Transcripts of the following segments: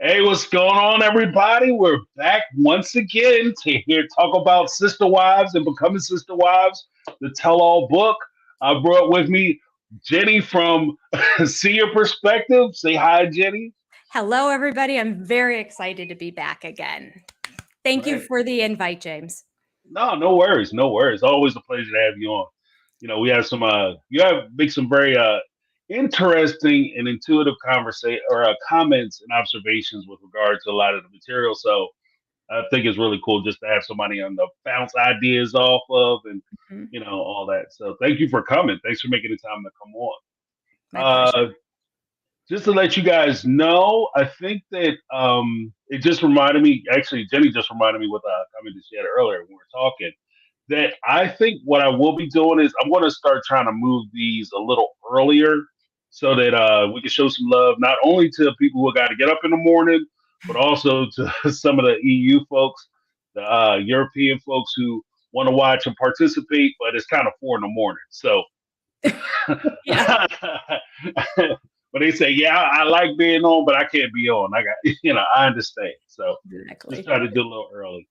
Hey, what's going on, everybody? We're back once again to here talk about sister wives and becoming sister wives, the tell-all book. I brought with me Jenny from See Your Perspective. Say hi, Jenny. Hello, everybody. I'm very excited to be back again. Thank you Right. for the invite, James. No, no worries, no worries. Always a pleasure to have you on. We have some you have make some very interesting and intuitive conversation or comments and observations with regard to a lot of the material. So I think it's really cool just to have somebody on the bounce ideas off of and Mhm. all that. So thank you for coming. Thanks for making the time to come on. My pleasure. Just to let you guys know, I think that it just reminded me. Actually, Jenny just reminded me with a comment that she had earlier when we were talking. That I think what I will be doing is I'm going to start trying to move these a little earlier so that we can show some love not only to people who got to get up in the morning, but also to some of the EU folks, the European folks who want to watch and participate, but it's kind of 4 in the morning. So, Yeah. but they say, yeah, I like being on, but I can't be on. I got, I understand. So Exactly. just try to do a little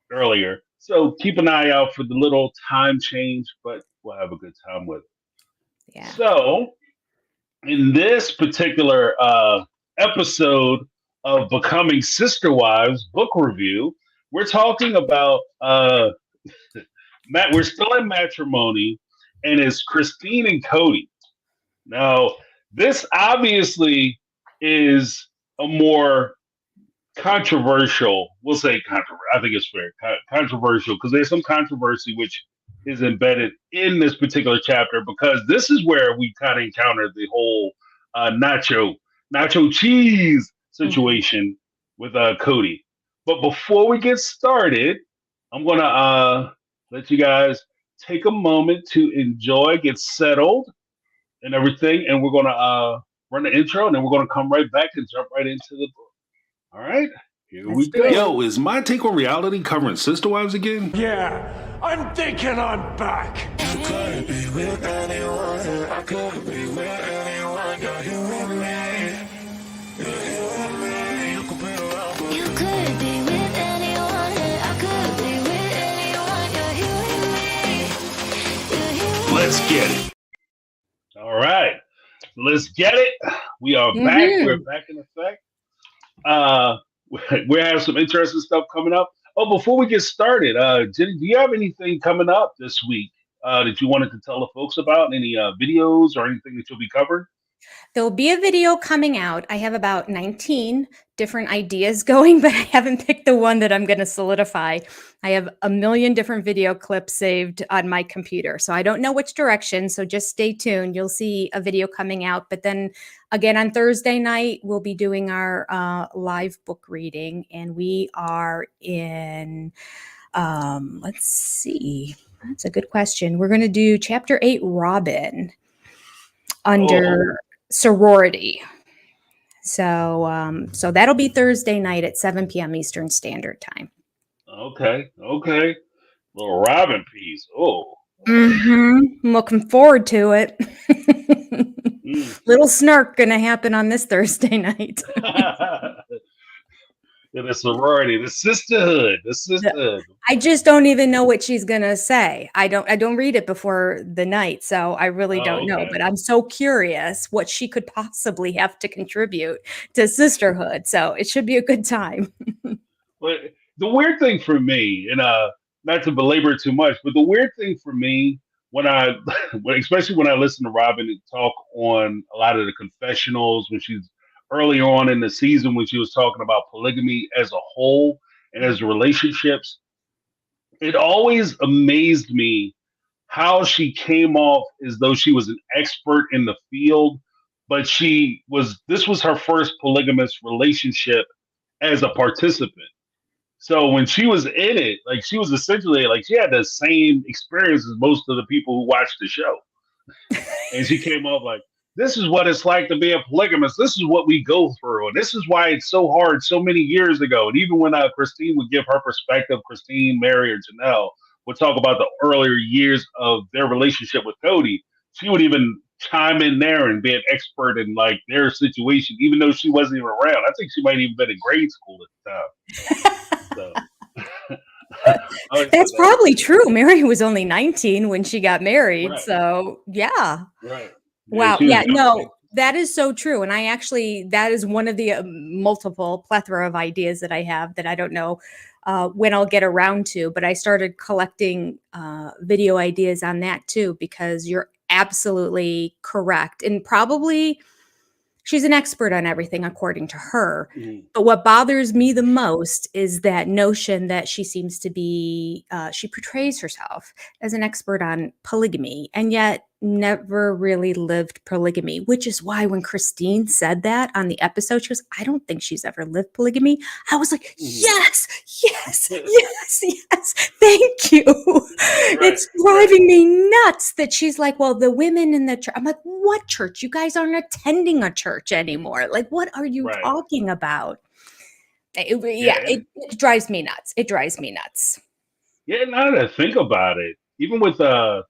earlier. So keep an eye out for the little time change, but we'll have a good time with it. Yeah. So in this particular episode of Becoming Sister Wives book review, we're talking about we're still in matrimony, and it's Christine and Cody. Now, this obviously is a more controversial. We'll say controversial. I think it's fair. Controversial because there's some controversy which is embedded in this particular chapter because this is where we kind of encountered the whole nacho cheese situation with Cody. But before we get started, I'm gonna let you guys take a moment to enjoy, get settled, and everything, and we're gonna run the intro, and then we're gonna come right back and jump right into the book. All right, here we go. Yo, is My Take on Reality covering sister wives again? Yeah, I'm thinking I'm back. You could be with anyone, I could be with anyone, you're you and me. You're you and me, you could be around with You could be with anyone, I could be with anyone, you're you and me. You're you and Let's get it. All right, let's get it. We are back. We're back in effect. We have some interesting stuff coming up. Oh, before we get started, Jenny, do you have anything coming up this week that you wanted to tell the folks about? Any videos or anything that you'll be covering? There'll be a video coming out. I have about 19 different ideas going, but I haven't picked the one that I'm going to solidify. I have a million different video clips saved on my computer, so I don't know which direction, so just stay tuned. You'll see a video coming out, but then again on Thursday night, we'll be doing our live book reading, and we are in, let's see, that's a good question. We're going to do Chapter 8, Robin, under sorority. So so that'll be Thursday night at 7 p.m. Eastern Standard Time. Okay. Little Robin piece. Oh. I'm looking forward to it. Little snark gonna happen on this Thursday night. The sorority, the sisterhood. I just don't even know what she's gonna say. I don't read it before the night, so I really don't know. But I'm so curious what she could possibly have to contribute to sisterhood. So it should be a good time. But the weird thing for me, and not to belabor it too much, but the weird thing for me especially when I listen to Robin talk on a lot of the confessionals when she's earlier on in the season when she was talking about polygamy as a whole and as relationships, it always amazed me how she came off as though she was an expert in the field, but this was her first polygamous relationship as a participant. So when she was in it, like she was essentially like she had the same experience as most of the people who watched the show. And she came off like, this is what it's like to be a polygamist. This is what we go through. And this is why it's so hard so many years ago. And even when Christine would give her perspective, Christine, Mary, or Janelle would talk about the earlier years of their relationship with Cody, she would even chime in there and be an expert in like their situation, even though she wasn't even around. I think she might even been in grade school at the time. So I always thought That's that was probably true. Mary was only 19 when she got married. right, So, yeah. right. Yeah, Wow. she was Yeah. definitely No, that is so true. And that is one of the multiple plethora of ideas that I have that I don't know when I'll get around to. But I started collecting video ideas on that too, because you're absolutely correct. And probably she's an expert on everything according to her. mhm, But what bothers me the most is that notion that she seems to be, she portrays herself as an expert on polygamy and yet never really lived polygamy, which is why when Christine said that on the episode, she goes, I don't think she's ever lived polygamy. I was like, mhm. yes, yes, yes, yes. Thank you. Right, It's right, driving me nuts that she's like, well, the women in the church. I'm like, what church? You guys aren't attending a church anymore. Like, what are you right. talking about? Yeah, Yeah, it drives me nuts. It drives me nuts. yeah. Now that I think about it, even with the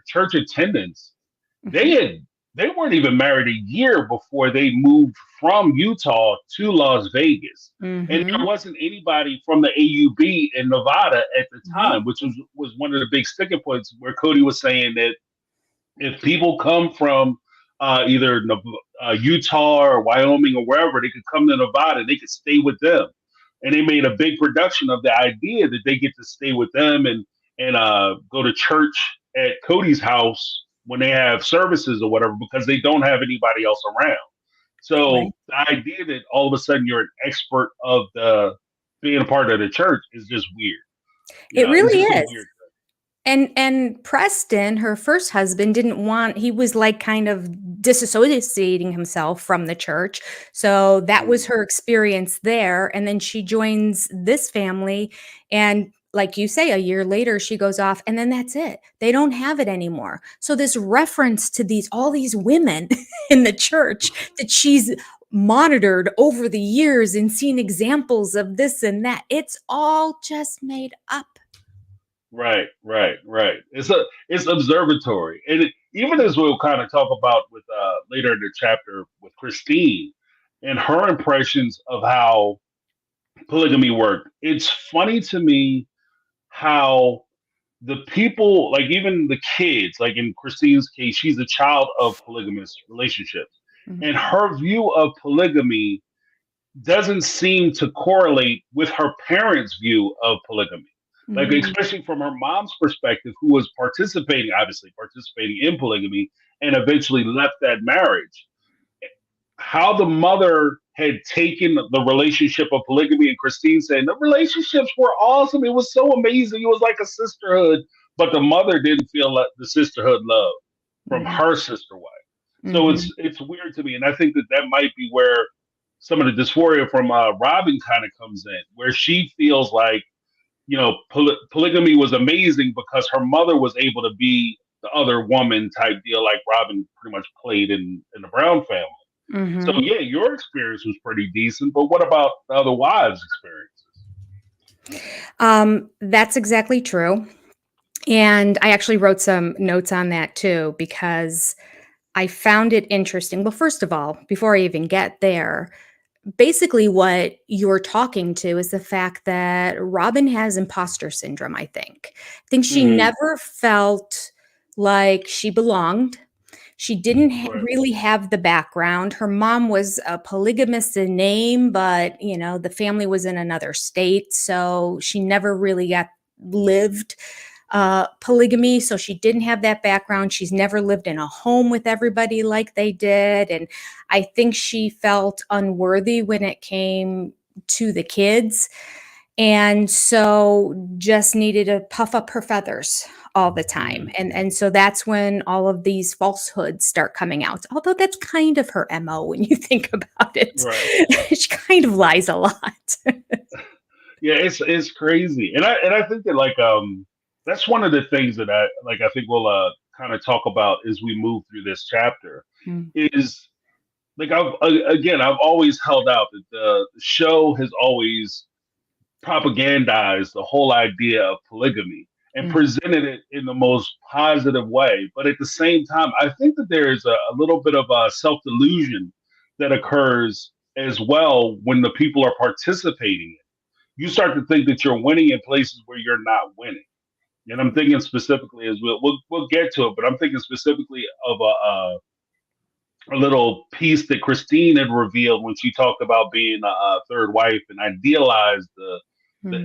church attendance, they Mhm. had they weren't even married a year before they moved from Utah to Las Vegas, and there Mhm. wasn't anybody from the AUB in Nevada at the Mhm. time, which was one of the big sticking points where Cody was saying that if people come from either Utah or Wyoming or wherever, they could come to Nevada. They could stay with them, and they made a big production of the idea that they get to stay with them and go to church at Cody's house when they have services or whatever because they don't have anybody else around. Right. So the idea that all of a sudden you're an expert of the being a part of the church is just weird. You It know, it's really just a is. weird. And Preston, her first husband, didn't want, he was like kind of disassociating himself from the church. So that was Thing. her experience there. And then she joins this family. And like you say, a year later, she goes off, and then that's it. They don't have it anymore. So this reference to all these women in the church that she's monitored over the years and seen examples of this and that, it's all just made up. Right, right, right. It's observatory, and even as we'll kind of talk about with later in the chapter with Christine and her impressions of how polygamy worked. It's funny to me how the people, like even the kids, like in Christine's case, she's a child of polygamous relationships, Mhm. and her view of polygamy doesn't seem to correlate with her parents' view of polygamy. Like, Mhm. especially from her mom's perspective, who was participating, obviously participating in polygamy, and eventually left that marriage. How the mother had taken the relationship of polygamy, and Christine saying the relationships were awesome. It was so amazing. It was like a sisterhood, but the mother didn't feel like the sisterhood love from Mhm. her sister wife. So Mhm. it's weird to me, and I think that that might be where some of the dysphoria from Robin kind of comes in, where she feels like polygamy was amazing because her mother was able to be the other woman type deal, like Robin pretty much played in the Brown family. So Mhm. yeah, your experience was pretty decent, but what about the other wives' experiences? That's exactly true. And I actually wrote some notes on that too, because I found it interesting. Well, first of all, before I even get there, basically what you're talking to is the fact that Robin has imposter syndrome, I think. I think she Hmm. never felt like she belonged. She didn't Right. really have the background. Her mom was a polygamist in name, but the family was in another state, so she never really got lived polygamy. So she didn't have that background. She's never lived in a home with everybody like they did, and I think she felt unworthy when it came to the kids, and so just needed to puff up her feathers all the time. Hmm. And so that's when all of these falsehoods start coming out, although that's kind of her MO when you think about it. Right. She kind of lies a lot. Yeah, it's crazy, and I think that like that's one of the things that I like. I think we'll kind of talk about as we move through this chapter Mm. is like I've always held out that the show has always propagandized the whole idea of polygamy and presented it in the most positive way. But at the same time, I think that there is a little bit of a self delusion that occurs as well when the people are participating. You start to think that you're winning in places where you're not winning. And I'm thinking specifically, as we'll get to it, but I'm thinking specifically of a little piece that Christine had revealed when she talked about being a third wife and idealized the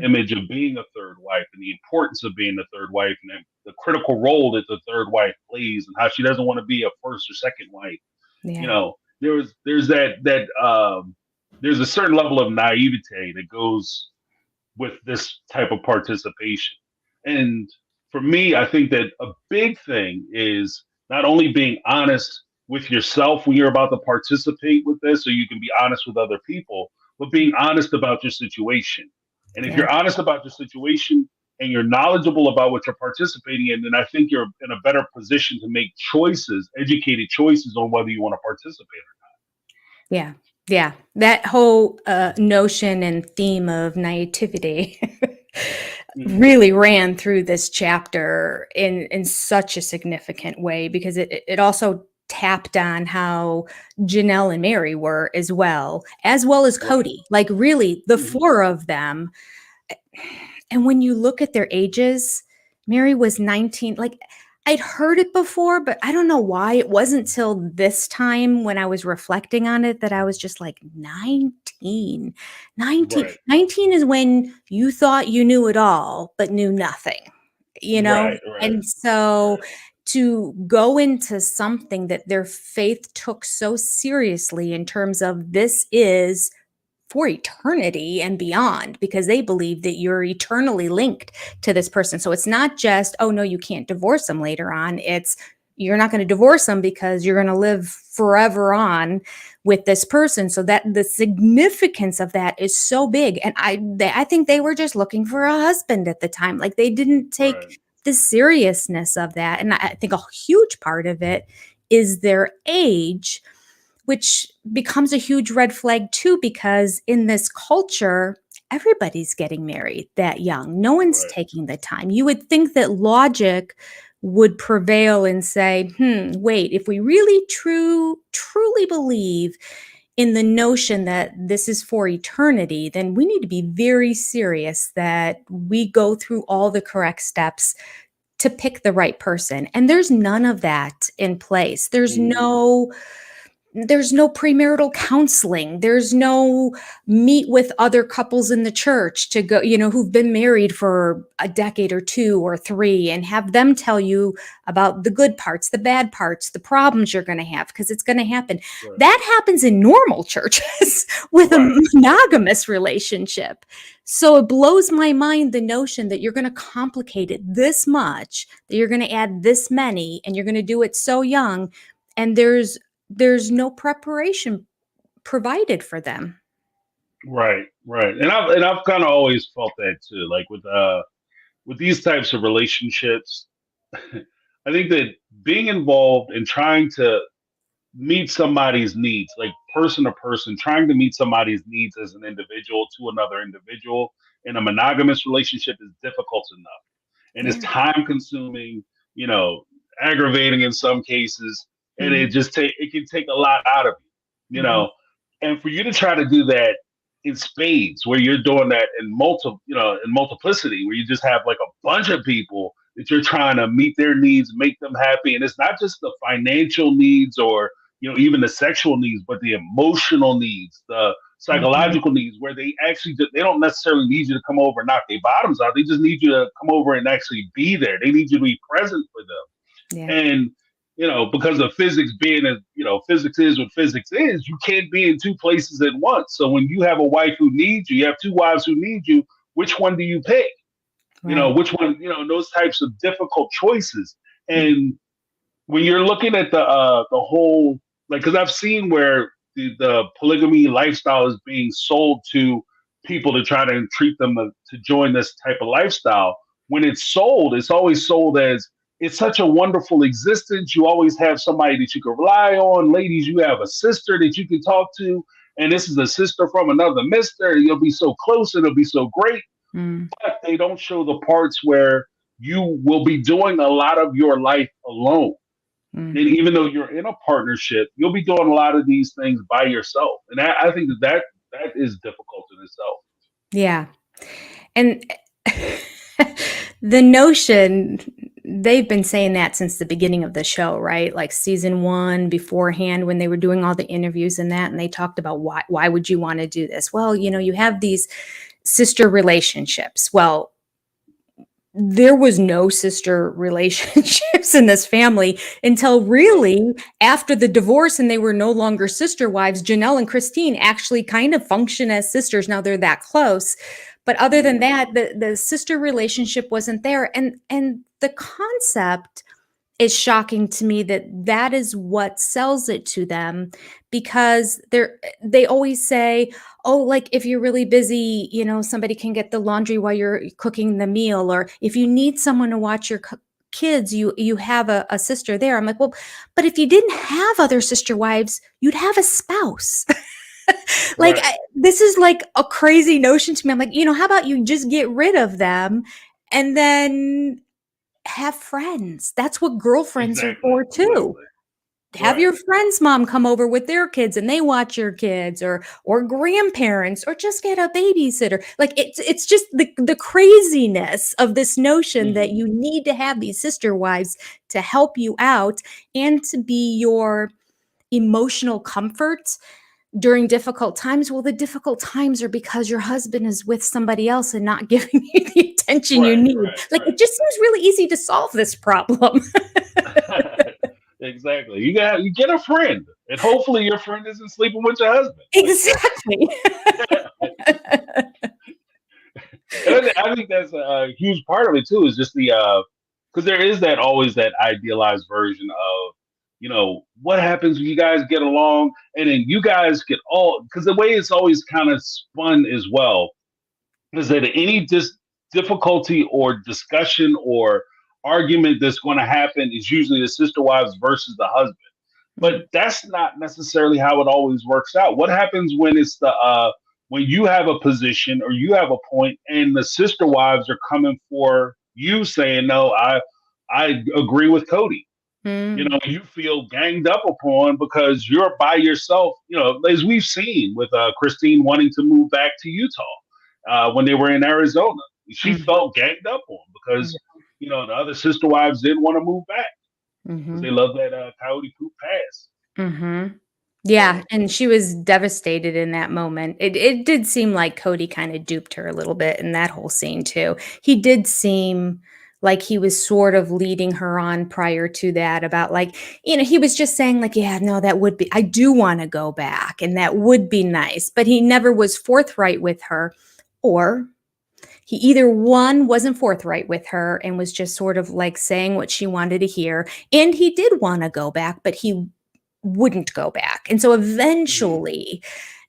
image of being a third wife and the importance of being a third wife and the critical role that the third wife plays and how she doesn't want to be a first or second wife. Yeah. You know, there's there's a certain level of naivete that goes with this type of participation. And for me, I think that a big thing is not only being honest with yourself when you're about to participate with this, so you can be honest with other people, but being honest about your situation. And if you're honest about your situation and you're knowledgeable about what you're participating in, then I think you're in a better position to make choices, educated choices on whether you want to participate or not. Yeah. Yeah. That whole notion and theme of naivety really ran through this chapter in such a significant way, because it also tapped on how Janelle and Mary were as well as Cody. Like really the four of them. And when you look at their ages, Mary was 19. Like I'd heard it before, but I don't know why. It wasn't till this time when I was reflecting on it that I was just like 19. 19. Right. 19 is when you thought you knew it all, but knew nothing, you know? Right. And so to go into something that their faith took so seriously in terms of this is for eternity and beyond, because they believe that you're eternally linked to this person. So it's not just, oh no, you can't divorce them later on. It's you're not going to divorce them because you're going to live forever on with this person. So that the significance of that is so big. And I think they were just looking for a husband at the time. Like they didn't take the seriousness of that. And I think a huge part of it is their age, which becomes a huge red flag too, because in this culture, everybody's getting married that young. No one's taking the time. You would think that logic would prevail and say, wait, if we really truly believe in the notion that this is for eternity, then we need to be very serious that we go through all the correct steps to pick the right person. And there's none of that in place. There's no premarital counseling. There's no meet with other couples in the church to go, who've been married for a decade or two or three, and have them tell you about the good parts, the bad parts, the problems you're going to have, because it's going to happen. Right. That happens in normal churches with a monogamous relationship. So it blows my mind, the notion that you're going to complicate it this much, that you're going to add this many, and you're going to do it so young, and there's no preparation provided for them. Right. And I've kind of always felt that too. Like with these types of relationships, I think that being involved in trying to meet somebody's needs, like person to person, trying to meet somebody's needs as an individual to another individual in a monogamous relationship is difficult enough. And it's time consuming, aggravating in some cases. And it can take a lot out of you, and for you to try to do that in spades, where you're doing that in multiplicity, where you just have like a bunch of people that you're trying to meet their needs, make them happy. And it's not just the financial needs or, even the sexual needs, but the emotional needs, the psychological needs, where they actually, they don't necessarily need you to come over and knock their bottoms out. They just need you to come over and actually be there. They need you to be present for them. Yeah. And, because of physics being as, physics is what physics is, you can't be in two places at once. So when you have a wife who needs you have two wives who need you, which one do you pick? Right. Which one, those types of difficult choices. And when you're looking at the whole, like, because I've seen where the polygamy lifestyle is being sold to people to try to treat them to join this type of lifestyle. When it's sold, it's always sold as, it's such a wonderful existence. You always have somebody that you can rely on. Ladies, you have a sister that you can talk to. And this is a sister from another mister. You'll be so close and it'll be so great. But they don't show the parts where you will be doing a lot of your life alone. And Mhm. even though you're in a partnership, you'll be doing a lot of these things by yourself. And I think that is difficult in itself. Yeah. And the notion, they've been saying that since the beginning of the show, right? Like season 1 beforehand when they were doing all the interviews and that, and they talked about why would you want to do this? Well, you have these sister relationships. Well, there was no sister relationships in this family until really after the divorce and they were no longer sister wives. Janelle and Christine actually kind of function as sisters. Now they're that close. But other than that, the sister relationship wasn't there. And the concept is shocking to me that is what sells it to them, because they always say, oh, like if you're really busy, somebody can get the laundry while you're cooking the meal, or if you need someone to watch your kids, you have a sister there. I'm like, well, but if you didn't have other sister wives, you'd have a spouse. Like Right. this is like a crazy notion to me. I'm like, how about you just get rid of them and then have friends? That's what girlfriends are Exactly. for too. Exactly. Have Right. your friend's mom come over with their kids and they watch your kids, or grandparents, or just get a babysitter. Like it's just the craziness of this notion that Mhm. you need to have these sister wives to help you out and to be your emotional comfort during difficult times. Well, the difficult times are because your husband is with somebody else and not giving you the attention you Right. need. Like Right. it just seems really easy to solve this problem. Right. Exactly. You get a friend, and hopefully your friend isn't sleeping with your husband. Like, Exactly. and I think that's a huge part of it too. Is just the because there is that always that idealized version of what happens when you guys get along, and then you guys get all because the way it's always kind of spun as well is that any difficulty or discussion or argument that's going to happen is usually the sister wives versus the husband. But Mm, that's not necessarily how it always works out. What happens when it's the when you have a position or you have a point and the sister wives are coming for you saying no, I agree with Cody. mm, You feel ganged up upon because you're by yourself. As we've seen with Christine wanting to move back to Utah when they were in Arizona, she mm, felt ganged up on because the other sister wives didn't want to move back because they mhm, love that coyote poop pass. mhm. Yeah, So and she was devastated in that moment. It did seem like Cody kinda duped her a little bit in that whole scene too. He did seem like he was sort of leading her on prior to that about, like, he was just saying like, "Yeah, no, that would be I do wanna go back, and that would be nice," but he never was forthright with her, or he either, 1, wasn't forthright with her and was just sort of, like, saying what she wanted to hear, and he did wanna go back, but he wouldn't go back. And so mhm, eventually,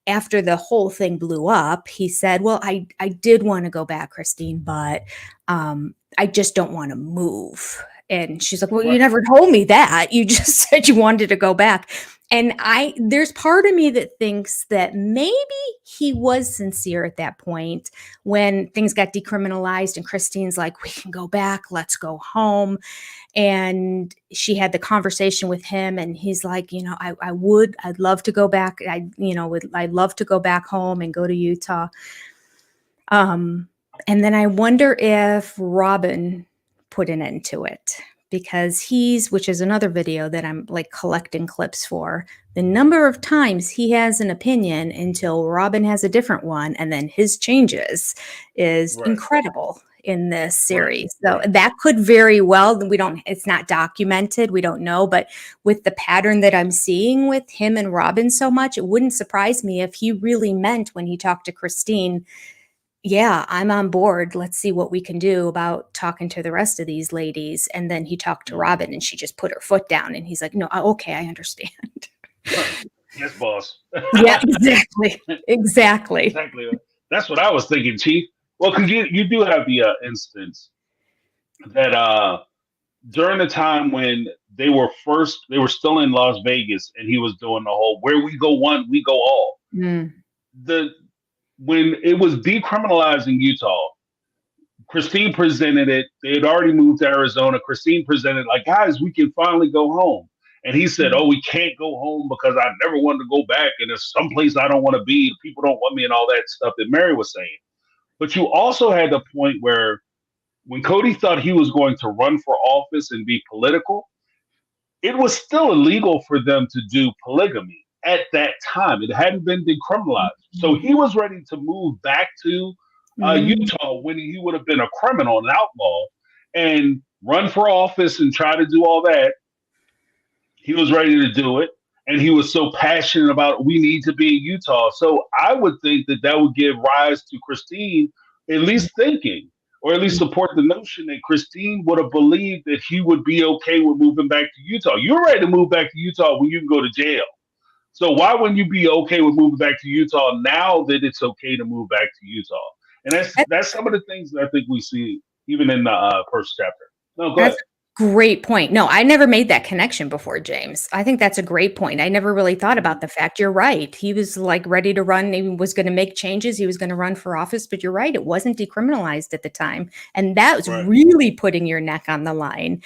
after the whole thing blew up, he said, "Well, I did wanna go back, Christine, but, I just don't wanna move." And she's like, "Well, you right, never told me that. You just said you wanted to go back." And there's part of me that thinks that maybe he was sincere at that point when things got decriminalized and Christine's like, "We can go back. Let's go home." And she had the conversation with him and he's like, I'd love to go back. I'd love to go back home and go to Utah. um and then I wonder if Robin put an end to it, because which is another video that I'm like collecting clips for, the number of times he has an opinion until Robin has a different one and then his changes is right, incredible in this right, series. So right. that could very well, it's not documented, we don't know, but with the pattern that I'm seeing with him and Robin so much, it wouldn't surprise me if he really meant when he talked to Christine, yeah, I'm on board. Let's see what we can do about talking to the rest of these ladies. And then he talked to Mhm. Robin and she just put her foot down and he's like, no, okay, I understand. Yes, boss. Yeah, exactly. Exactly. Exactly. That's what I was thinking, Chief. Well, because you do have the instance that during the time when they were still in Las Vegas, and he was doing the whole "where we go one, we go all." Mm, The When it was decriminalized in Utah, Christine presented it. They had already moved to Arizona. Christine presented like, guys, we can finally go home. And he said, oh, we can't go home because I never wanted to go back. And there's someplace I don't want to be. People don't want me and all that stuff that Mary was saying. But you also had the point where when Cody thought he was going to run for office and be political, it was still illegal for them to do polygamy at that time. It hadn't been decriminalized. So he was ready to move back to Utah when he would have been a criminal, an outlaw, and run for office and try to do all that. He was ready to do it. And he was so passionate about we need to be in Utah. So I would think that that would give rise to Christine at least thinking, or at least support the notion that Christine would have believed that he would be okay with moving back to Utah. You're ready to move back to Utah when you can go to jail. So why wouldn't you be okay with moving back to Utah now that it's okay to move back to Utah? And that's some of the things that I think we see even in the first chapter. No, go ahead. Great point. No, I never made that connection before, James. I think that's a great point. I never really thought about the fact. You're right. He was like ready to run. He was going to make changes. He was going to run for office. But you're right. It wasn't decriminalized at the time. And that was really putting your neck on the line,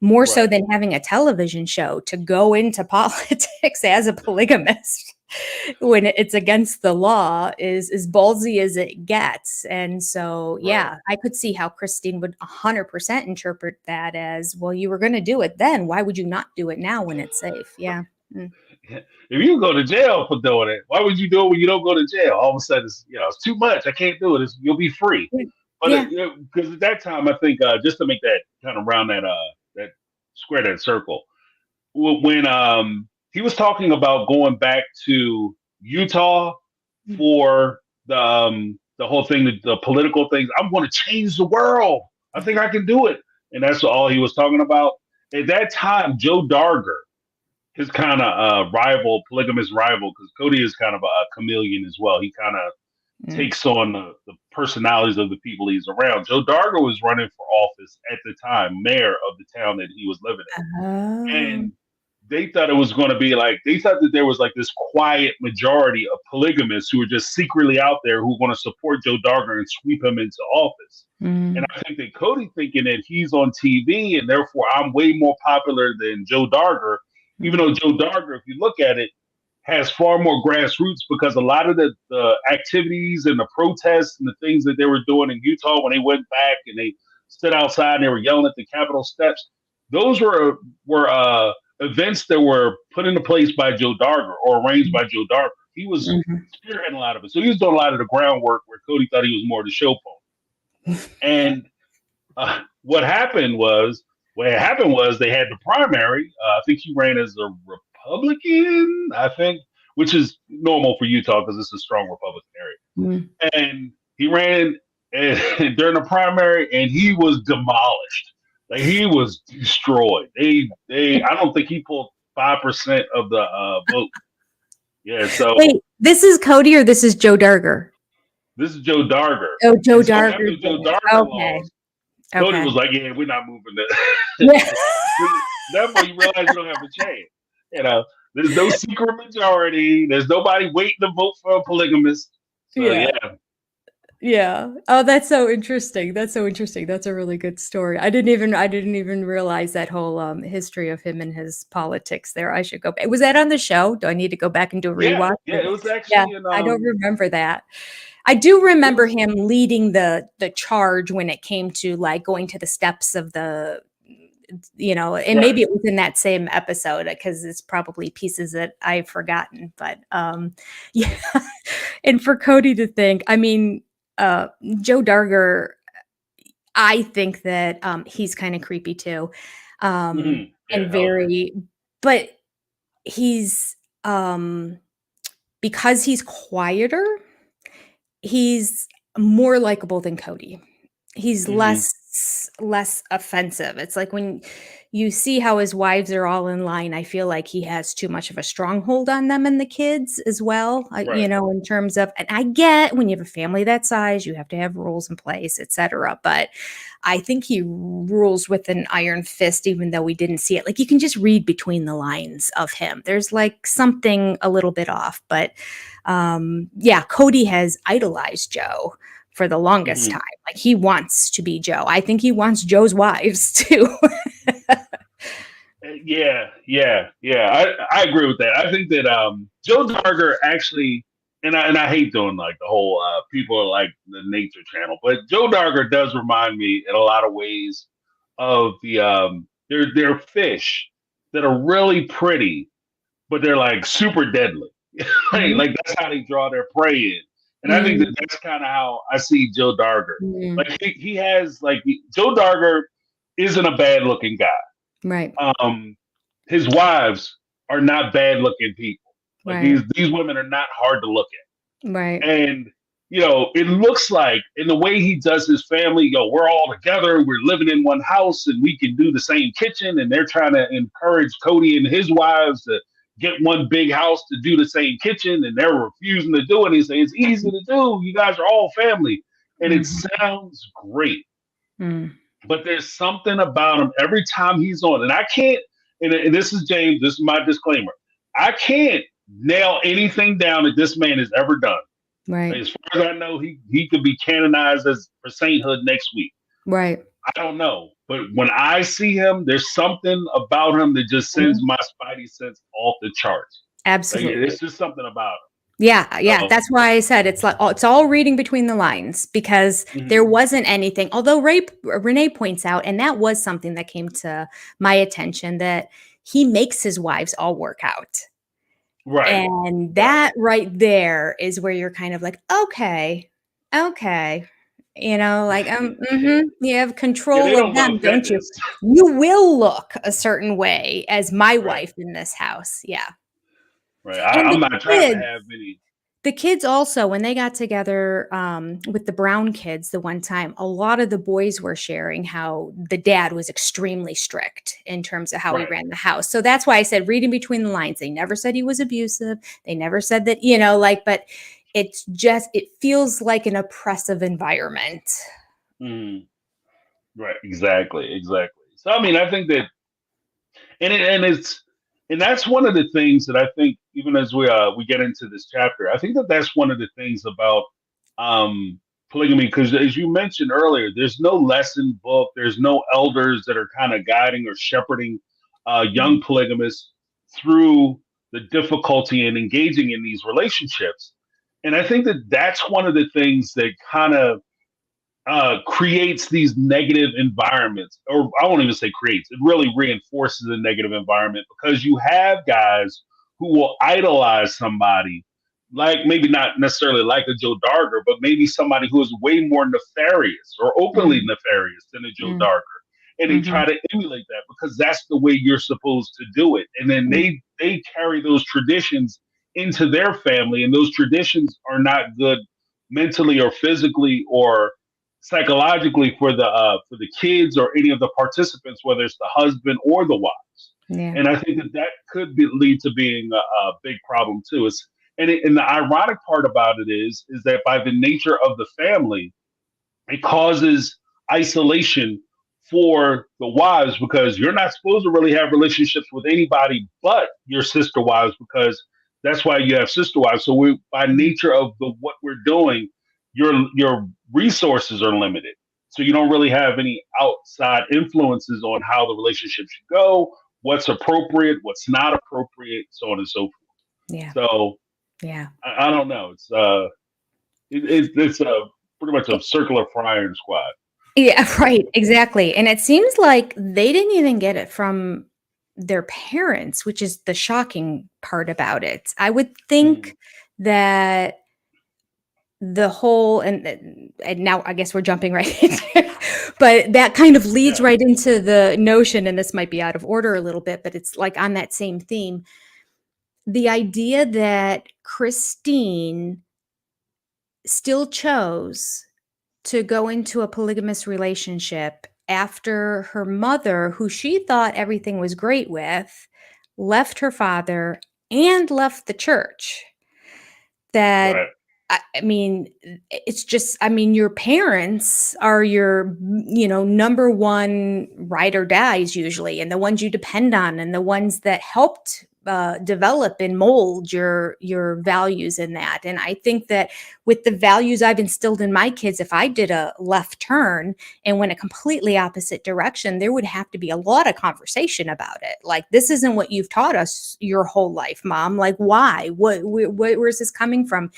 more so than having a television show to go into politics as a polygamist when it's against the law is as ballsy as it gets. And so, yeah, I could see how Christine would 100% interpret that as, well, you were going to do it then. Why would you not do it now when it's safe? Yeah. If you go to jail for doing it, why would you do it when you don't go to jail? All of a sudden, it's too much. I can't do it. You'll be free. But because at that time, I think just to make that kind of round that square that circle, when he was talking about going back to Utah for the whole thing, the political things. I'm going to change the world. I think I can do it, and that's all he was talking about. At that time, Joe Darger, his kind of polygamous rival, because Cody is kind of a chameleon as well. He kind of takes on the personalities of the people he's around. Joe Darger was running for office at the time, mayor of the town that he was living in, and they thought it was going to be they thought that there was this quiet majority of polygamists who were just secretly out there who were going to support Joe Darger and sweep him into office. And I think that Cody thinking that he's on TV and therefore I'm way more popular than Joe Darger, even though Joe Darger, if you look at it, has far more grassroots, because a lot of the activities and the protests and the things that they were doing in Utah when they went back and they stood outside and they were yelling at the Capitol steps, those were events that were put into place by Joe Darger or arranged by Joe Darger. He was spearheading a lot of it. So he was doing a lot of the groundwork where Cody thought he was more the show pony. And what happened was they had the primary. I think he ran as a Republican, which is normal for Utah because it's a strong Republican area. And he ran during the primary and he was demolished. He was destroyed. I don't think he pulled 5% of the vote. Yeah. So wait, this is Cody or this is Joe Darger? This is Joe Darger. Oh, Joe Darger. After Joe Darger lost, Cody was like, "Yeah, we're not moving that." That's when you realize you don't have a chance. There's no secret majority. There's nobody waiting to vote for a polygamist. So, Yeah. Oh, that's so interesting. That's a really good story. I didn't even realize that whole history of him and his politics there. I should go back. Was that on the show? Do I need to go back and do a rewatch? Yeah, it was actually. I don't remember that. I do remember him leading the charge when it came to going to the steps of the, and maybe it was in that same episode because it's probably pieces that I've forgotten. But yeah, and for Cody to think, Joe Darger, I think that he's kind of creepy too, and very, but he's because he's quieter, he's more likable than Cody. He's less offensive. It's like when you see how his wives are all in line, I feel like he has too much of a stronghold on them and the kids as well, in terms of, and I get when you have a family that size, you have to have rules in place, etc. But I think he rules with an iron fist, even though we didn't see it. You can just read between the lines of him. There's something a little bit off, but Cody has idolized Joe for the longest time. Like he wants to be Joe. I think he wants Joe's wives too. I agree with that. I think that Joe Darger actually, and I hate doing like the whole people are like the nature channel, but Joe Darger does remind me in a lot of ways of the they're fish that are really pretty, but they're like super deadly. Like that's how they draw their prey in. And I think that that's kind of how I see Joe Darger. Like he has like Joe Darger isn't a bad looking guy. Right. His wives are not bad looking people. Like these women are not hard to look at. Right. And it looks like in the way he does his family, we're all together, we're living in one house and we can do the same kitchen, and they're trying to encourage Cody and his wives to get one big house to do the same kitchen, and they're refusing to do it. He says it's easy to do. You guys are all family. And it sounds great. But there's something about him every time he's on. And I can't, and this is James, this is my disclaimer. I can't nail anything down that this man has ever done. Right. As far as I know, he could be canonized for sainthood next week. Right. I don't know. But when I see him, there's something about him that just sends my spidey sense off the charts. Absolutely. Like, it's just something about him. Yeah. That's why I said it's like it's all reading between the lines, because there wasn't anything. Although Renee points out, and that was something that came to my attention, that he makes his wives all work out. Right. And that right there is where you're kind of like, okay. You have control of them, don't you? You will look a certain way as my wife in this house. Yeah. Right. I'm not trying to have any. The kids also, when they got together with the Brown kids the one time, a lot of the boys were sharing how the dad was extremely strict in terms of how he ran the house. So that's why I said reading between the lines. They never said he was abusive. They never said that, but it's just, it feels like an oppressive environment. Right. Exactly. So, I mean, I think that, and that's one of the things that I think, even as we get into this chapter, I think that that's one of the things about polygamy, because as you mentioned earlier, there's no lesson book, there's no elders that are kind of guiding or shepherding young polygamists through the difficulty in engaging in these relationships. And I think that that's one of the things that kind of creates these negative environments, or I won't even say creates, it really reinforces a negative environment, because you have guys who will idolize somebody, like maybe not necessarily like a Joe Darger, but maybe somebody who is way more nefarious or openly nefarious than a Joe Darger. And they try to emulate that because that's the way you're supposed to do it. And then they carry those traditions into their family, and those traditions are not good mentally or physically or psychologically for the kids or any of the participants, whether it's the husband or the wives. Yeah. And I think that could lead to being a big problem too. And the ironic part about it is that by the nature of the family, it causes isolation for the wives, because you're not supposed to really have relationships with anybody but your sister wives, because that's why you have sister wives. So by nature of what we're doing, your resources are limited. So you don't really have any outside influences on how the relationship should go, what's appropriate, what's not appropriate, so on and so forth. Yeah. So yeah, I don't know. It's pretty much a circular firing squad. Yeah, right. Exactly. And it seems like they didn't even get it from their parents, which is the shocking part about it. I would think that the whole, and now I guess we're jumping right into, but that kind of leads right into the notion, and this might be out of order a little bit, but it's like on that same theme. The idea that Christine still chose to go into a polygamous relationship after her mother, who she thought everything was great with, left her father and left the church. That, I mean, it's just, I mean, your parents are your, number one ride or dies usually, and the ones you depend on, and the ones that helped develop and mold your values in that. And I think that with the values I've instilled in my kids, if I did a left turn and went a completely opposite direction, there would have to be a lot of conversation about it. Like, this isn't what you've taught us your whole life, Mom. Like, why? Where's this coming from?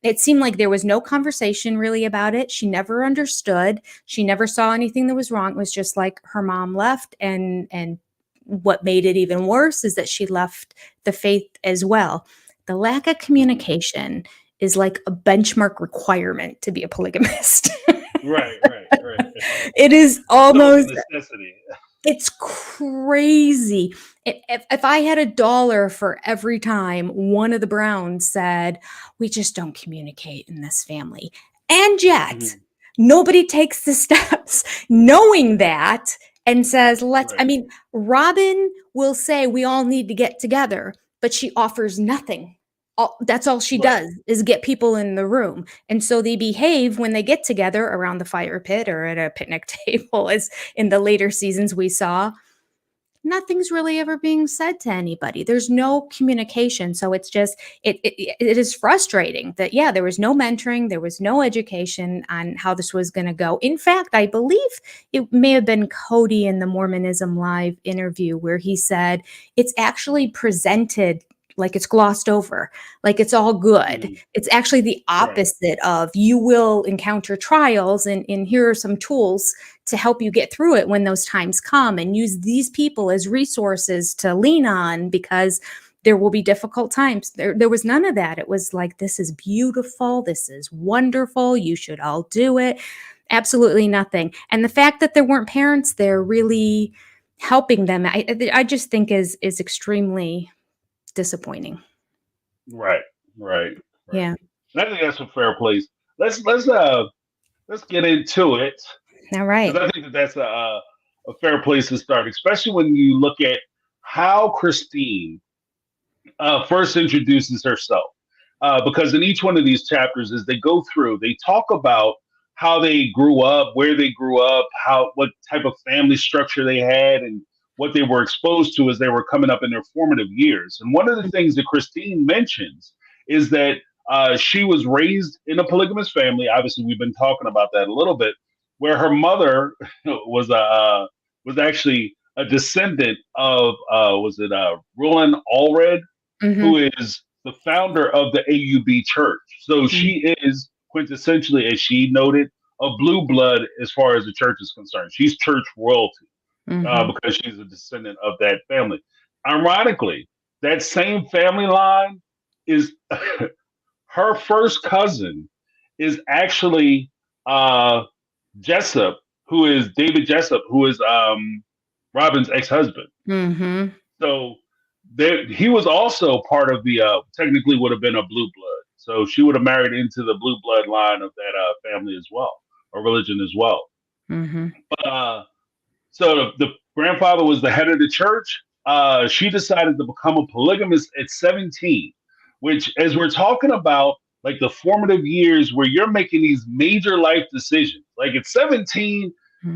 It seemed like there was no conversation really about it. She never understood. She never saw anything that was wrong. It was just like her mom left, and what made it even worse is that she left the faith as well. The lack of communication is like a benchmark requirement to be a polygamist. Right. It is almost a necessity. It's crazy. If I had $1 for every time one of the Browns said, we just don't communicate in this family, and yet nobody takes the steps knowing that and says, I mean, Robin will say we all need to get together, but she offers nothing. That's all she does is get people in the room. And so they behave when they get together around the fire pit or at a picnic table, as in the later seasons we saw. Nothing's really ever being said to anybody. There's no communication. So it's just, it is frustrating that, there was no mentoring. There was no education on how this was going to go. In fact, I believe it may have been Cody in the Mormonism Live interview where he said it's actually presented like it's glossed over, like it's all good. It's actually the opposite of, you will encounter trials, and here are some tools to help you get through it when those times come, and use these people as resources to lean on, because there will be difficult times. There was none of that. It was like, this is beautiful. This is wonderful. You should all do it. Absolutely nothing. And the fact that there weren't parents there really helping them, I just think is extremely disappointing. Right. Yeah. And I think that's a fair place. Let's get into it. All right. 'Cause I think that's a fair place to start, especially when you look at how Christine first introduces herself. Because in each one of these chapters, as they go through, they talk about how they grew up, where they grew up, what type of family structure they had, and what they were exposed to as they were coming up in their formative years. And one of the things that Christine mentions is that she was raised in a polygamous family. Obviously, we've been talking about that a little bit, where her mother was actually a descendant of Roland Allred, who is the founder of the AUB Church. So she is quintessentially, as she noted, a blue blood as far as the church is concerned. She's church royalty. Because she's a descendant of that family. Ironically, that same family line is her first cousin is actually Jessup, who is David Jessup, who is Robin's ex-husband. So he was also part of the technically would have been a blue blood. So she would have married into the blue blood line of that family as well, or religion as well. But so the grandfather was the head of the church. She decided to become a polygamist at 17, which, as we're talking about, like the formative years where you're making these major life decisions. Like at 17,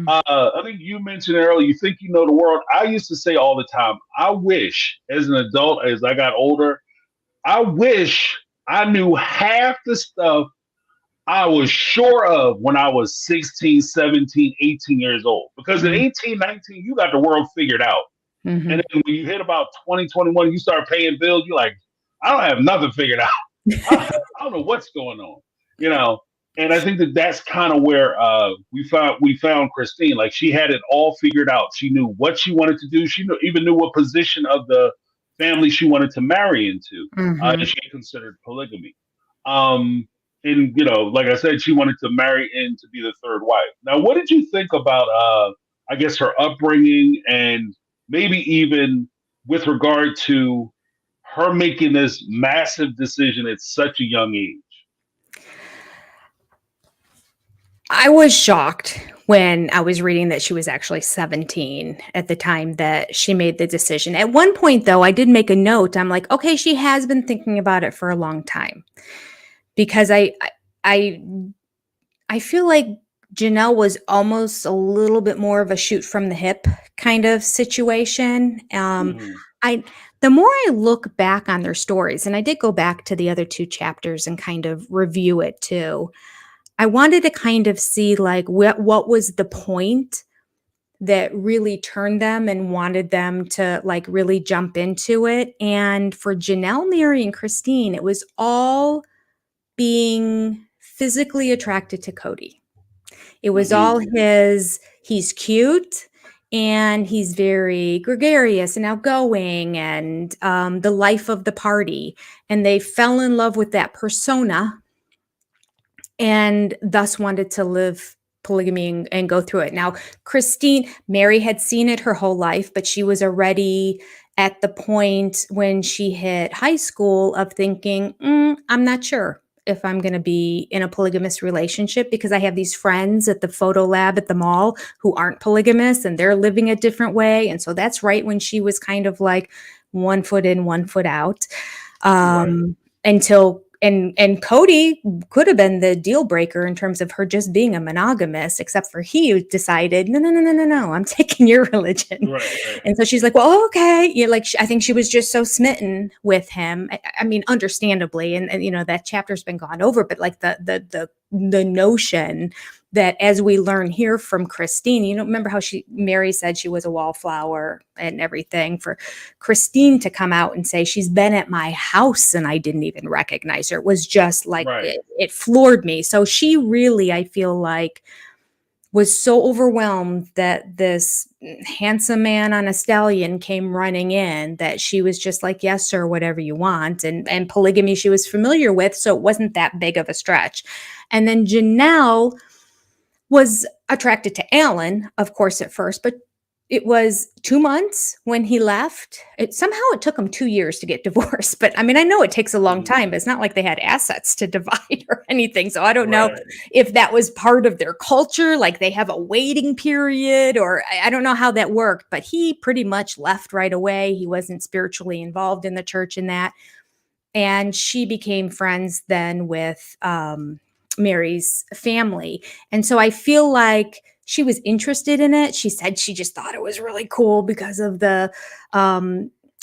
I think you mentioned earlier, you think you know the world. I used to say all the time, I wish as an adult, as I got older, I wish I knew half the stuff I was sure of when I was 16, 17, 18 years old. Because at 18, 19, you got the world figured out. And then when you hit about 20, 21, you start paying bills, you're like, I don't have nothing figured out. I don't know what's going on, And I think that's kind of where we found Christine. Like, she had it all figured out. She knew what she wanted to do. She even knew what position of the family she wanted to marry into. And she considered polygamy. And, like I said, she wanted to marry in to be the third wife. Now, what did you think about, I guess, her upbringing, and maybe even with regard to her making this massive decision at such a young age? I was shocked when I was reading that she was actually 17 at the time that she made the decision. At one point, though, I did make a note. I'm like, okay, she has been thinking about it for a long time. Because I feel like Janelle was almost a little bit more of a shoot from the hip kind of situation. the more I look back on their stories, and I did go back to the other 2 chapters and kind of review it too, I wanted to kind of see like what was the point that really turned them and wanted them to like really jump into it. And for Janelle, Mary, and Christine, it was all being physically attracted to Cody. It was all he's cute and he's very gregarious and outgoing and the life of the party. And they fell in love with that persona and thus wanted to live polygamy and go through it. Now, Mary had seen it her whole life, but she was already at the point when she hit high school of thinking, I'm not sure if I'm going to be in a polygamous relationship because I have these friends at the photo lab at the mall who aren't polygamous and they're living a different way. And so that's right when she was kind of like 1 foot in, 1 foot out, until and Cody could have been the deal breaker in terms of her just being a monogamist, except for he decided, no, I'm taking your religion. Right. And so she's like, well, okay. Yeah, like I think she was just so smitten with him. I mean, understandably, and you know that chapter's been gone over, but like the notion that as we learn here from Christine, you know, remember how Mary said she was a wallflower and everything, for Christine to come out and say she's been at my house and I didn't even recognize her. It was just like, it floored me. So she really, I feel like, was so overwhelmed that this handsome man on a stallion came running in that she was just like, yes, sir, whatever you want. And polygamy she was familiar with, so it wasn't that big of a stretch. And then Janelle was attracted to Alan, of course, at first, but it was 2 months when he left. Somehow it took him 2 years to get divorced. But I mean, I know it takes a long time, but it's not like they had assets to divide or anything. So I don't know if that was part of their culture, like they have a waiting period, or I don't know how that worked, but he pretty much left right away. He wasn't spiritually involved in the church in that. And she became friends then with Mary's family. And so I feel like she was interested in it. She said she just thought it was really cool because of the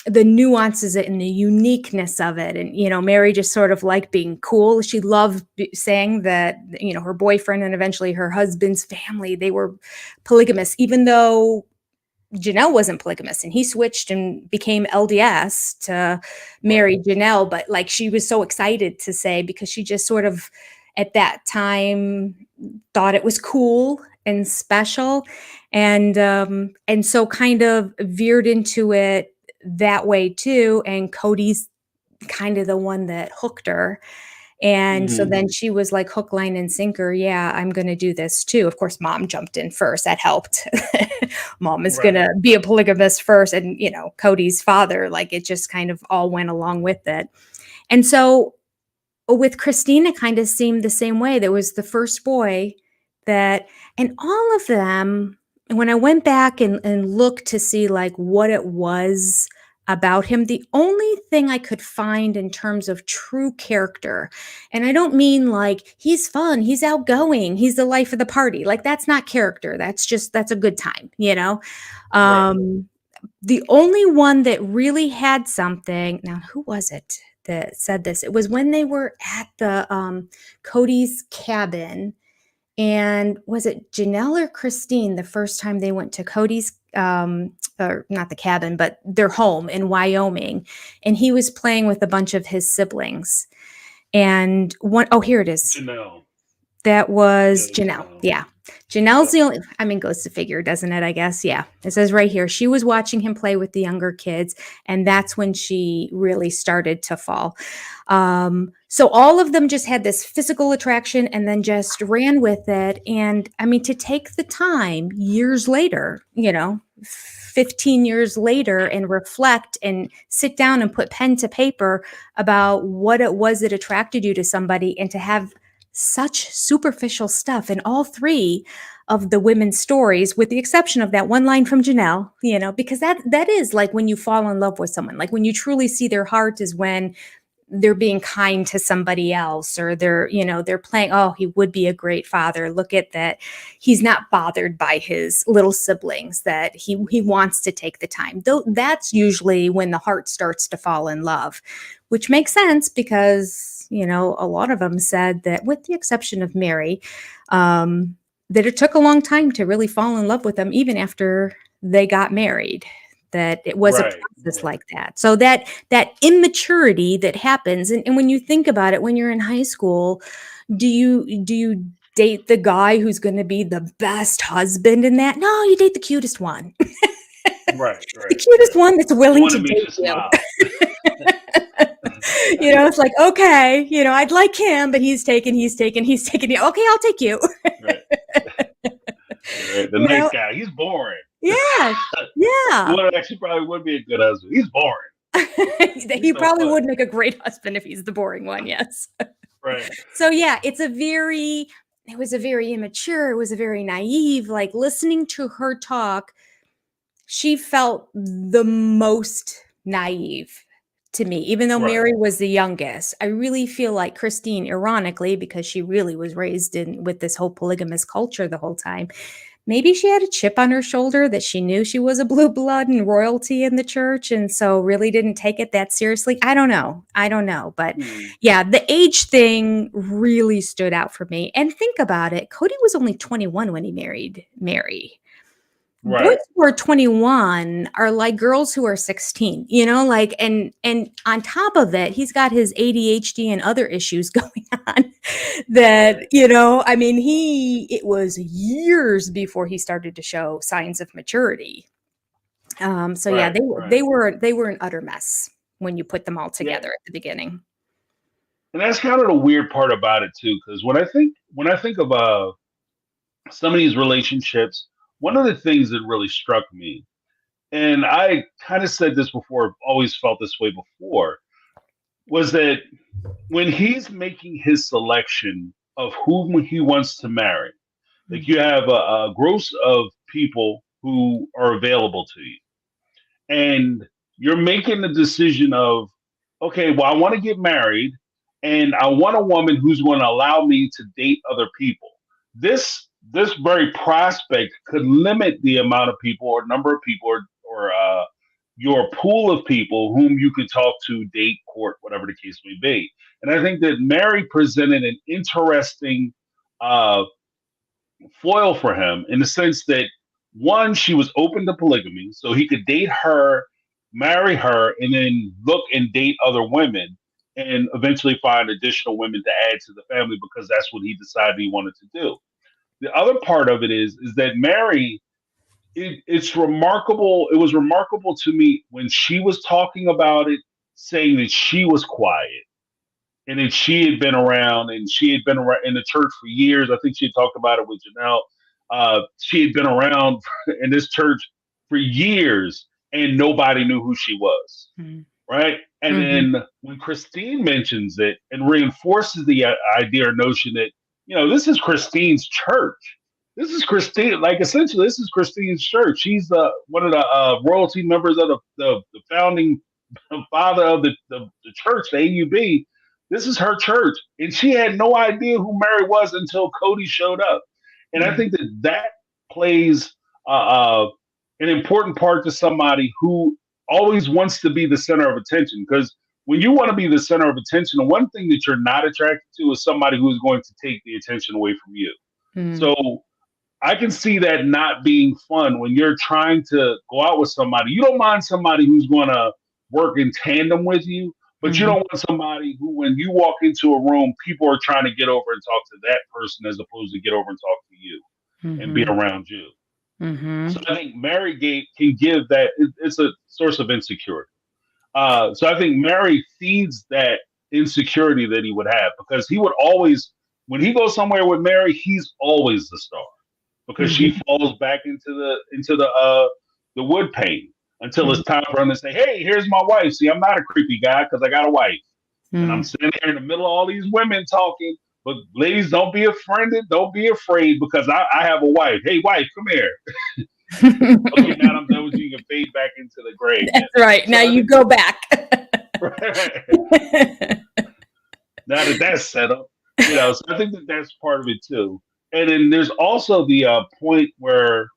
nuances and the uniqueness of it. And, you know, Mary just sort of liked being cool. She loved saying that, you know, her boyfriend and eventually her husband's family, they were polygamous, even though Janelle wasn't polygamous, and he switched and became LDS to marry Janelle. But like, she was so excited to say, because she just sort of at that time thought it was cool and special. And so kind of veered into it that way too. And Cody's kind of the one that hooked her. And so then she was like hook, line, and sinker. Yeah, I'm going to do this too. Of course, mom jumped in first. That helped. Mom is going to be a polygamist first. And, you know, Cody's father, like it just kind of all went along with it. And so with Christine, it kind of seemed the same way. There was the first boy that, and all of them, when I went back and looked to see like what it was about him, the only thing I could find in terms of true character, and I don't mean like he's fun, he's outgoing, he's the life of the party, like that's not character, that's a good time, you know. The only one that really had something, now who was it that said this? It was when they were at the Cody's cabin. And was it Janelle or Christine the first time they went to Cody's, or not the cabin, but their home in Wyoming? And he was playing with a bunch of his siblings. And here it is. Janelle. That was Janelle. Yeah. Janelle's the only, I mean, goes to figure, doesn't it? I guess. Yeah. It says right here, she was watching him play with the younger kids. And that's when she really started to fall. So all of them just had this physical attraction and then just ran with it. And I mean, to take the time years later, you know, 15 years later, and reflect and sit down and put pen to paper about what it was that attracted you to somebody, and to have such superficial stuff in all three of the women's stories, with the exception of that one line from Janelle, you know, because that is like when you fall in love with someone, like when you truly see their heart is when they're being kind to somebody else, or they're playing, oh, he would be a great father. Look at that. He's not bothered by his little siblings, that he wants to take the time. Though that's usually when the heart starts to fall in love, which makes sense because, a lot of them said that, with the exception of Mary, that it took a long time to really fall in love with them, even after they got married. That it was a process like that. So that immaturity that happens, and when you think about it, when you're in high school, do you date the guy who's going to be the best husband in that? No, you date the cutest one. Right. The cutest one that's willing to date you. Smile. It's like, okay, I'd like him, but he's taken you. Okay, I'll take you. Right. The nice guy, he's boring. Yeah. Well, actually, probably would be a good husband. He's boring. He probably would make a great husband if he's the boring one. Yes. Right. So yeah, it was a very immature. It was a very naive. Like, listening to her talk, she felt the most naive to me, even though Mary was the youngest. I really feel like Christine, ironically, because she really was raised with this whole polygamous culture the whole time, maybe she had a chip on her shoulder that she knew she was a blue blood and royalty in the church, and so really didn't take it that seriously. I don't know. But yeah, the age thing really stood out for me. And think about it. Cody was only 21 when he married Mary. Right. Boys who are 21 are like girls who are 16, and on top of it, he's got his ADHD and other issues going on that, it was years before he started to show signs of maturity. They were an utter mess when you put them all together at the beginning. And that's kind of the weird part about it too, because when I think of some of these relationships, one of the things that really struck me, and I kind of said this before, always felt this way before, was that when he's making his selection of whom he wants to marry, like, you have a gross of people who are available to you, and you're making the decision of, okay, well, I want to get married, and I want a woman who's going to allow me to date other people. This very prospect could limit the amount of people or number of people or your pool of people whom you could talk to, date, court, whatever the case may be. And I think that Mary presented an interesting foil for him, in the sense that, one, she was open to polygamy, so he could date her, marry her, and then look and date other women, and eventually find additional women to add to the family, because that's what he decided he wanted to do. The other part of it is that Mary, it's remarkable. It was remarkable to me when she was talking about it, saying that she was quiet, and that she had been around, and she had been around in the church for years. I think she had talked about it with Janelle. She had been around in this church for years, and nobody knew who she was. Right. And then when Christine mentions it and reinforces the idea or notion that, this is Christine's church. This is Christine. Like, essentially, this is Christine's church. She's one of the royalty members of the founding father of the church, the AUB. This is her church. And she had no idea who Mary was until Cody showed up. And I think that plays an important part to somebody who always wants to be the center of attention. Because when you want to be the center of attention, the one thing that you're not attracted to is somebody who is going to take the attention away from you. So I can see that not being fun when you're trying to go out with somebody. You don't mind somebody who's going to work in tandem with you, but you don't want somebody who, when you walk into a room, people are trying to get over and talk to that person as opposed to get over and talk to you and be around you. So I think Mary can give that. It's a source of insecurity. So I think Mary feeds that insecurity that he would have, because he would always, when he goes somewhere with Mary, he's always the star, because she falls back into the wood pane until it's time for him to say, "Hey, here's my wife. See, I'm not a creepy guy because I got a wife, and I'm sitting here in the middle of all these women talking. But ladies, don't be offended. Don't be afraid, because I have a wife. Hey, wife, come here." Okay, now I'm done with you. You can fade back into the grave. That's right. So now you go back. Now that that's set up, so I think that that's part of it too. And then there's also the point where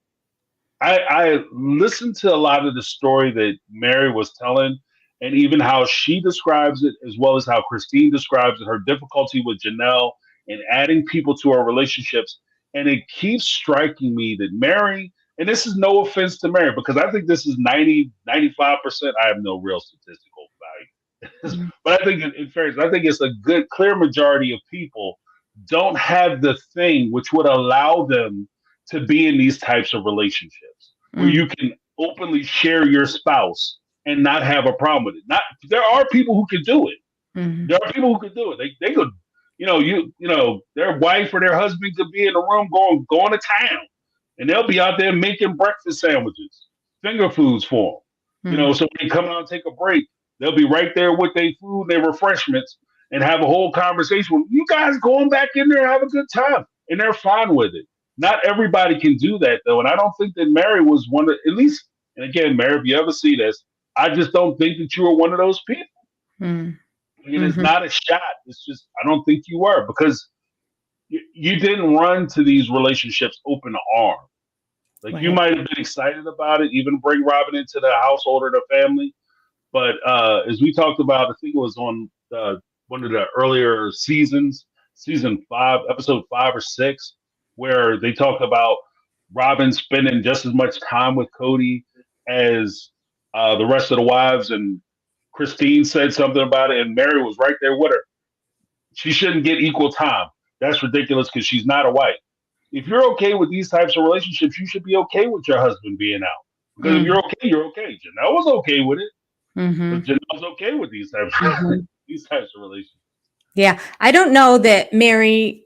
I listened to a lot of the story that Mary was telling, and even how she describes it, as well as how Christine describes it, her difficulty with Janelle and adding people to our relationships. And it keeps striking me that Mary, and this is no offense to Mary, because I think this is 90, 95%. I have no real statistical value. But I think, in fairness, I think it's a good, clear majority of people don't have the thing which would allow them to be in these types of relationships where you can openly share your spouse and not have a problem with it. Not there are people who can do it. There are people who can do it. They could, their wife or their husband could be in the room going to town, and they'll be out there making breakfast sandwiches, finger foods for them. So when they come out and take a break, they'll be right there with their food and their refreshments and have a whole conversation. You guys going back in there and have a good time, and they're fine with it. Not everybody can do that, though, and I don't think that Mary was one of, at least, and again, Mary, if you ever see this, I just don't think that you were one of those people. And it's not a shot. It's just, I don't think you were, because you didn't run to these relationships open arms. Like, you might have been excited about it, even bring Robin into the household or the family. But as we talked about, I think it was on one of the earlier seasons, season 5, episode 5 or 6, where they talked about Robin spending just as much time with Cody as the rest of the wives, and Christine said something about it, and Mary was right there with her. She shouldn't get equal time. That's ridiculous, because she's not a wife. If you're okay with these types of relationships, you should be okay with your husband being out. Because if you're okay, you're okay. Janelle was okay with it. But Janelle's okay with these types of relationships. Yeah, I don't know that Mary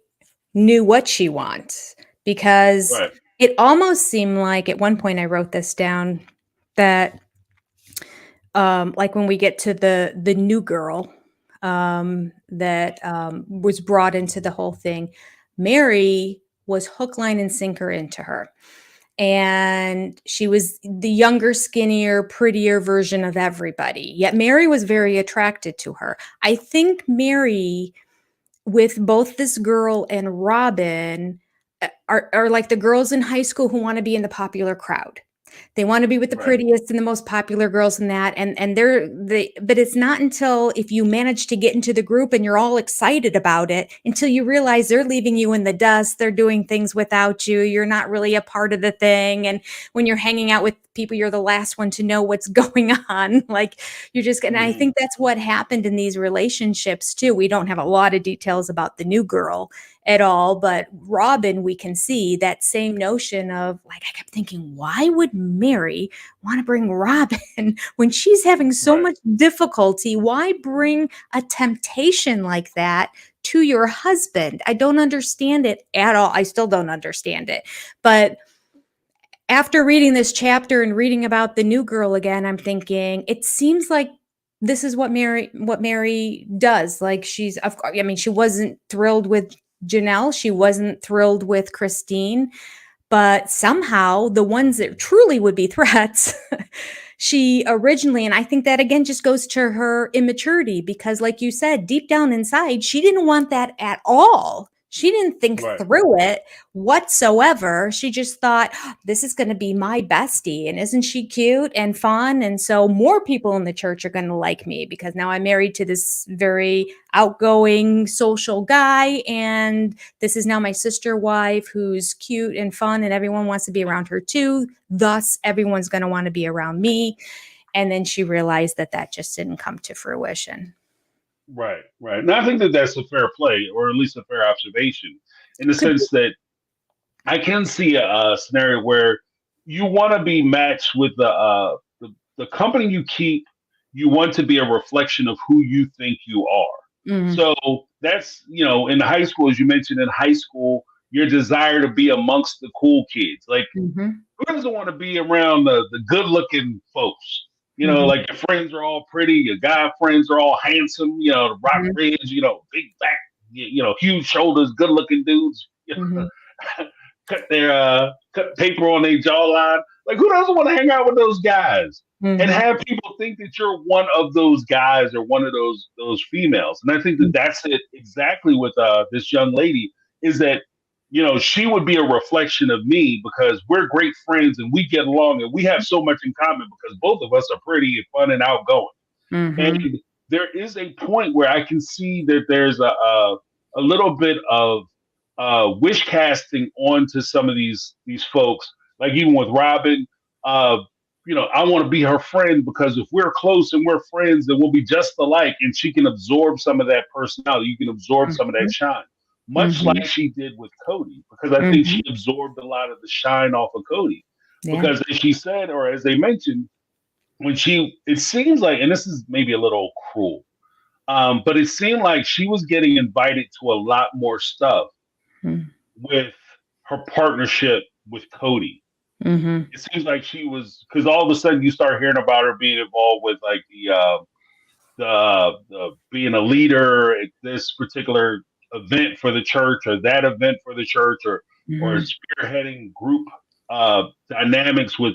knew what she wants, because it almost seemed like, at one point I wrote this down, that like when we get to the new girl that was brought into the whole thing, Mary was hook, line, and sinker into her. And she was the younger, skinnier, prettier version of everybody. Yet Mary was very attracted to her. I think Mary, with both this girl and Robin, are like the girls in high school who want to be in the popular crowd. They want to be with the prettiest and the most popular girls in that. But it's not until, if you manage to get into the group and you're all excited about it, until you realize they're leaving you in the dust. They're doing things without you. You're not really a part of the thing. And when you're hanging out with people, you're the last one to know what's going on. Like, you're just gonna, I think that's what happened in these relationships too. We don't have a lot of details about the new girl at all, but Robin, we can see that same notion of, like, I kept thinking, why would Mary want to bring Robin when she's having so much difficulty? Why bring a temptation like that to your husband? I don't understand it at all. I still don't understand it. But after reading this chapter and reading about the new girl again, I'm thinking, it seems like this is what Mary does. Like, she's, of course, I mean, she wasn't thrilled with Janelle. She wasn't thrilled with Christine, but somehow the ones that truly would be threats, she originally, and I think that again just goes to her immaturity, because like you said, deep down inside, she didn't want that at all. She didn't think through it whatsoever. She just thought, this is going to be my bestie. And isn't she cute and fun? And so more people in the church are going to like me, because now I'm married to this very outgoing social guy. And this is now my sister wife who's cute and fun, and everyone wants to be around her too. Thus, everyone's going to want to be around me. And then she realized that that just didn't come to fruition. Right. And I think that that's a fair play, or at least a fair observation, in the sense that I can see a scenario where you want to be matched with the company you keep. You want to be a reflection of who you think you are. So that's, in high school, as you mentioned, in high school, your desire to be amongst the cool kids. Like, who doesn't want to be around the good-looking folks? Like, your friends are all pretty, your guy friends are all handsome, the rock ridge, big back, huge shoulders, good looking dudes, cut paper on their jawline. Like, who doesn't want to hang out with those guys and Mhm. have people think that you're one of those guys or one of those females? And I think that that's it exactly with this young lady is that she would be a reflection of me because we're great friends and we get along and we have so much in common because both of us are pretty and fun and outgoing. And Mhm. there is a point where I can see that there's a little bit of wish casting onto some of these folks. Like even with Robin, uh, I want to be her friend because if we're close and we're friends, then we'll be just alike, and she can absorb some of that personality. You can absorb some of that Mhm. shine, much like Mhm. she did with Cody, because I think she Mhm. absorbed a lot of the shine off of Cody. Yeah. Because as she said, or as they mentioned, it seems like, and this is maybe a little cruel, but it seemed like she was getting invited to a lot more stuff Mhm. with her partnership with Cody. Mhm. It seems like she was, because all of a sudden you start hearing about her being involved with like the being a leader at this particular event for the church or that event for the church, or Mhm. spearheading group dynamics with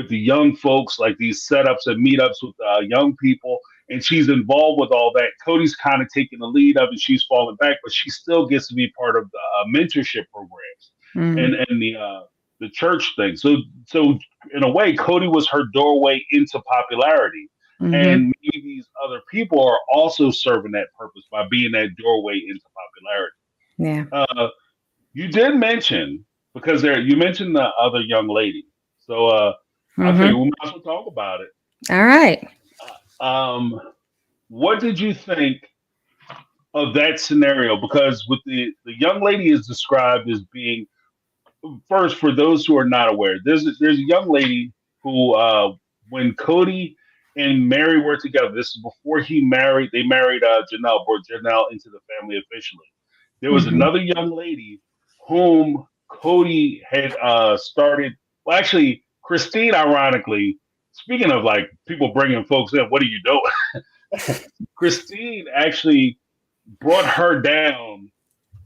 the young folks, like these setups and meetups with young people, and she's involved with all that. Cody's kind of taking the lead of it. She's falling back, but she still gets to be part of the mentorship programs and Mhm. the church thing. So in a way, Cody was her doorway into popularity, Mhm. and maybe these other people are also serving that purpose by being that doorway into popularity. Yeah. You did mention, because you mentioned the other young lady, so I figured Mhm. we might as well talk about it. All right. What did you think of that scenario? Because with the young lady is described as being, first, for those who are not aware, there's a young lady who when Cody and Mary were together, this is before they married Janelle, brought Janelle into the family officially. There was Mhm. another young lady whom Cody had started. Well, actually, Christine, ironically, speaking of like people bringing folks in, what are you doing? Christine actually brought her down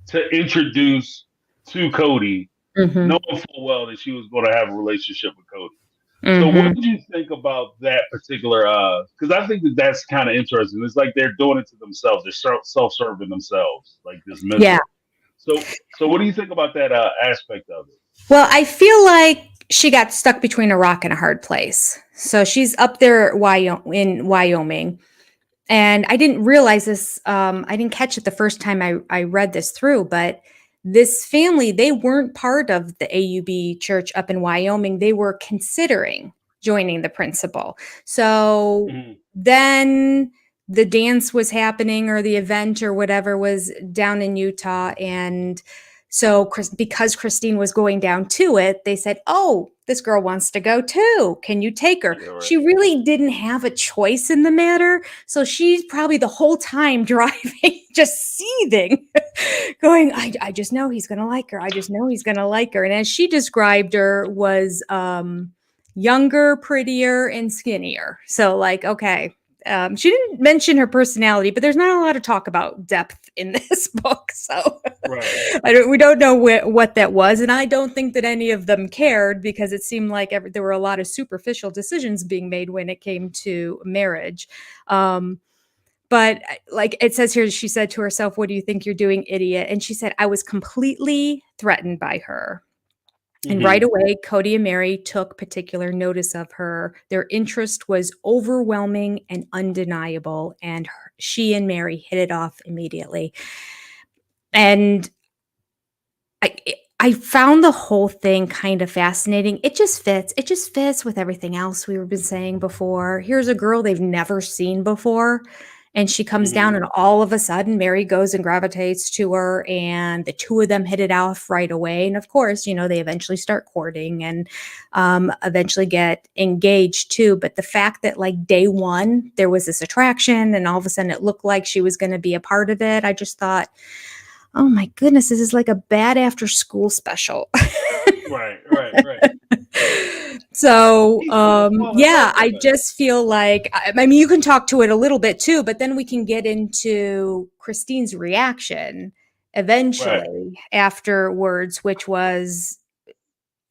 to introduce to Cody, knowing Mhm. full well that she was going to have a relationship with Cody. So, what Mhm. did you think about that particular? Because I think that that's kind of interesting. It's like they're doing it to themselves. They're self-serving themselves, like this Yeah. mentor. So what do you think about that aspect of it? Well, I feel like she got stuck between a rock and a hard place. So she's up there in Wyoming. And I didn't realize this. I didn't catch it the first time I read this through, but this family, they weren't part of the AUB church up in Wyoming. They were considering joining the principal. So Mhm. then the dance was happening or the event or whatever was down in Utah. And so because Christine was going down to it, they said, "Oh, this girl wants to go too. Can you take her?" Yeah, She right. really didn't have a choice in the matter. So she's probably the whole time driving, just seething, going, I just know he's going to like her. I just know he's going to like her. And as she described her, was younger, prettier, and skinnier. So, like, okay. She didn't mention her personality, but there's not a lot of talk about depth in this book. So Right. we don't know what that was. And I don't think that any of them cared because it seemed like there were a lot of superficial decisions being made when it came to marriage. But like it says here, she said to herself, "What do you think you're doing, idiot?" And she said, "I was completely threatened by her." And right Hmm. away, Cody and Mary took particular notice of her. Their interest was overwhelming and undeniable, and she and Mary hit it off immediately. And I I found the whole thing kind of fascinating. It just fits. It just fits with everything else we've been saying before. Here's a girl they've never seen before, and she comes Hmm. down, and all of a sudden, Mary goes and gravitates to her, and the two of them hit it off right away. And of course, they eventually start courting and eventually get engaged too. But the fact that, like, day one, there was this attraction, and all of a sudden it looked like she was going to be a part of it, I just thought, oh my goodness, this is like a bad after school special. Right. Right. Right. So, Well, I yeah, love I that. just feel like, I mean, you can talk to it a little bit too, but then we can get into Christine's reaction Right. eventually afterwards, which was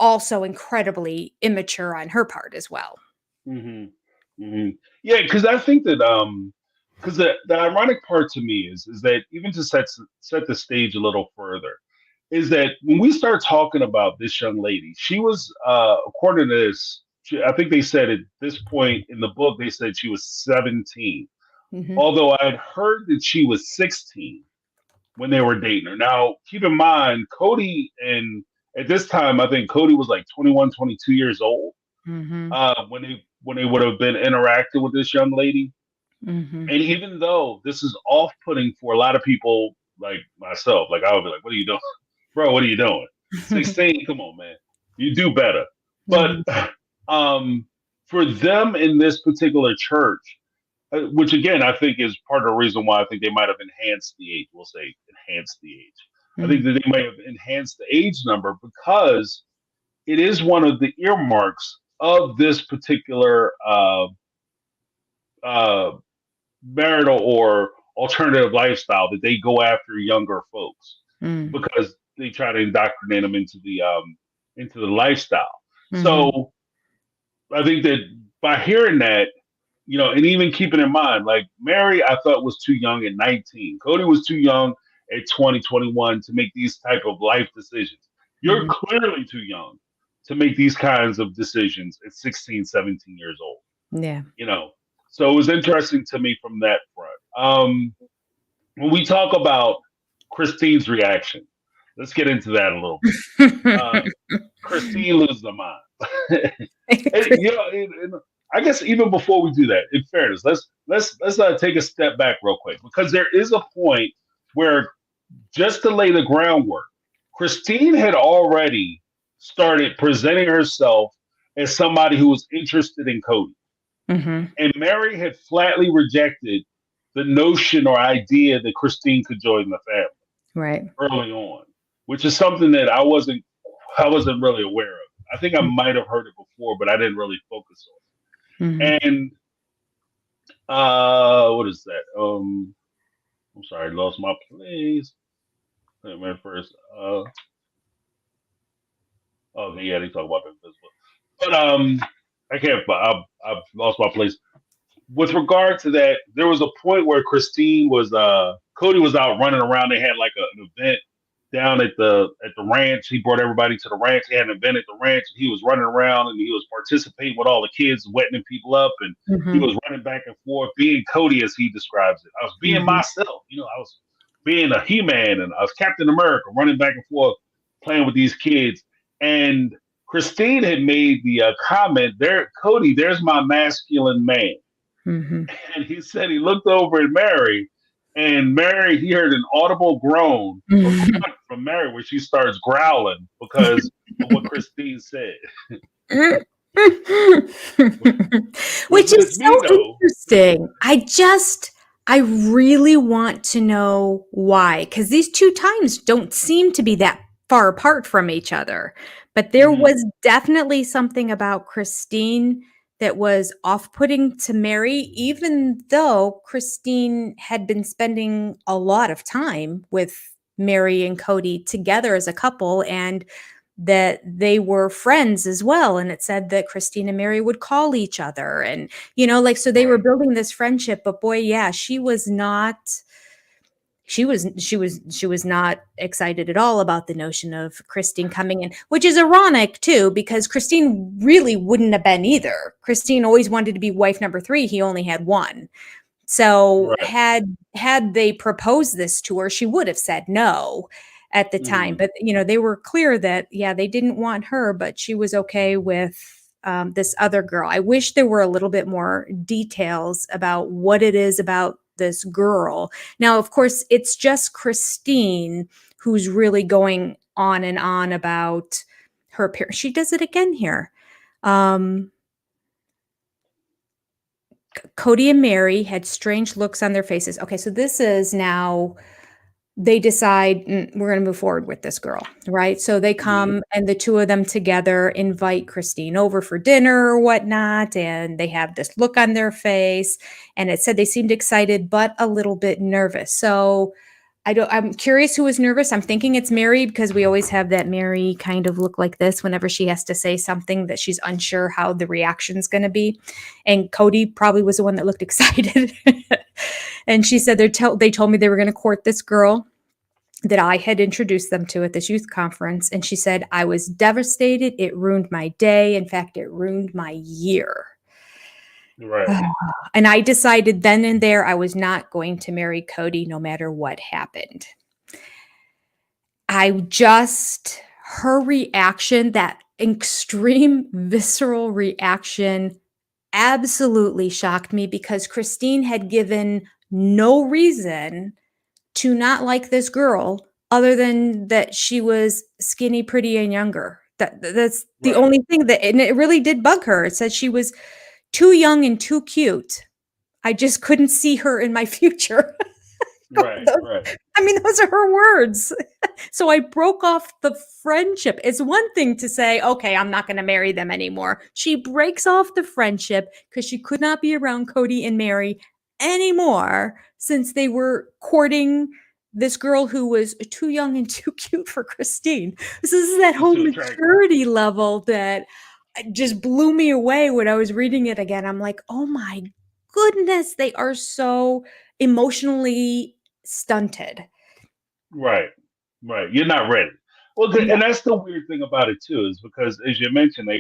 also incredibly immature on her part as well. hmm hmm Yeah, because I think that because the ironic part to me is that even to set the stage a little further, is that when we start talking about this young lady, she was according to this, I think they said at this point in the book they said she was 17. Hmm. Although I had heard that she was 16 when they were dating her. Now, keep in mind, Cody and at this time, I think Cody was like 21, 22 years old Hmm. when they would have been interacting with this young lady. Hmm. And even though this is off-putting for a lot of people like myself, like I would be like, "What are you doing, bro? What are you doing? 16? Come on, man, you do better." But Hmm. um, for them in this particular church, which again I think is part of the reason why I think they might have enhanced the age. We'll say enhanced the age. I think that they may have enhanced the age number because it is one of the earmarks of this particular uh, marital or alternative lifestyle that they go after younger folks Hmm. because they try to indoctrinate them into the lifestyle. Hmm. So I think that by hearing that, and even keeping in mind, like Mary, I thought was too young at 19. Cody was too young at 20, 21 to make these type of life decisions. You're Hmm. clearly too young to make these kinds of decisions at 16, 17 years old, Yeah. you know. So it was interesting to me from that front. When we talk about Christine's reaction, let's get into that a little bit. Uh, Christine loses her mind. And, I guess even before we do that, in fairness, let's take a step back real quick because there is a point where just to lay the groundwork, Christine had already started presenting herself as somebody who was interested in Cody, Hmm. and Mary had flatly rejected the notion or idea that Christine could join the family Right. early on, which is something that I wasn't really aware of. I think I might have heard it before, but I didn't really focus Hmm. on it. And what is that? I'm sorry, I lost my place. Wait a minute first. Okay, yeah, they talk about the invisible, but I can't. I've lost my place. With regard to that, there was a point where Christine was Cody was out running around. They had like an event down at the ranch. He brought everybody to the ranch. They had an event at the ranch. And he was running around and he was participating with all the kids, wetting people up, and he Hmm. was running back and forth, being Cody as he describes it. I was being Hmm. myself, I was being a He-Man and I was Captain America, running back and forth, playing with these kids. And Christine had made the comment, "There, Cody, there's my masculine man." Hmm. And he said he looked over at Mary, and Mary, he heard an audible groan or grunt from Mary where she starts growling because of what Christine said. Which, which Which lets is me so know. interesting. I really want to know why, because these two times don't seem to be that far apart from each other. But there Mhm, was definitely something about Christine that was off putting to Mary, even though Christine had been spending a lot of time with Mary and Cody together as a couple. And that they were friends as well, and it said that Christine and Mary would call each other, and like, so they were right. building this friendship. But boy, yeah, she was not excited at all about the notion of Christine coming in, which is ironic too, because Christine really wouldn't have been either. Christine always wanted to be wife number 3. He only had one. So Right. had they proposed this to her, she would have said no at the time. Mhm, But they were clear that yeah, they didn't want her, but she was okay with this other girl. I wish there were a little bit more details about what it is about this girl. Now, of course, it's just Christine who's really going on and on about her appearance. She does it again here. Um, Cody and Mary had strange looks on their faces. Okay, so this is now they decide we're going to move forward with this girl, right? So they mhm, come and the two of them together invite Christine over for dinner or whatnot, and they have this look on their face. And it said they seemed excited but a little bit nervous. So I'm curious who was nervous. I'm thinking it's Mary because we always have that Mary kind of look like this whenever she has to say something that she's unsure how the reaction's going to be. And Cody probably was the one that looked excited. And she said they told me they were going to court this girl that I had introduced them to at this youth conference. And she said, I was devastated. It ruined my day. In fact, it ruined my year. Right. And I decided then and there I was not going to marry Cody no matter what happened. Her reaction, that extreme visceral reaction, absolutely shocked me because Christine had given no reason to not like this girl other than that she was skinny, pretty, and younger. That's the only thing and it really did bug her. It said she was too young and too cute. I just couldn't see her in my future. Right. I mean, those are her words. So I broke off the friendship. It's one thing to say, okay, I'm not going to marry them anymore. She breaks off the friendship because she could not be around Cody and Mary anymore since they were courting this girl who was too young and too cute for Christine. So this is that whole maturity level that just blew me away when I was reading it again. I'm like, oh my goodness, they are so emotionally stunted. Right. You're not ready. Well, and that's the weird thing about it too, is because as you mentioned,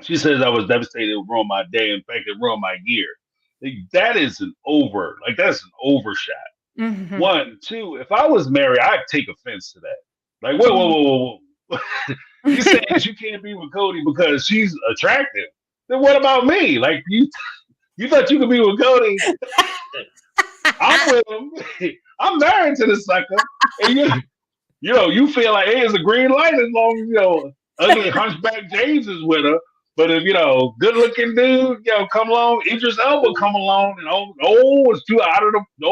she says I was devastated, it ruined my day. In fact, it ruined my year. That is that's an overshot. Mm-hmm. 1, 2, if I was married, I'd take offense to that. Like, whoa. You saying that you can't be with Cody because she's attractive? Then what about me? Like you thought you could be with Cody? I'm with him. I'm married to the sucker, and you feel like, hey, it's a green light as long as ugly hunchback James is with her. But if good looking dude, come along, Idris Elba come along, and it's too out of the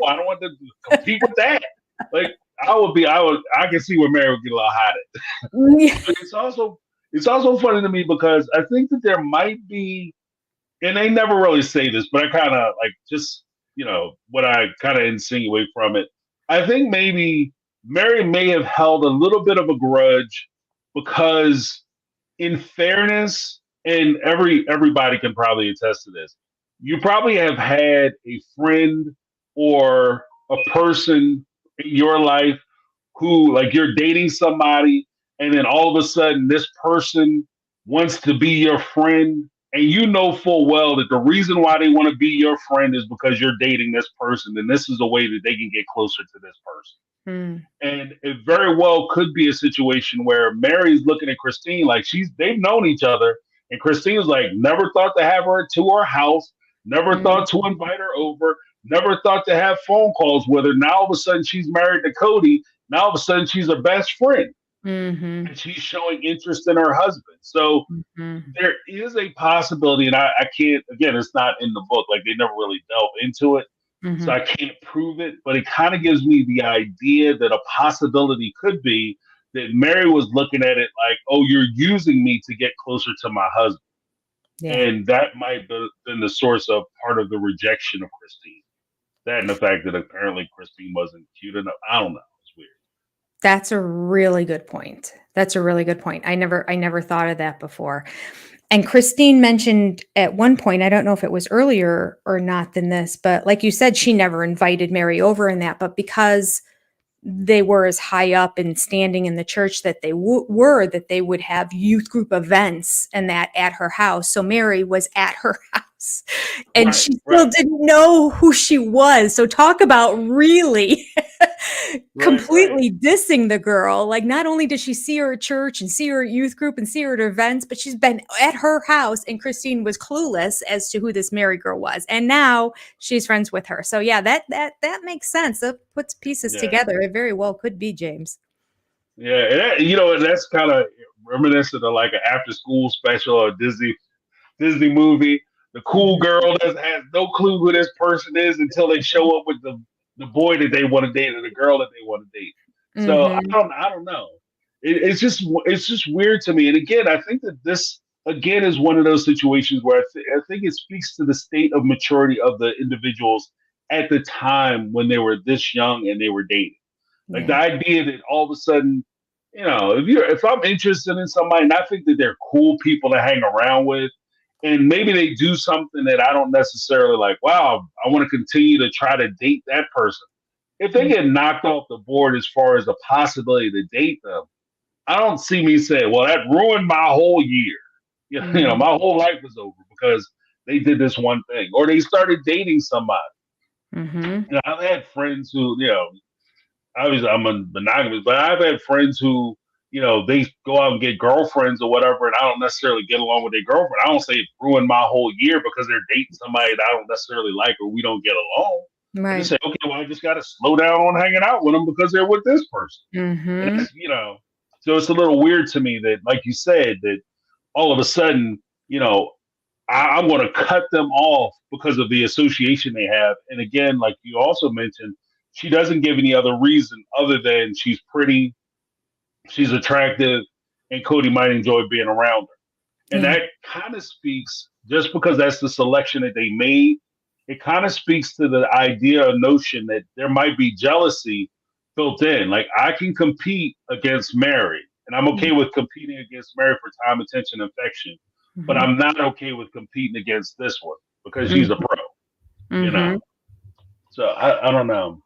I don't want to compete with that. Like I can see where Mary would get a little hot at. But it's also funny to me because I think that there might be, and they never really say this, but I kind of like just what I kind of insinuate from it. I think maybe Mary may have held a little bit of a grudge because, in fairness, and everybody can probably attest to this, you probably have had a friend or a person in your life who, like, you're dating somebody, and then all of a sudden this person wants to be your friend, and you know full well that the reason why they want to be your friend is because you're dating this person, and this is a way that they can get closer to this person. And it very well could be a situation where Mary's looking at Christine like they've known each other, and Christine's like, never thought to have her to her house, never thought to invite her over, never thought to have phone calls with her. Now all of a sudden she's married to Cody. Now all of a sudden she's her best friend. And she's showing interest in her husband. So there is a possibility, and I can't, again, it's not in the book, like they never really delve into it. So I can't prove it, but it kind of gives me the idea that a possibility could be that Mary was looking at it like, oh, you're using me to get closer to my husband. Yeah. And that might have been the source of part of the rejection of Christine. That and the fact that apparently Christine wasn't cute enough. I don't know. It's weird. That's a really good point. I never thought of that before. And Christine mentioned at one point, I don't know if it was earlier or not than this, but like you said, she never invited Mary over in that, but because they were as high up and standing in the church that they that they would have youth group events and that at her house. So Mary was at her house and she still didn't know who she was. So talk about really completely dissing the girl. Like, not only did she see her at church and see her at youth group and see her at events, but she's been at her house, and Christine was clueless as to who this Mary girl was. And now she's friends with her. So yeah, that makes sense. That puts pieces together. It very well could be, James. Yeah, and that, that's kind of reminiscent of like an after school special or Disney movie. The cool girl has no clue who this person is until they show up with the boy that they want to date or the girl that they want to date. So I don't know. It's just weird to me. And again, I think that this again is one of those situations where I think it speaks to the state of maturity of the individuals at the time when they were this young and they were dating. Like the Yeah. idea that all of a sudden, if I'm interested in somebody and I think that they're cool people to hang around with, and maybe they do something that I don't necessarily like, wow, I want to continue to try to date that person. If they get knocked off the board as far as the possibility to date them, I don't see me saying, well, that ruined my whole year. Mhm. My whole life is over because they did this one thing or they started dating somebody. Mhm. I've had friends who, obviously I'm a monogamous, but I've had friends who, they go out and get girlfriends or whatever, and I don't necessarily get along with their girlfriend. I don't say it ruined my whole year because they're dating somebody that I don't necessarily like or we don't get along. I just Right. say, okay, well, I just got to slow down on hanging out with them because they're with this person. And Mhm. that's, so it's a little weird to me that, like you said, that all of a sudden, I'm going to cut them off because of the association they have. And again, like you also mentioned, she doesn't give any other reason other than she's pretty, she's attractive, and Cody might enjoy being around her. And Yeah. that kind of speaks, just because that's the selection that they made, it kind of speaks to the idea or notion that there might be jealousy built in. Like I can compete against Mary, and I'm okay with competing against Mary for time, attention, affection, but Mhm. I'm not okay with competing against this one because she's a Mhm. pro, you know. Mhm. So I don't know.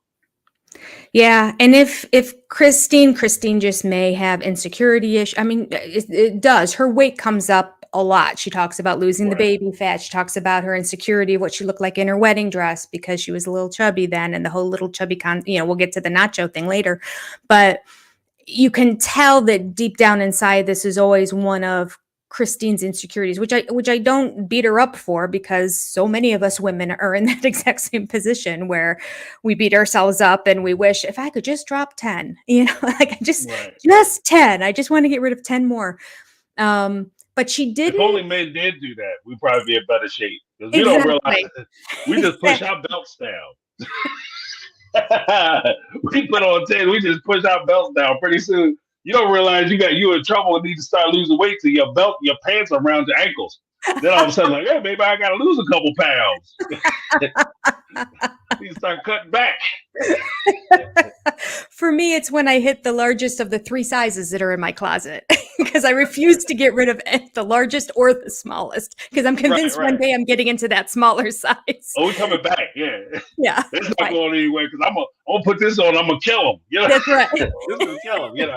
Yeah, and if Christine just may have insecurity issue. I mean, it does. Her weight comes up a lot. She talks about losing the Right. baby fat. She talks about her insecurity, what she looked like in her wedding dress because she was a little chubby then, and the whole little chubby we'll get to the Nacho thing later, but you can tell that deep down inside, this is always one of Christine's insecurities, which I don't beat her up for because so many of us women are in that exact same position where we beat ourselves up and we wish if I could just drop 10, like I just Right. just 10. I just want to get rid of 10 more. But she If didn't only men did do that, we'd probably be in better shape because we don't realize exactly. we just push our belts down. We put on 10, we just push our belts down. Pretty soon, you don't realize you in trouble and need to start losing weight to your pants are around your ankles. Then all of a sudden, like, hey, maybe I got to lose a couple pounds. You start cutting back. For me, it's when I hit the largest of the 3 sizes that are in my closet because I refuse to get rid of the largest or the smallest because I'm Right, convinced one right. day I'm getting into that smaller size. Oh, we coming back. Yeah. Yeah, It's not right. going anywhere because I'm gonna put this on. I'm gonna kill him. That's right. This is gonna kill him.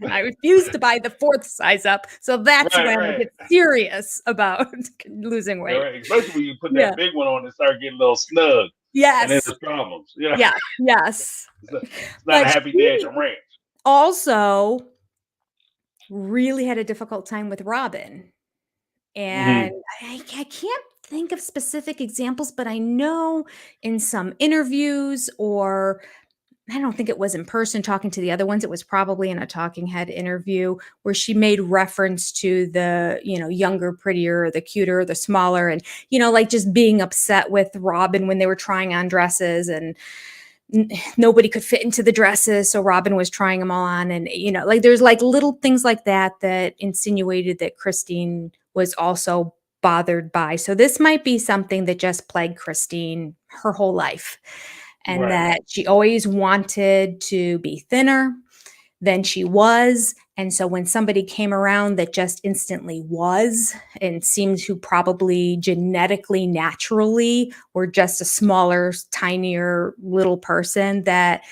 And I refuse to buy the 4th size up. So that's Right, when I right. get serious about losing Yeah, weight. right. Especially when you put Yeah. that big one on and start getting a little snug, and then Yes. there's problems. Yeah. Yes. It's not a But happy day at she the ranch. also really had a difficult time with Robin. And Hmm. I can't think of specific examples, but I know in some interviews, or I don't think it was in person talking to the other ones. It was probably in a talking head interview where she made reference to the, younger, prettier, the cuter, the smaller, and, like just being upset with Robin when they were trying on dresses and nobody could fit into the dresses. So Robin was trying them all on. And, like there's like little things like that insinuated that Christine was also bothered by. So this might be something that just plagued Christine her whole life. And Right. that she always wanted to be thinner than she was. And so when somebody came around that just instantly was and seemed to probably genetically, naturally, were just a smaller, tinier little person, that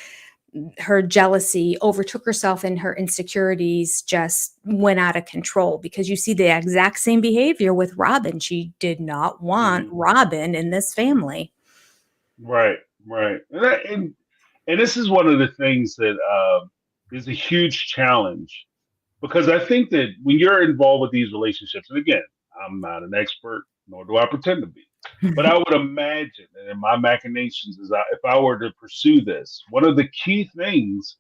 her jealousy overtook herself and her insecurities just went out of control because you see the exact same behavior with Robin. She did not want Hmm. Robin in this family. Right. Right. And this is one of the things that is a huge challenge because I think that when you're involved with these relationships, and again, I'm not an expert, nor do I pretend to be, but I would imagine that in my machinations, if I were to pursue this, one of the key things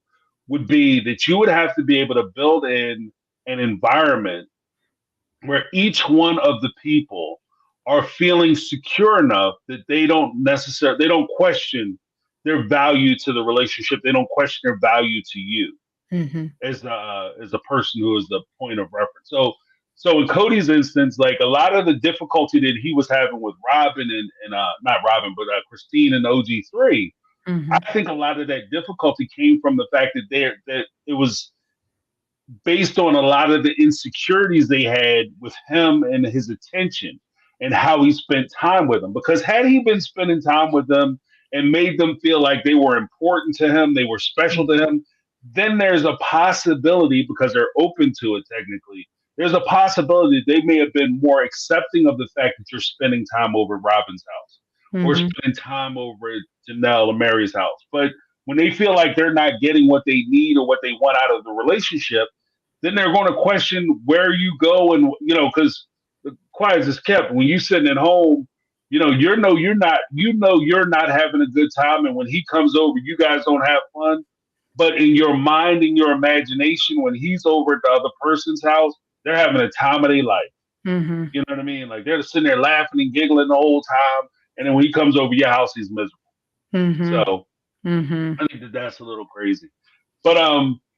would be that you would have to be able to build in an environment where each one of the people are feeling secure enough that they don't question their value to the relationship. They don't question their value to you Mhm. as a person who is the point of reference. So So in Cody's instance, like a lot of the difficulty that he was having with Robin and not Robin, but Christine and OG3, Mhm. I think a lot of that difficulty came from the fact that it was based on a lot of the insecurities they had with him and his attention and how he spent time with them. Because had he been spending time with them and made them feel like they were important to him, they were special to him, then there's a possibility, because they're open to it technically, there's a possibility they may have been more accepting of the fact that you're spending time over at Robin's house or Mhm. spending time over at Janelle or Mary's house. But when they feel like they're not getting what they need or what they want out of the relationship, then they're going to question where you go, and because the quiet is kept when you sitting at home. You're not having a good time, and when he comes over, you guys don't have fun. But in your mind, in your imagination, when he's over at the other person's house, they're having a time of their life. Mhm. You know what I mean? Like they're sitting there laughing and giggling the whole time, and then when he comes over your house, he's miserable. Mhm. So Mhm. I think that's a little crazy. But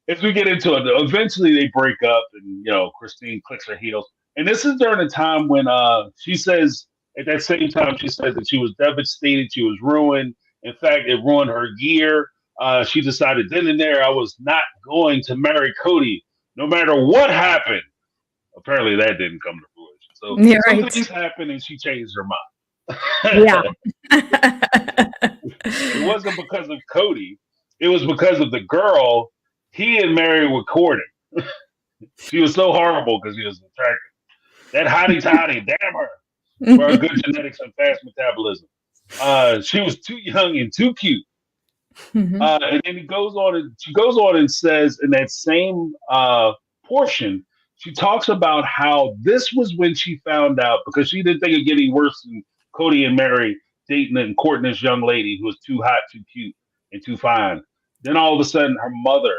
as we get into it, eventually they break up, and Christine clicks her heels. And this is during a time when she says at that same time she said that she was devastated, she was ruined. In fact, it ruined her year. She decided then and there I was not going to marry Cody, no matter what happened. Apparently, that didn't come to fruition. So Yeah, some right. things happened, and she changed her Yeah. mind. It wasn't because of Cody. It was because of the girl he and Mary were courting. She was so horrible because he was attractive. That hottie toddy, damn her, for her good genetics and fast metabolism. She was too young and too cute. Mhm. And then she goes on and says in that same portion, she talks about how this was when she found out, because she didn't think it getting worse than Cody and Mary dating and courting this young lady who was too hot, too cute, and too fine. Then all of a sudden, her mother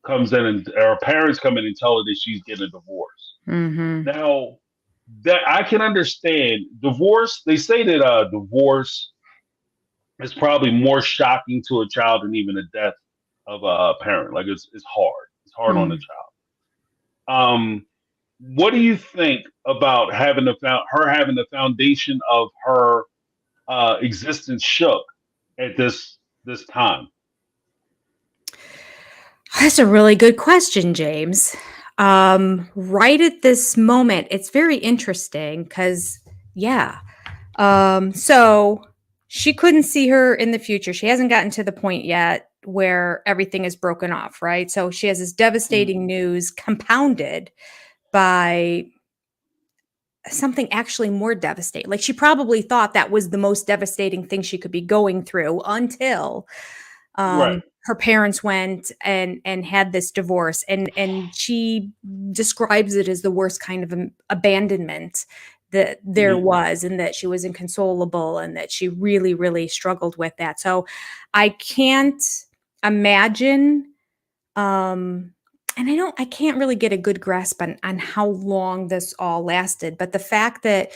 comes in, and her parents come in and tell her that she's getting a divorce. Mhm. Now, that I can understand divorce. They say that divorce is probably more shocking to a child than even the death of a parent. Like it's hard. It's hard on the Mhm. child. What do you think about her having the foundation of her existence shook at this time? That's a really good question, James. Right at this moment, it's very interesting because, yeah. So she couldn't see her in the future. She hasn't gotten to the point yet where everything is broken off, right? So she has this devastating news compounded by something actually more devastating. Like she probably thought that was the most devastating thing she could be going through until Right. her parents went and had this divorce, and she describes it as the worst kind of abandonment that there Mhm. was, and that she was inconsolable, and that she really really struggled with that. So I can't imagine, um and I can't really get a good grasp on how long this all lasted, but the fact that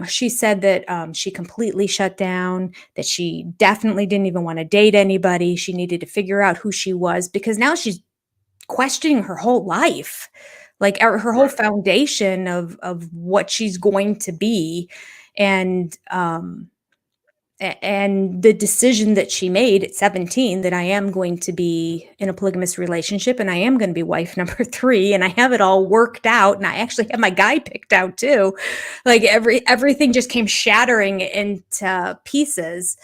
she said that she completely shut down, that she definitely didn't even want to date anybody. She needed to figure out who she was because now she's questioning her whole life, like her whole Right. foundation of what she's going to be, and and the decision that she made at 17, that I am going to be in a polygamous relationship and I am going to be wife number 3, and I have it all worked out, and I actually have my guy picked out too. Like everything just came shattering into pieces.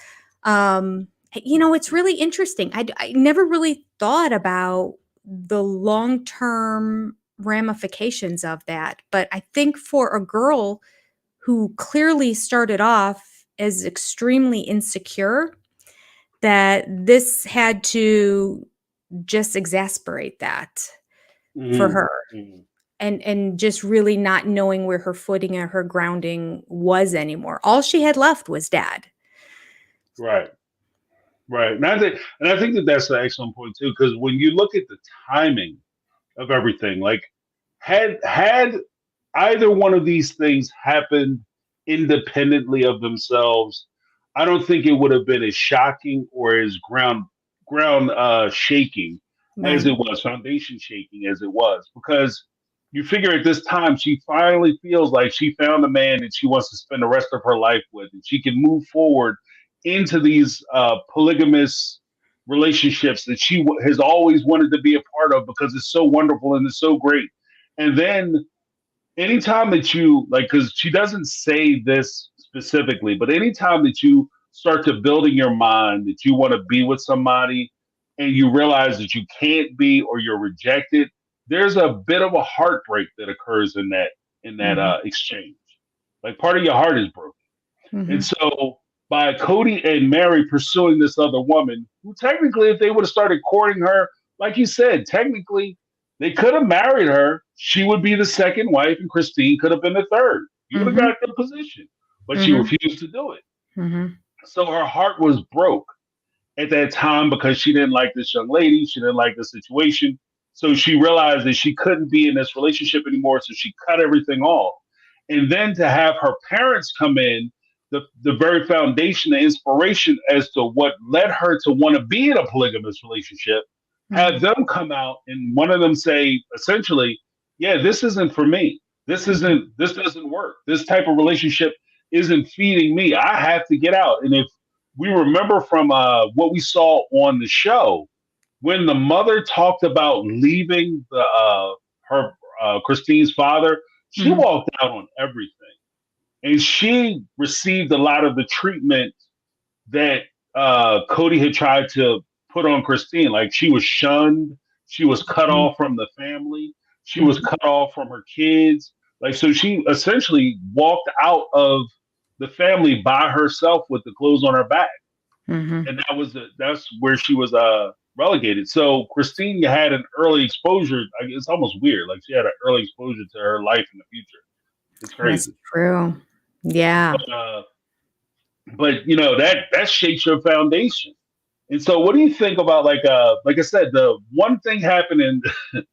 It's really interesting. I never really thought about the long-term ramifications of that, but I think for a girl who clearly started off as extremely insecure, that this had to just exasperate that for Mhm. her, Mhm. and just really not knowing where her footing and her grounding was anymore. All she had left was dad. Right. Right. And I think that that's an excellent point too, because when you look at the timing of everything, like had either one of these things happened independently of themselves, I don't think it would have been as shocking or as ground shaking as Right. it was, foundation shaking as it was, because you figure at this time she finally feels like she found a man that she wants to spend the rest of her life with, and she can move forward into these polygamous relationships that she has always wanted to be a part of because it's so wonderful and it's so great. And then anytime that you like, because she doesn't say this specifically, but anytime that you start to build in your mind that you want to be with somebody and you realize that you can't be or you're rejected, there's a bit of a heartbreak that occurs in that Mhm. exchange. Like part of your heart is broken. And Mhm. so by Cody and Mary pursuing this other woman, who technically, if they would have started courting her, like you said, technically they could have married her. She would be the second wife, and Christine could have been the third. You would have Mhm. got the position, but she Mhm. refused to do it. Mhm. So her heart was broke at that time because she didn't like this young lady. She didn't like the situation. So she realized that she couldn't be in this relationship anymore. So she cut everything off. And then to have her parents come in, the very foundation, the inspiration as to what led her to want to be in a polygamous relationship, have Mhm. them come out and one of them say, essentially, yeah, this isn't for me. This doesn't work. This type of relationship isn't feeding me. I have to get out. And if we remember from what we saw on the show when the mother talked about leaving the her Christine's father, she Mhm. walked out on everything, and she received a lot of the treatment that Cody had tried to put on Christine. Like she was shunned, she was cut Mhm. off from the family, she was Mhm. cut off from her kids. Like so, she essentially walked out of the family by herself with the clothes on her back, Mhm. and that's where she was relegated. So Christine had an early exposure. It's almost weird. Like she had an early exposure to her life in the future. It's That's crazy. true. Yeah. But you know that shapes your foundation. And so, what do you think about like I said, the one thing happening,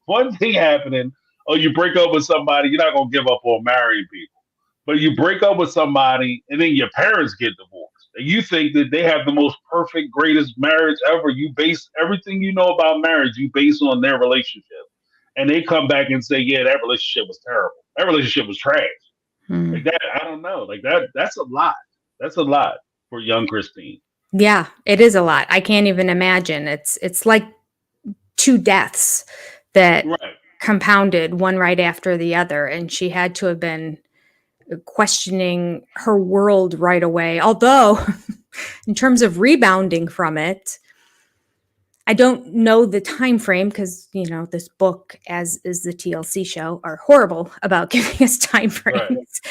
one thing happening? Oh, you break up with somebody, you're not gonna give up on marrying people, but you break up with somebody, and then your parents get divorced, and you think that they have the most perfect, greatest marriage ever. You base everything you know about marriage, you base on their relationship, and they come back and say, "Yeah, that relationship was terrible. That relationship was trash." Like Mhm. that, I don't know. Like that, that's a lot. That's a lot for young Christine. Yeah, it is a lot. I can't even imagine. It's like 2 deaths that Right. compounded one right after the other, and she had to have been questioning her world right away. Although, in terms of rebounding from it, I don't know the time frame because this book, as is the TLC show, are horrible about giving us time Right. frames.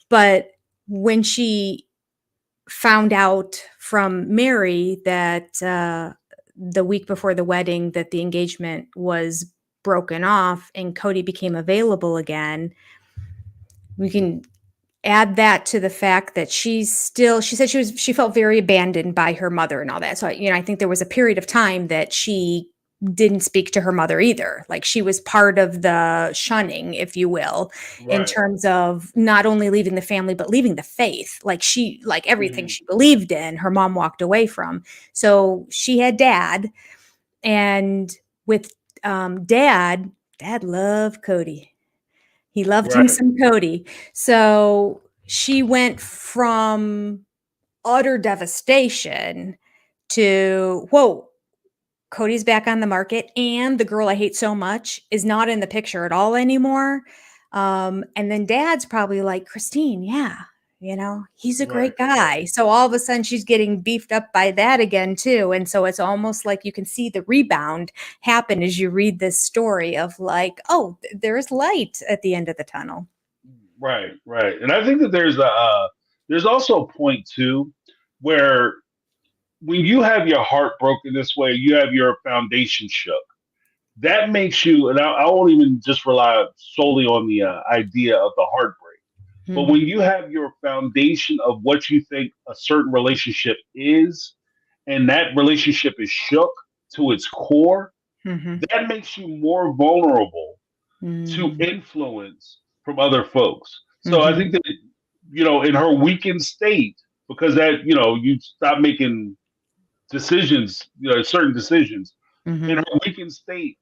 But when she found out from Mary that the week before the wedding that the engagement was broken off and Cody became available again, we can add that to the fact that she said she felt very abandoned by her mother and all that. So I think there was a period of time that she didn't speak to her mother either. Like she was part of the shunning, if you will, in Right. terms of not only leaving the family but leaving the faith. Like everything Mhm. she believed in, her mom walked away from. So she had dad, and with dad loved Cody. He loved him Right. some Cody. So she went from utter devastation to, whoa, Cody's back on the market, and the girl I hate so much is not in the picture at all anymore. And then dad's probably like, Christine, yeah, he's a Right. great Right. guy. So all of a sudden she's getting beefed up by that again, too. And so it's almost like you can see the rebound happen as you read this story of like, oh, there is light at the end of the tunnel. Right. Right. And I think that there's also a point too where when you have your heart broken this way, you have your foundation shook. That makes you, and I won't even just rely solely on the idea of the heartbreak. But when Mhm. you have your foundation of what you think a certain relationship is, and that relationship is shook to its core, Mhm. that makes you more vulnerable to Mm. influence from other folks. So I Mhm. think that, in her weakened state, because that, you stop making decisions, certain decisions in her Mhm. weakened state,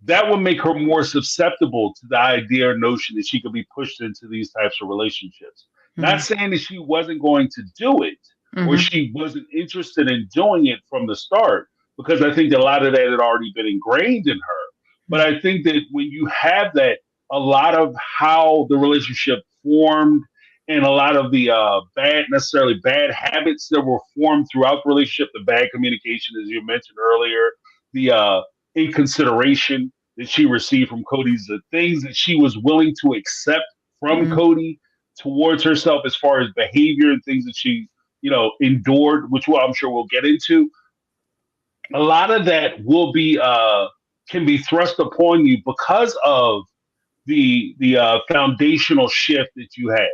that would make her more susceptible to the idea or notion that she could be pushed into these types of relationships. Not Mm. saying that she wasn't going to do it or Mhm. she wasn't interested in doing it from the start, because I think a lot of that had already been ingrained in her. But Mm. I think that when you have that, a lot of how the relationship formed and a lot of the necessarily bad habits that were formed throughout the relationship, the bad communication, as you mentioned earlier, the inconsideration that she received from Cody's, the things that she was willing to accept from Mm. Cody towards herself as far as behavior and things that she, endured, which I'm sure we'll get into. A lot of that will be can be thrust upon you because of the foundational shift that you had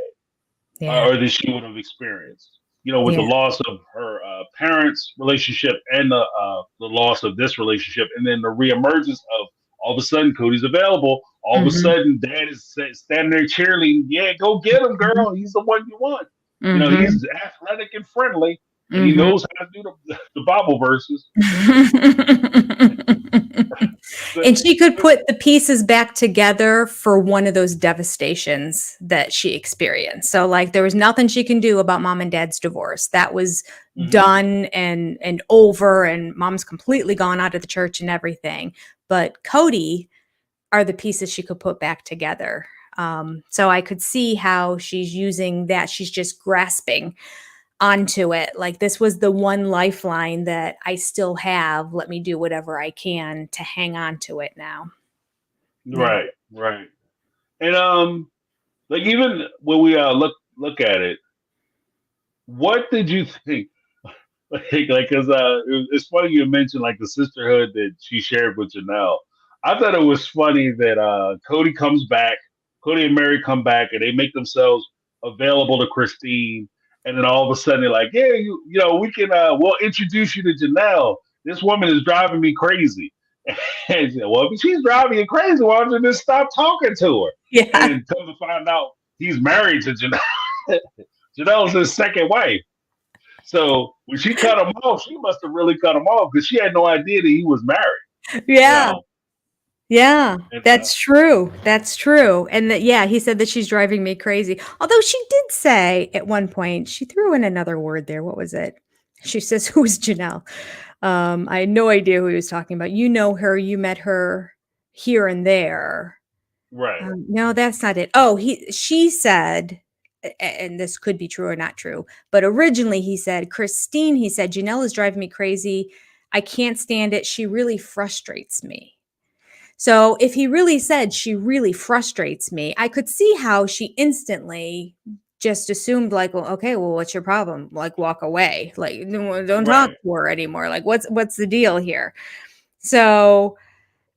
Yeah. or that she would have experienced. With the Yeah. loss of her parents' relationship and the loss of this relationship, and then the reemergence of all of a sudden Cody's available. All of a Mhm. sudden, Dad is standing there cheerleading. Yeah, go get him, Mhm. girl. He's the one you want. Mhm. He's athletic and friendly, and he Mhm. knows how to do the Bible verses. But, And she could but put the pieces back together for one of those devastations that she experienced. So like there was nothing she can do about mom and dad's divorce. That was mhm, done and over, and mom's completely gone out of the church and everything. But Cody are the pieces she could put back together. So I could see how she's using that. She's just grasping onto it. Like this was the one lifeline that I still have. Let me do whatever I can to hang on to it now. Yeah. right, right, and like even when we look at it, what did you think? Like, cause it's funny you mentioned like the sisterhood that she shared with Janelle. I thought it was funny that Cody and Mary come back, and they make themselves available to Christine, and then all of a sudden they're like, "Yeah, we can, we'll introduce you to Janelle. This woman is driving me crazy." And she said, well, if she's driving you crazy, why don't you just stop talking to her? And Yeah. then come to find out he's married to Janelle. Janelle's his second wife. So when she cut him off, she must have really cut him off because she had no idea that he was married. You Yeah. know, Yeah. and That's true. That's true. And that, yeah, he said that she's driving me crazy. Although she did say at one point, she threw in another word there. What was it? She says, who's Janelle? I had no idea who he was talking about. You know her, you met her here and there. right, No, that's not it. Oh, she said, and this could be true or not true, but originally he said, Christine, he said, Janelle is driving me crazy. I can't stand it. She really frustrates me. So if he really said she really frustrates me, I could see how she instantly just assumed like, well, okay, well, what's your problem? Like walk away. Like don't talk right. to her anymore. Like what's the deal here? So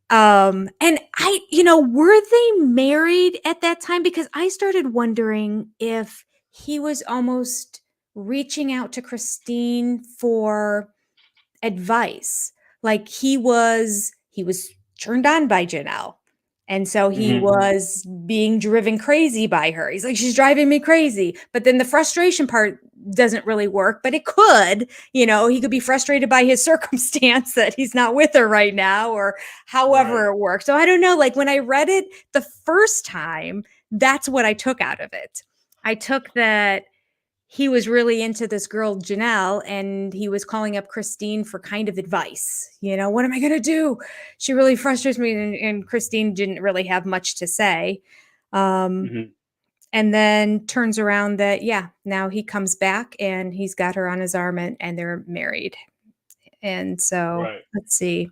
and were they married at that time? Because I started wondering if he was almost reaching out to Christine for advice. Like he was turned on by Janelle. And so he Hmm. was being driven crazy by her. He's like, she's driving me crazy. But then the frustration part doesn't really work, but it could. He could be frustrated by his circumstance that he's not with her right now, or Right. however it works. So I don't know. Like when I read it the first time, that's what I took out of it. I took that he was really into this girl, Janelle, and he was calling up Christine for kind of advice. What am I going to do? She really frustrates me. And Christine didn't really have much to say. Um, Hmm. and then turns around that, yeah, now he comes back and he's got her on his arm and they're married. And so Right. let's see.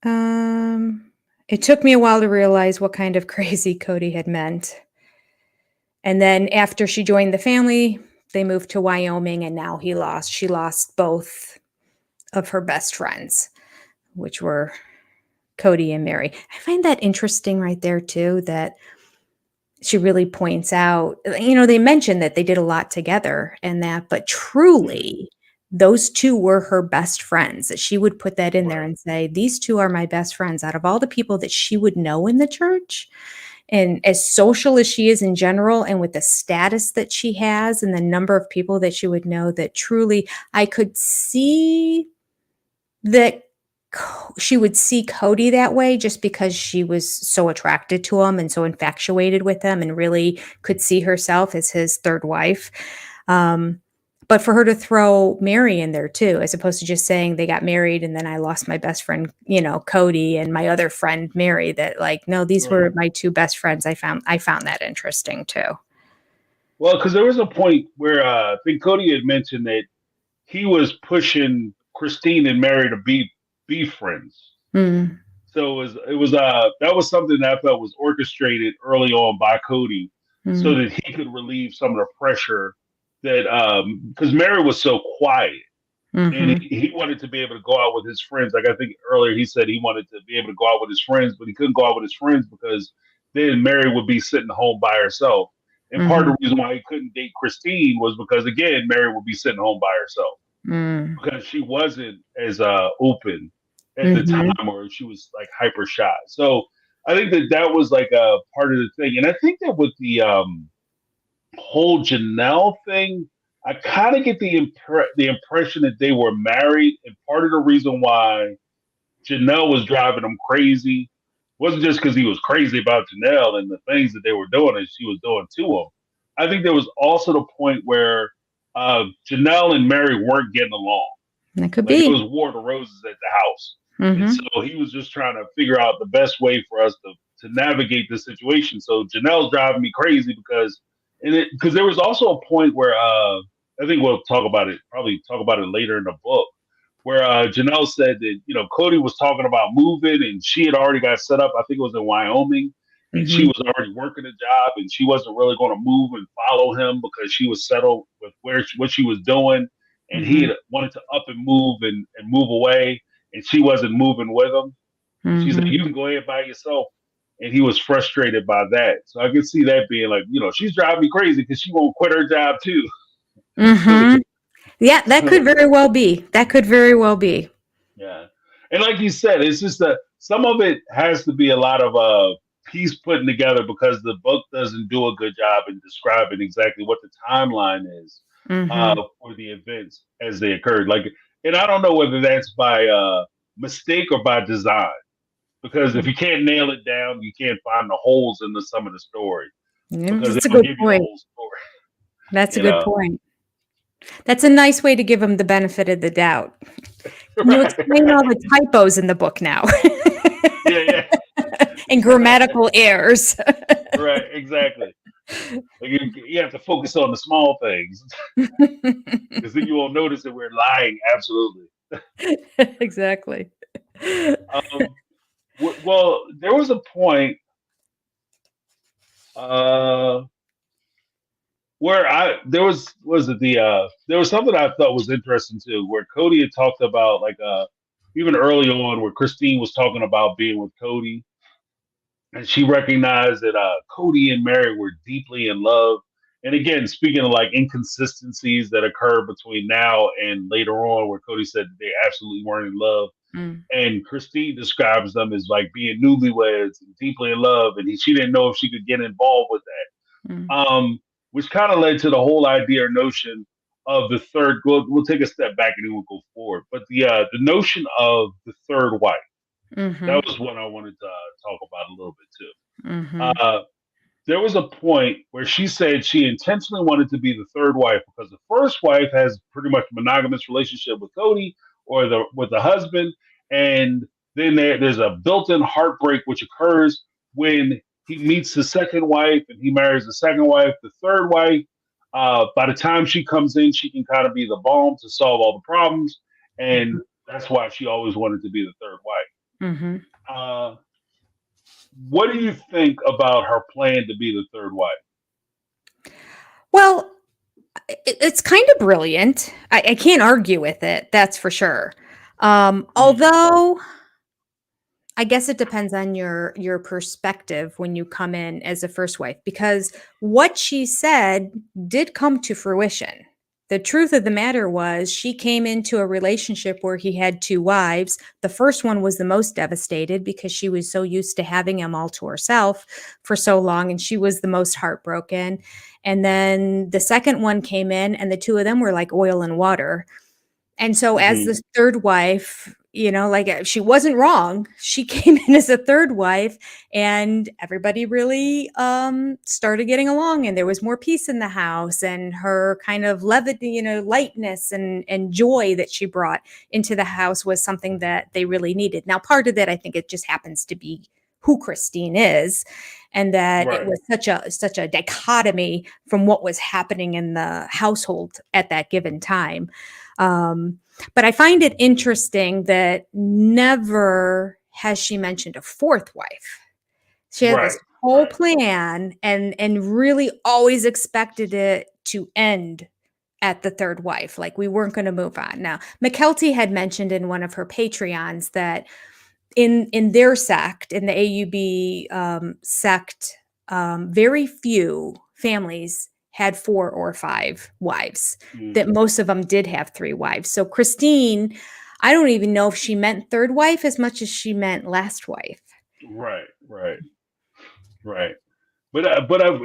Um, it took me a while to realize what kind of crazy Cody had meant. And then after she joined the family, they moved to Wyoming, and now she lost both of her best friends, which were Cody and Mary. I find that interesting right there too, that she really points out, they mentioned that they did a lot together and that, but Hmm. truly those two were her best friends, that she would put that in there Right. and say, these two are my best friends out of all the people that she would know in the church. And as social as she is in general, and with the status that she has and the number of people that she would know, that truly I could see that she would see Cody that way just because she was so attracted to him and so infatuated with him and really could see herself as his third wife. But for her to throw Mary in there too, as opposed to just saying they got married and then I lost my best friend, Cody, and my other friend Mary, that like, no, these were my two best friends. I found that interesting too. Well, because there was a point where I think Cody had mentioned that he was pushing Christine and Mary to be friends. Mm. So it was that was something that I felt was orchestrated early on by Cody, so that he could relieve some of the pressure that because Mary was so quiet. And he wanted to be able to go out with his friends. Like I think earlier he said he wanted to be able to go out with his friends, but he couldn't go out with his friends because then Mary would be sitting home by herself. And part of the reason why he couldn't date Christine was because, again, Mary would be sitting home by herself because she wasn't as open at the time, or she was like hyper shy. So I think that was like a part of the thing. And I think that with the whole Janelle thing, I kind of get the impression that they were married, and part of the reason why Janelle was driving him crazy wasn't just because he was crazy about Janelle and the things that they were doing and she was doing to him. I think there was also the point where Janelle and Mary weren't getting along. That could Like be. it was War of the Roses at the house, and so he was just trying to figure out the best way for us to navigate this situation. So Janelle's driving me crazy because there was also a point where I think we'll talk about it later in the book, where Janelle said that Cody was talking about moving and she had already got set up. I think it was in Wyoming, and she was already working a job and she wasn't really going to move and follow him because she was settled with what she was doing, and he had wanted to up and move away, and she wasn't moving with him. She said, "You can go ahead by yourself." And he was frustrated by that. So I could see that being like, she's driving me crazy because she won't quit her job too. Yeah, that could very well be. Yeah. And like you said, it's just that some of it has to be a lot of piece putting together because the book doesn't do a good job in describing exactly what the timeline is for the events as they occurred. And I don't know whether that's by mistake or by design. Because if you can't nail it down, you can't find the holes in some of the story. Because That's a it'll good give you the point. whole story. That's a good point. That's a nice way to give them the benefit of the doubt. You explain all the typos in the book now. Yeah. And grammatical errors. Right, exactly. Like you have to focus on the small things. Because then you won't notice that we're lying. Absolutely. Exactly. Well, there was a point where there was something I thought was interesting too, where Cody had talked about even early on where Christine was talking about being with Cody, and she recognized that Cody and Mary were deeply in love. And again, speaking of like inconsistencies that occur between now and later on, where Cody said that they absolutely weren't in love. And Christine describes them as like being newlyweds and deeply in love, and she didn't know if she could get involved with that. Which kind of led to the whole idea or notion of the third. We'll take a step back and then we'll go forward. But the notion of the third wife, that was what I wanted to talk about a little bit too. There was a point where she said she intentionally wanted to be the third wife because the first wife has pretty much a monogamous relationship with Cody or with the husband, and then there's a built-in heartbreak which occurs when he meets the second wife and he marries the second wife. The third wife, by the time she comes in, she can kind of be the balm to solve all the problems, and that's why she always wanted to be the third wife. What do you think about her plan to be the third wife? Well, it's kind of brilliant. I can't argue with it. That's for sure. Although I guess it depends on your perspective when you come in as a first wife, because what she said did come to fruition. The truth of the matter was she came into a relationship where he had two wives. The first one was the most devastated because she was so used to having him all to herself for so long, and she was the most heartbroken. And then the second one came in, and the two of them were like oil and water. And so as the third wife, like she wasn't wrong. She came in as a third wife, and everybody really started getting along, and there was more peace in the house, and her kind of levity, lightness and joy that she brought into the house was something that they really needed. Now, part of that, I think it just happens to be who Christine is, and that it Right. was such a dichotomy from what was happening in the household at that given time. But I find it interesting that never has she mentioned a fourth wife. She had Right. this whole Right. plan and really always expected it to end at the third wife. Like we weren't going to move on. Now, McKelty had mentioned in one of her Patreons that in their sect, in the AUB sect, very few families had 4 or 5 wives, that Mm. most of them did have 3 wives. So Christine, I don't even know if she meant third wife as much as she meant last wife. Right. Right. Right. But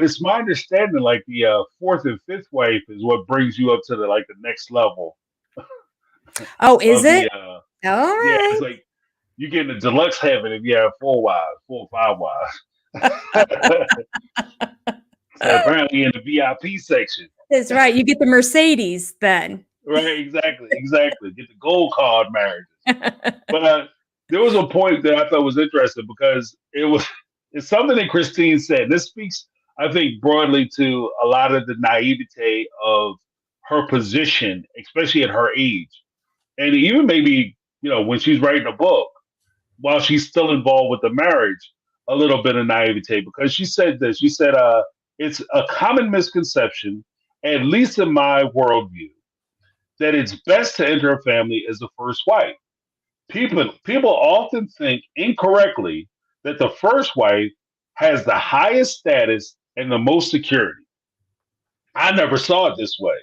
it's my understanding like the fourth and fifth wife is what brings you up to the next level Oh, is of the it? All yeah. It's right. like you get in the deluxe heaven if you have 4 or 5 wives. So apparently in the VIP section. That's right. You get the Mercedes then. Right, exactly. Get the gold card marriages. But there was a point that I thought was interesting because it's something that Christine said. This speaks, I think, broadly to a lot of the naivete of her position, especially at her age, and even maybe when she's writing a book while she's still involved with the marriage, a little bit of naivete because she said this. She said, "It's a common misconception, at least in my worldview, that it's best to enter a family as the first wife. People often think incorrectly that the first wife has the highest status and the most security. I never saw it this way.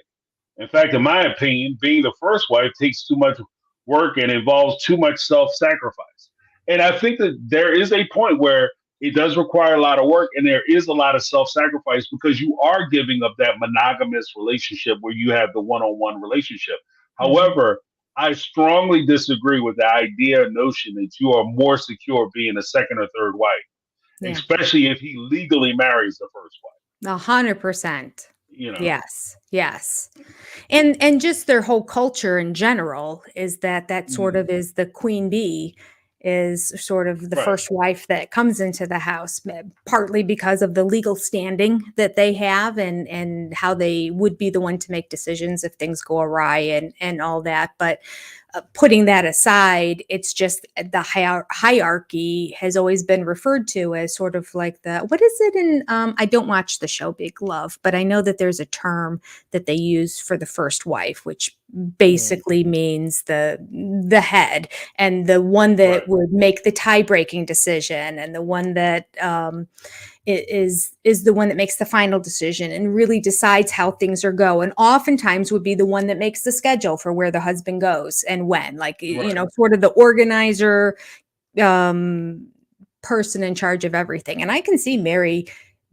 In fact, in my opinion, being the first wife takes too much work and involves too much self-sacrifice. And I think that there is a point where it does require a lot of work and there is a lot of self-sacrifice because you are giving up that monogamous relationship where you have the one-on-one relationship. Mhm. However, I strongly disagree with the idea or notion that you are more secure being a second or third wife, Yeah. especially if he legally marries the first wife. 100%. You know, Yes. Yes. And just their whole culture in general is that sort Mhm. of is the queen bee is sort of the Right, first wife that comes into the house, partly because of the legal standing that they have and how they would be the one to make decisions if things go awry and all that. But putting that aside, it's just the hierarchy has always been referred to as sort of like the what is it in I don't watch the show Big Love, but I know that there's a term that they use for the first wife, which Mm. basically means the head and the one that Right, would make the tie-breaking decision and the one that is the one that makes the final decision and really decides how things are go, and oftentimes would be the one that makes the schedule for where the husband goes and when, like right, sort of the organizer, um person in charge of everything. And I can see Mary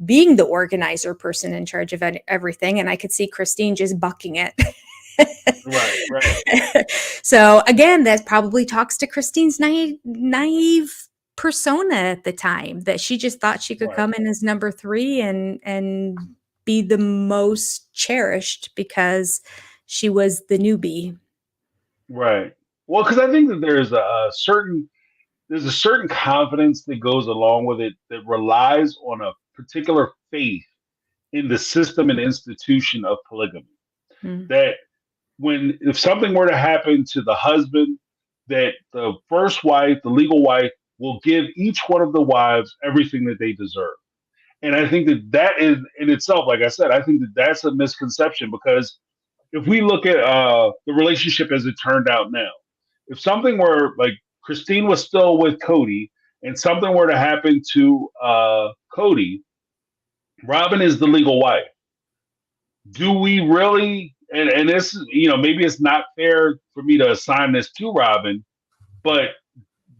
being the organizer person in charge of everything, and I could see Christine just bucking it. right. So again, that probably talks to Christine's naive persona at the time, that she just thought she could Right, come in as number 3 and be the most cherished because she was the newbie. right. Well, because I think that there's a certain confidence that goes along with it that relies on a particular faith in the system and institution of polygamy. Mm, That if something were to happen to the husband, that the first wife, the legal wife, will give each one of the wives everything that they deserve. And I think that that is in itself, like I said, I think that that's a misconception because if we look at the relationship as it turned out now, if something were like Christine was still with Cody and something were to happen to Cody, Robin is the legal wife. Do we really? And this, maybe it's not fair for me to assign this to Robin, but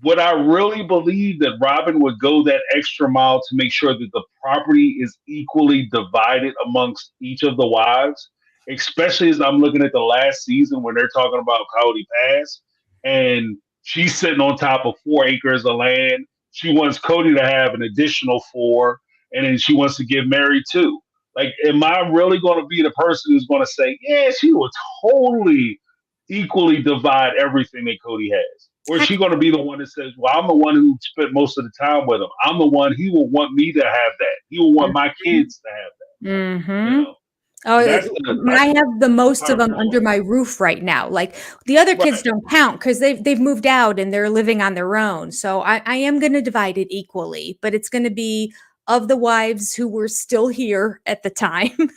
would I really believe that Robin would go that extra mile to make sure that the property is equally divided amongst each of the wives? Especially as I'm looking at the last season when they're talking about Cody Pass, and she's sitting on top of 4 acres of land. She wants Cody to have an additional 4, and then she wants to give Mary 2. Like, am I really going to be the person who's going to say, yeah, she will totally equally divide everything that Cody has? Or is she going to be the one that says, well, I'm the one who spent most of the time with him. I'm the one, he will want me to have that. He will want my kids to have that. You know? Oh, I have the most of them powerful. under my roof right now. Like the other kids Right. don't count because they've moved out and they're living on their own. So I am going to divide it equally, but it's going to be of the wives who were still here at the time,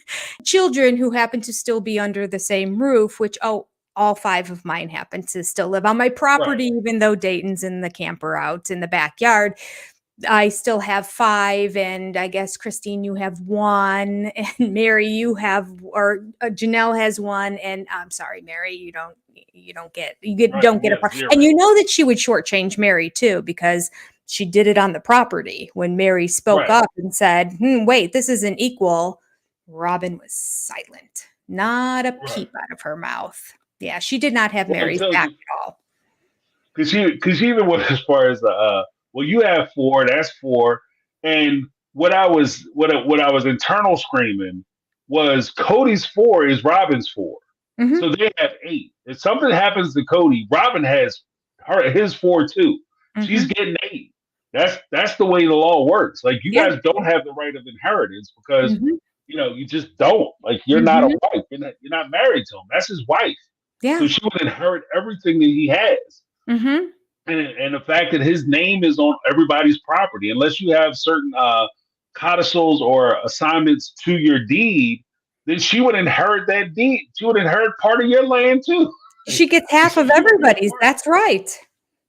children who happen to still be under the same roof, which, all 5 of mine happen to still live on my property, Right. even though Dayton's in the camper out in the backyard. I still have 5, and I guess Christine, you have 1, and Mary, you have, or Janelle has 1, and I'm sorry, Mary, you don't get Right. don't get a Yeah, part. 0. And you know that she would shortchange Mary too because she did it on the property when Mary spoke Right. up and said, "Wait, this isn't equal." Robin was silent, not a Right. peep out of her mouth. Yeah, she did not have Well, it Mary's tells back you, at all. because she even went as far as the well, you have 4, that's 4, and what I was internal screaming was Cody's 4 is Robin's 4, Mhm. so they have 8. If something happens to Cody, Robin has his 4 too. She's Mhm. getting 8. That's the way the law works. Like, you Yeah. guys don't have the right of inheritance because Mhm. you just don't. Like, you're not a Mhm. wife. You're not married to him. That's his wife. So Yeah. she would inherit everything that he has. Mhm. And the fact that his name is on everybody's property, unless you have certain codicils or assignments to your deed, then she would inherit that deed. She would inherit part of your land too. She gets half So of she would be a everybody's. part, That's right.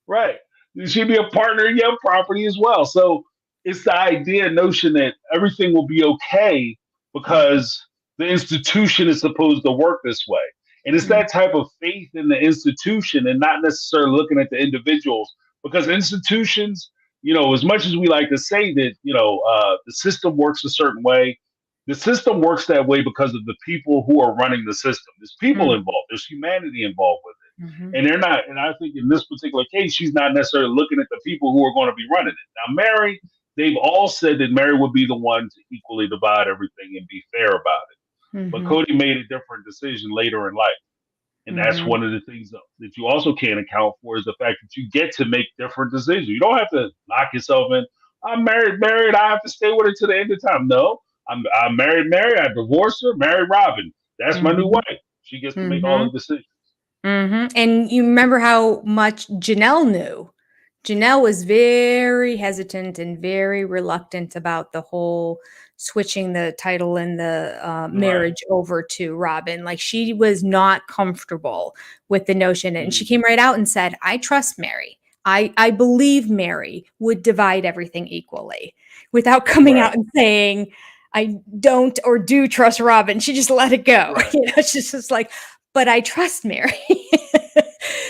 right? She'd be a partner in your property as well. So it's the notion that everything will be okay because the institution is supposed to work this way. And it's Mm. that type of faith in the institution and not necessarily looking at the individuals, because institutions, as much as we like to say that, the system works a certain way, the system works that way because of the people who are running the system. There's people Mm. involved, there's humanity involved with Mhm. it. And they're not, and I think in this particular case, she's not necessarily looking at the people who are going to be running it. Now, Mary, they've all said that Mary would be the one to equally divide everything and be fair about it. But Mhm. Cody made a different decision later in life. And that's Mhm. one of the things that you also can't account for is the fact that you get to make different decisions. You don't have to lock yourself in. I'm married. I have to stay with her to the end of time. No, I married Mary. I divorced her, married Robin. That's my new Mhm. wife. She gets to make all the Mhm. decisions. Mhm. And you remember how much Janelle knew. Janelle was very hesitant and very reluctant about the whole switching the title and the Right. marriage over to Robin. Like she was not comfortable with the notion. And she Mhm. came right out and said, I trust Mary. I believe Mary would divide everything equally without coming Right. out and saying, I don't or do trust Robin. She just let it go. Right. She's just like, but I trust Mary.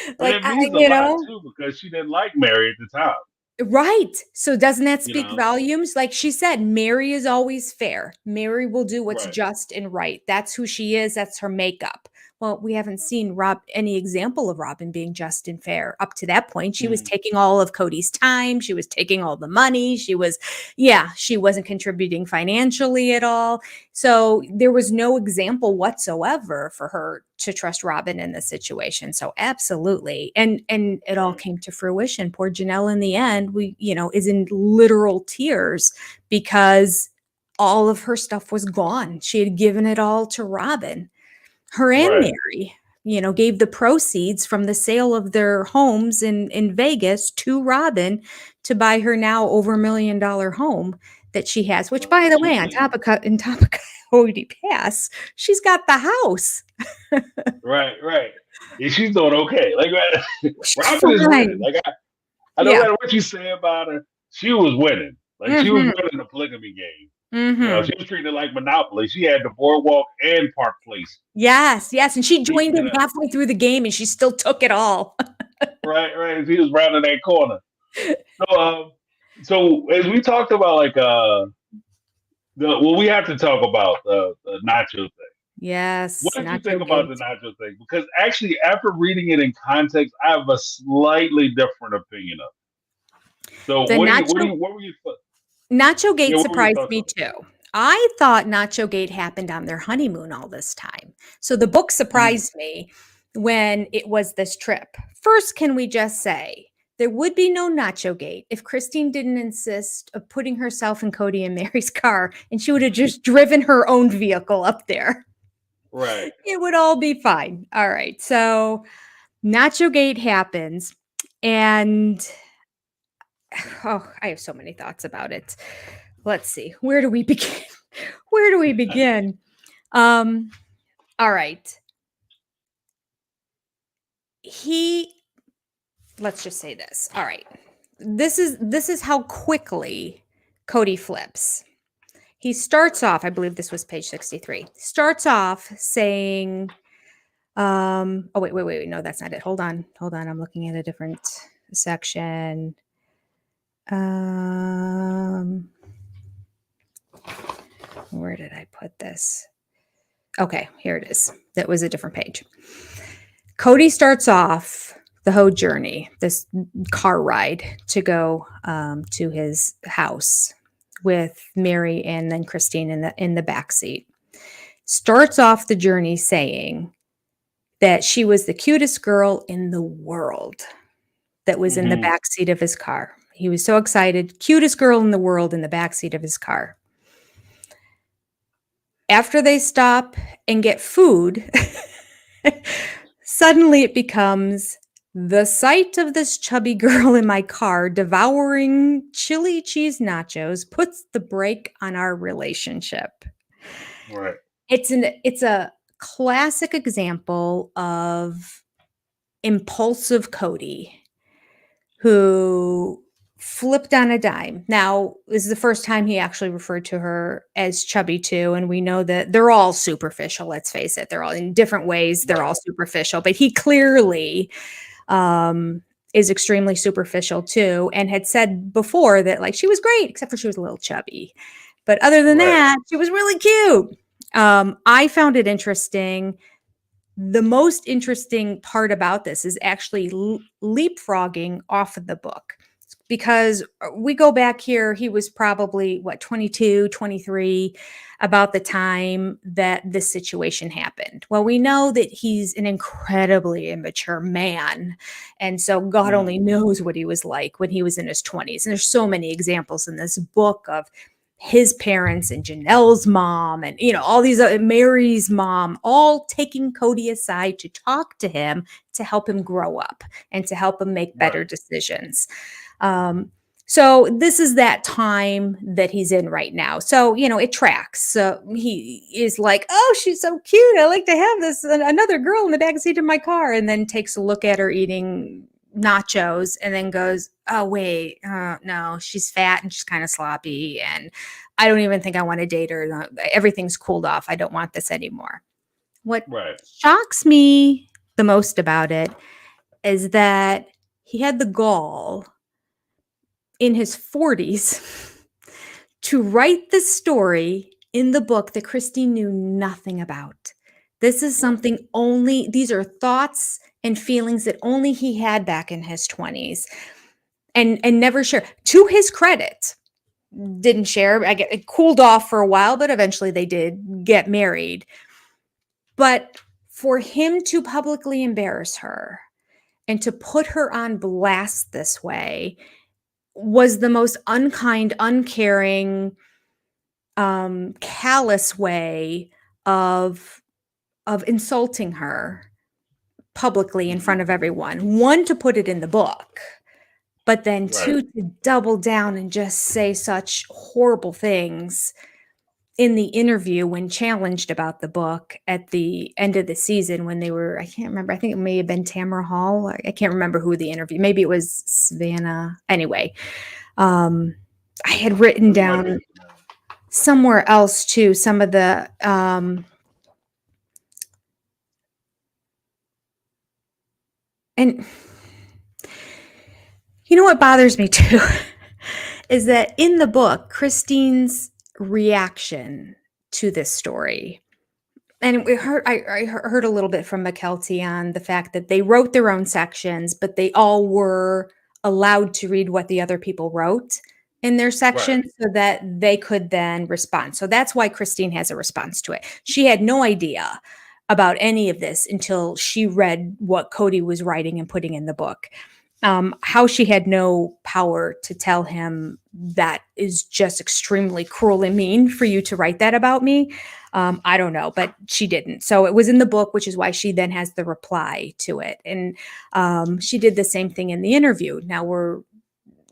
And Like, it means a you lot know, too because she didn't like Mary at the time. right. So doesn't that You speak know. volumes? Like she said, Mary is always fair. Mary will do what's Right. just and right. That's who she is. That's her makeup. Well, we haven't seen any example of Robin being just and fair up to that point. She was Mhm. taking all of Cody's time. She was taking all the money. She wasn't contributing financially at all. So there was no example whatsoever for her to trust Robin in this situation. So absolutely. And it all Right. came to fruition. Poor Janelle in the end, is in literal tears because all of her stuff was gone. She had given it all to Robin. Her and Right. Mary, gave the proceeds from the sale of their homes in Vegas to Robin to buy her now over $1 million home that she has, which by the way, on top of Cody Pass, she's got the house. Right. Right. And she's doing okay. Like, She's Robin is winning. fine. Like, I no Yeah. matter what you say about her, she was winning. Like, she was Mhm. winning the polygamy game. Mhm. She was treating it like Monopoly. She had the boardwalk and Park Place. Yes, yes, and she You joined in know, halfway through the game, and she still took it all. right, right. She was rounding that corner. So as we talked about, like, we have to talk about the Nacho thing. Yes, What did you think Nacho about the Gate. Nacho thing? Because actually, after reading it in context, I have a slightly different opinion of it. So, The what were you, Nacho yeah, Gate what were your surprised thoughts me on it? too. I thought Nacho Gate happened on their honeymoon all this time. So the book Mm, surprised me when it was this trip. First, can we just say there would be no Nacho Gate if Christine didn't insist of putting herself in Cody and Mary's car and she would have just driven her own vehicle up there. right. It would all be fine. All right. So Nacho Gate happens and oh, I have so many thoughts about it. Let's see. Where do we begin? Where do we begin? Um, all right. He let's just say this. All right. This is how quickly Cody flips. He starts off, I believe this was page 63. Starts off saying, oh wait. No, that's not it. Hold on. I'm looking at a different section. Where did I put this? Okay, here it is. That was a different page. Cody starts off the whole journey, this car ride to go to his house with Mary and then Christine in the back seat. Starts off the journey saying that she was the cutest girl in the world that was in the Hmm. back seat of his car. He was so excited, cutest girl in the world in the back seat of his car. After they stop and get food, suddenly it becomes the sight of this chubby girl in my car devouring chili cheese nachos puts the brake on our relationship. Right. It's a classic example of impulsive Cody who flipped on a dime. Now, this is the first time he actually referred to her as chubby too, and we know that they're all superficial, let's face it. They're all in different ways, they're Right. all superficial, but he clearly is extremely superficial too and had said before that like she was great except for she was a little chubby. But other than Right. that, she was really cute. I found it interesting. The most interesting part about this is actually leapfrogging off of the book because we go back here, he was probably what, 22, 23, about the time that this situation happened. Well, we know that he's an incredibly immature man, and so God Mm, only knows what he was like when he was in his 20s. And there's so many examples in this book of his parents and Janelle's mom and all these Mary's mom all taking Cody aside to talk to him to help him grow up and to help him make right. better decisions. So this is that time that he's in right now. So, it tracks. So he is like, oh, she's so cute. I like to have this another girl in the backseat of my car, and then takes a look at her eating nachos and then goes, oh, wait, no, she's fat and she's kind of sloppy. And I don't even think I want to date her. Everything's cooled off. I don't want this anymore. What Right. shocks me the most about it is that he had the gall in his 40s to write this story in the book that Christine knew nothing about. This is Right. something these are thoughts and feelings that only he had back in his 20s and never shared. To his credit, didn't share. It cooled off for a while, but eventually they did get married. But for him to publicly embarrass her and to put her on blast this way was the most unkind, uncaring, callous way of insulting her publicly in Hmm. front of everyone. One, to put it in the book, but then Right. two, to double down and just say such horrible things in the interview when challenged about the book at the end of the season when they were, I can't remember, I think it may have been Tamara Hall. I can't remember who the interview, maybe it was Savannah. Anyway, I had written This might be. down somewhere else too some of the and what bothers me too is that in the book Christine's reaction to this story, and we heard I heard a little bit from McKelty on the fact that they wrote their own sections, but they all were allowed to read what the other people wrote in their Right. section so that they could then respond. So that's why Christine has a response to it. She had no idea about any of this until she read what Cody was writing and putting in the book. How she had no power to tell him that is just extremely cruel and mean for you to write that about me. I don't know, but she didn't. So it was in the book, which is why she then has the reply to it. And she did the same thing in the interview. Now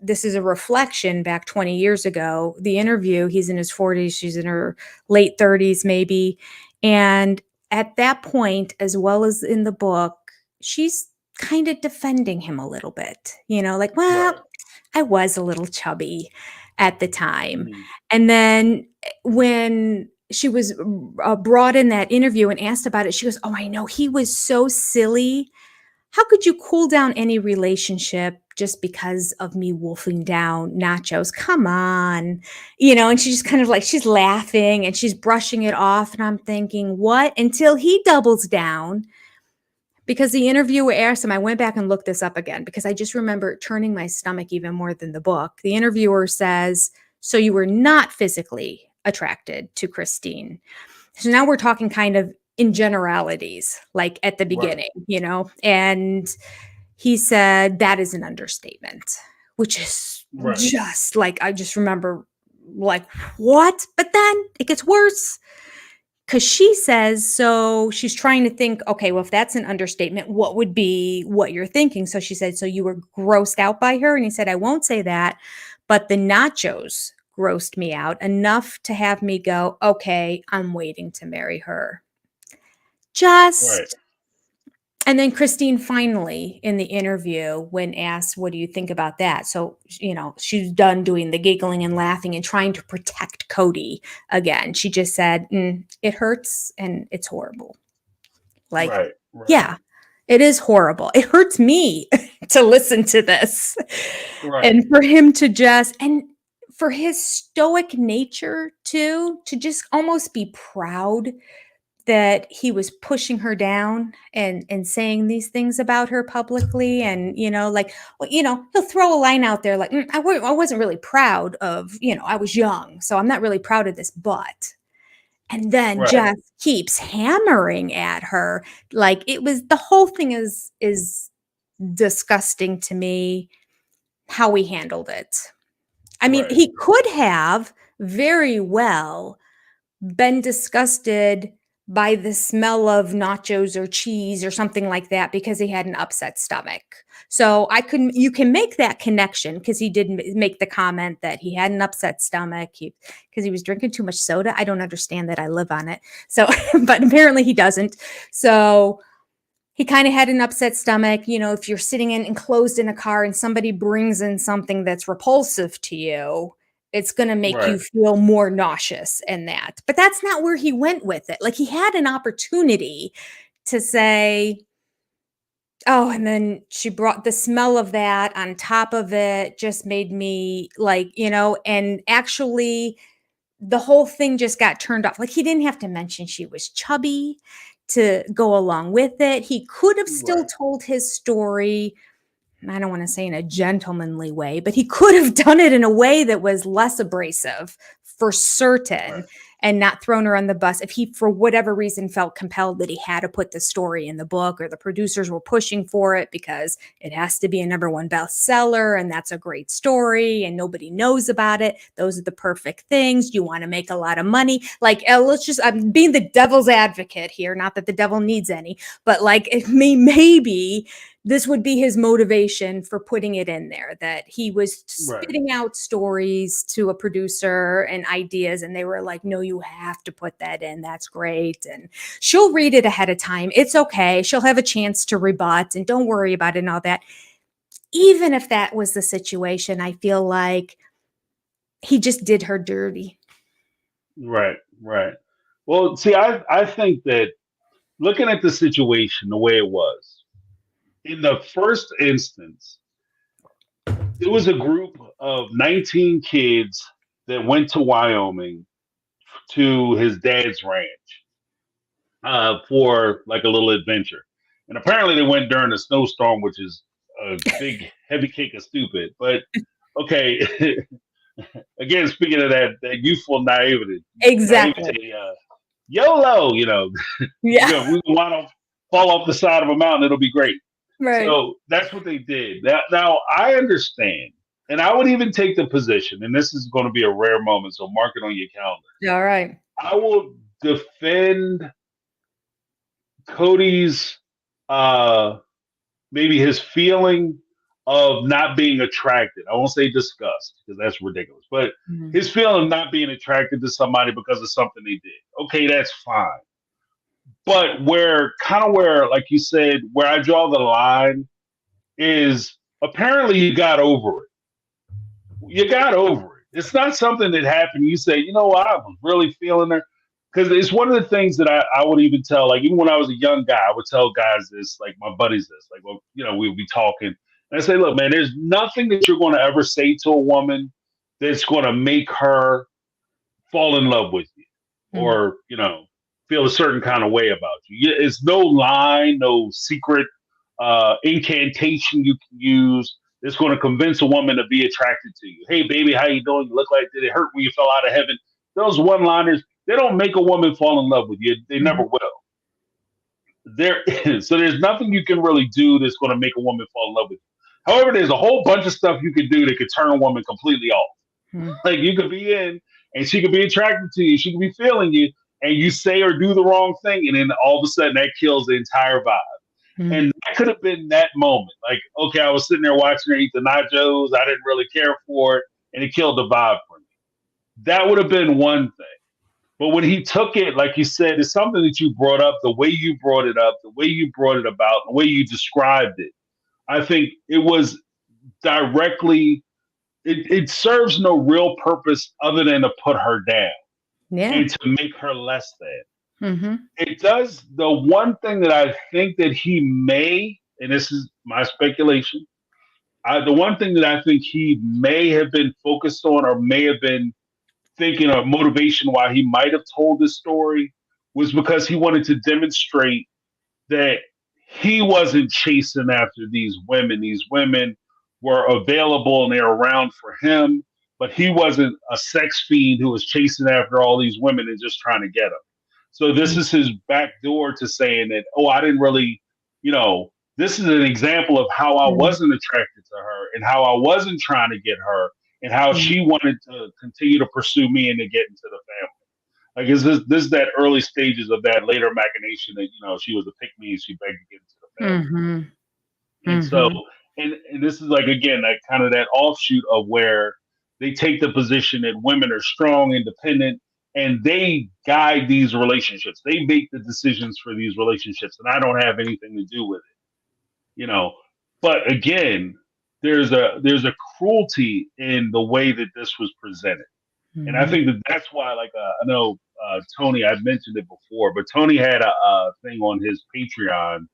this is a reflection back 20 years ago. The interview, he's in his 40s, she's in her late 30s, maybe. And at that point, as well as in the book, she's kind of defending him a little bit, like, well, Right. I was a little chubby at the time. Mhm. And then when she was brought in that interview and asked about it, she goes, oh, I know, he was so silly. How could you cool down any relationship just because of me wolfing down nachos? Come on. And she just kind of like, she's laughing and she's brushing it off. And I'm thinking, what? Until he doubles down. Because the interviewer asked him, I went back and looked this up again because I just remember turning my stomach even more than the book. The interviewer says, so you were not physically attracted to Christine. So now we're talking kind of in generalities, like at the Right. beginning, and he said that is an understatement, which is Right. just like, I just remember like, what? But then it gets worse. Because she says, so she's trying to think, okay, well, if that's an understatement, what would be what you're thinking? So she said, so you were grossed out by her? And he said, I won't say that, but the nachos grossed me out enough to have me go, okay, I'm waiting to marry her. Right. And then Christine finally in the interview, when asked, what do you think about that? So, she's done doing the giggling and laughing and trying to protect Cody again. She just said, it hurts and it's horrible. Like, Right. Right. yeah, it is horrible. It hurts me to listen to this. Right. And for him to and for his stoic nature too, to just almost be proud that he was pushing her down and saying these things about her publicly. And, like, well, he'll throw a line out there like, I wasn't really proud of, I was young, so I'm not really proud of this, but, and then Right. just keeps hammering at her. Like, the whole thing is disgusting to me how he handled it. I mean, Right. he could have very well been disgusted by the smell of nachos or cheese or something like that because he had an upset stomach. So you can make that connection because he did make the comment that he had an upset stomach because he was drinking too much soda. I don't understand that. I live on it. So, but apparently he doesn't. So he kind of had an upset stomach. If you're sitting enclosed in a car and somebody brings in something that's repulsive to you, it's going to make you Right. feel more nauseous and that. But that's not where he went with it. Like, he had an opportunity to say, oh, and then she brought the smell of that on top of it, just made me like, and actually the whole thing just got turned off. Like, he didn't have to mention she was chubby to go along with it. He could have still Right. told his story, I don't want to say in a gentlemanly way, but he could have done it in a way that was less abrasive for certain Right. and not thrown her on the bus if he, for whatever reason, felt compelled that he had to put the story in the book or the producers were pushing for it because it has to be a #1 bestseller and that's a great story and nobody knows about it. Those are the perfect things. You want to make a lot of money. Like, I'm being the devil's advocate here, not that the devil needs any, but like, maybe this would be his motivation for putting it in there, that he was Right. spitting out stories to a producer and ideas, and they were like, no, you have to put that in. That's great. And she'll read it ahead of time. It's okay. She'll have a chance to rebut, and don't worry about it and all that. Even if that was the situation, I feel like he just did her dirty. Right. Right. Well, see, I think that looking at the situation the way it was, in the first instance, it was a group of 19 kids that went to Wyoming to his dad's ranch. for like a little adventure. And apparently they went during a snowstorm, which is a big heavy cake of stupid. But okay, again, speaking of that youthful Exactly. naivety, YOLO, Yeah. we want to fall off the side of a mountain. It'll be great. Right. So that's what they did. Now I understand, and I would even take the position, and this is going to be a rare moment, so mark it on your calendar. All right. I will defend Cody's uh maybe his feeling of not being attracted. I won't say disgust because that's ridiculous, but Mhm. his feeling of not being attracted to somebody because of something they did. Okay, that's fine. But where, like you said, where I draw the line is apparently you got over it. You got over it. It's not something that happened. You say, you know what, I was really feeling her. Because it's one of the things that I would even tell, like, even when I was a young guy, I would tell guys this, like my buddies this, like, well, we would be talking. And I say, look, man, there's nothing that you're going to ever say to a woman that's going to make her fall in love with you Mhm. or, feel a certain kind of way about you. It's no line, no secret incantation you can use that's going to convince a woman to be attracted to you. Hey, baby, how you doing? You look like, did it hurt when you fell out of heaven? Those one-liners, they don't make a woman fall in love with you. They never Mhm. will. There is. So there's nothing you can really do that's going to make a woman fall in love with you. However, there's a whole bunch of stuff you can do that could turn a woman completely off. Mhm. Like you could be in and she could be attracted to you. She could be feeling you and you say or do the wrong thing. And then all of a sudden that kills the entire vibe. Mhm. And that could have been that moment. Like, okay, I was sitting there watching her eat the nachos. I didn't really care for it. And it killed the vibe for me. That would have been one thing. But when he took it, like you said, it's something that you brought up, the way you brought it up, the way you brought it about, the way you described it. I think it was directly, it serves no real purpose other than to put her down Yeah. and to make her less than. Mhm. It does the one thing that I think that he may, and this is my speculation, the one thing that I think he may have been focused on or may have been thinking of motivation why he might have told this story was because he wanted to demonstrate that he wasn't chasing after these women. These women were available and they were around for him, but he wasn't a sex fiend who was chasing after all these women and just trying to get them. So this is his back door to saying that, oh, I didn't really, this is an example of how I Mhm. wasn't attracted to her and how I wasn't trying to get her and how Mhm. she wanted to continue to pursue me and to get into the family. Like, is this is that early stages of that later machination that she was a pick me and she begged to get into the family. Mhm. And so, Mhm. and this is like again that kind of that offshoot of where they take the position that women are strong, independent, and they guide these relationships. They make the decisions for these relationships, and I don't have anything to do with it. But again, there's a cruelty in the way that this was presented. And I Mhm. think that that's why, like, I know Tony, I've mentioned it before, but Tony had a thing on his Patreon,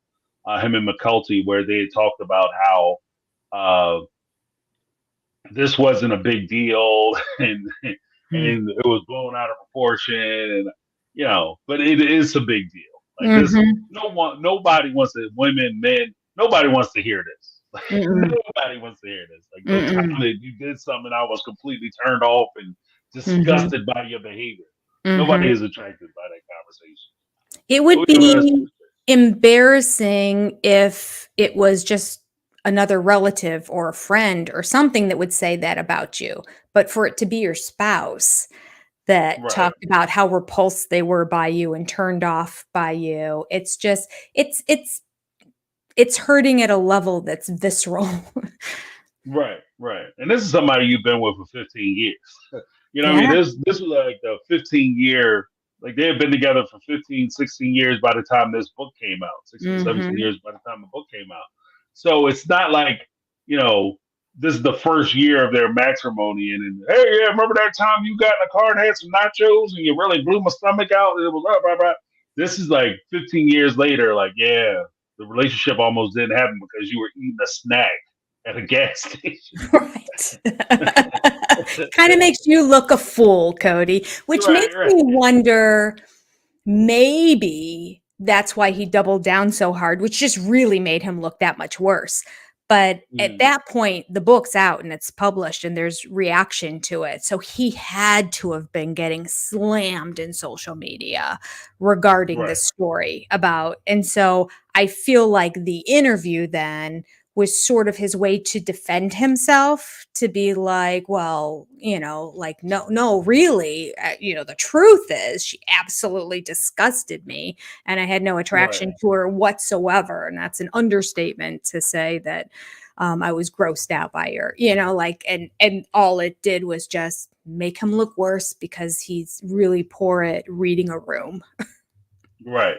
him and McCulty, where they had talked about how uh, this wasn't a big deal and Mhm. and it was blown out of proportion, and but it is a big deal. Like this, Mhm. nobody wants to, women, men, nobody wants to hear this. Mm-mm. Nobody wants to hear this. Like the time Mm-mm. that you did something, I was completely turned off and Mhm. disgusted by your behavior. Nobody Mhm. is attracted by that conversation. It But would we never asked be embarrassing if it was just another relative or a friend or something that would say that about you, but for it to be your spouse that right, talked about how repulsed they were by you and turned off by you, it's just it's hurting at a level that's visceral. right. And this is somebody you've been with for 15 years. What I mean? Yeah. This was like the 15-year, like they had been together for 15, 16 years by the time this book came out, 16, 17 Mhm. years by the time the book came out. So it's not like, you know, this is the first year of their matrimony. And hey, yeah, remember that time you got in a car and had some nachos and you really blew my stomach out? And it was blah, blah, blah. This is like 15 years later, like, yeah, the relationship almost didn't happen because you were eating a snack at a gas station. Right. Kind of makes you look a fool, Cody, which Right, makes right. me wonder maybe that's why he doubled down so hard, which just really made him look that much worse. But at that point, the book's out and it's published and there's reaction to it. So he had to have been getting slammed in social media regarding Right. this story about. And so I feel like the interview then was sort of his way to defend himself, to be like, well, like, no, really, the truth is she absolutely disgusted me and I had no attraction to her whatsoever. And that's an understatement to say that I was grossed out by her, and all it did was just make him look worse because he's really poor at reading a room. Right.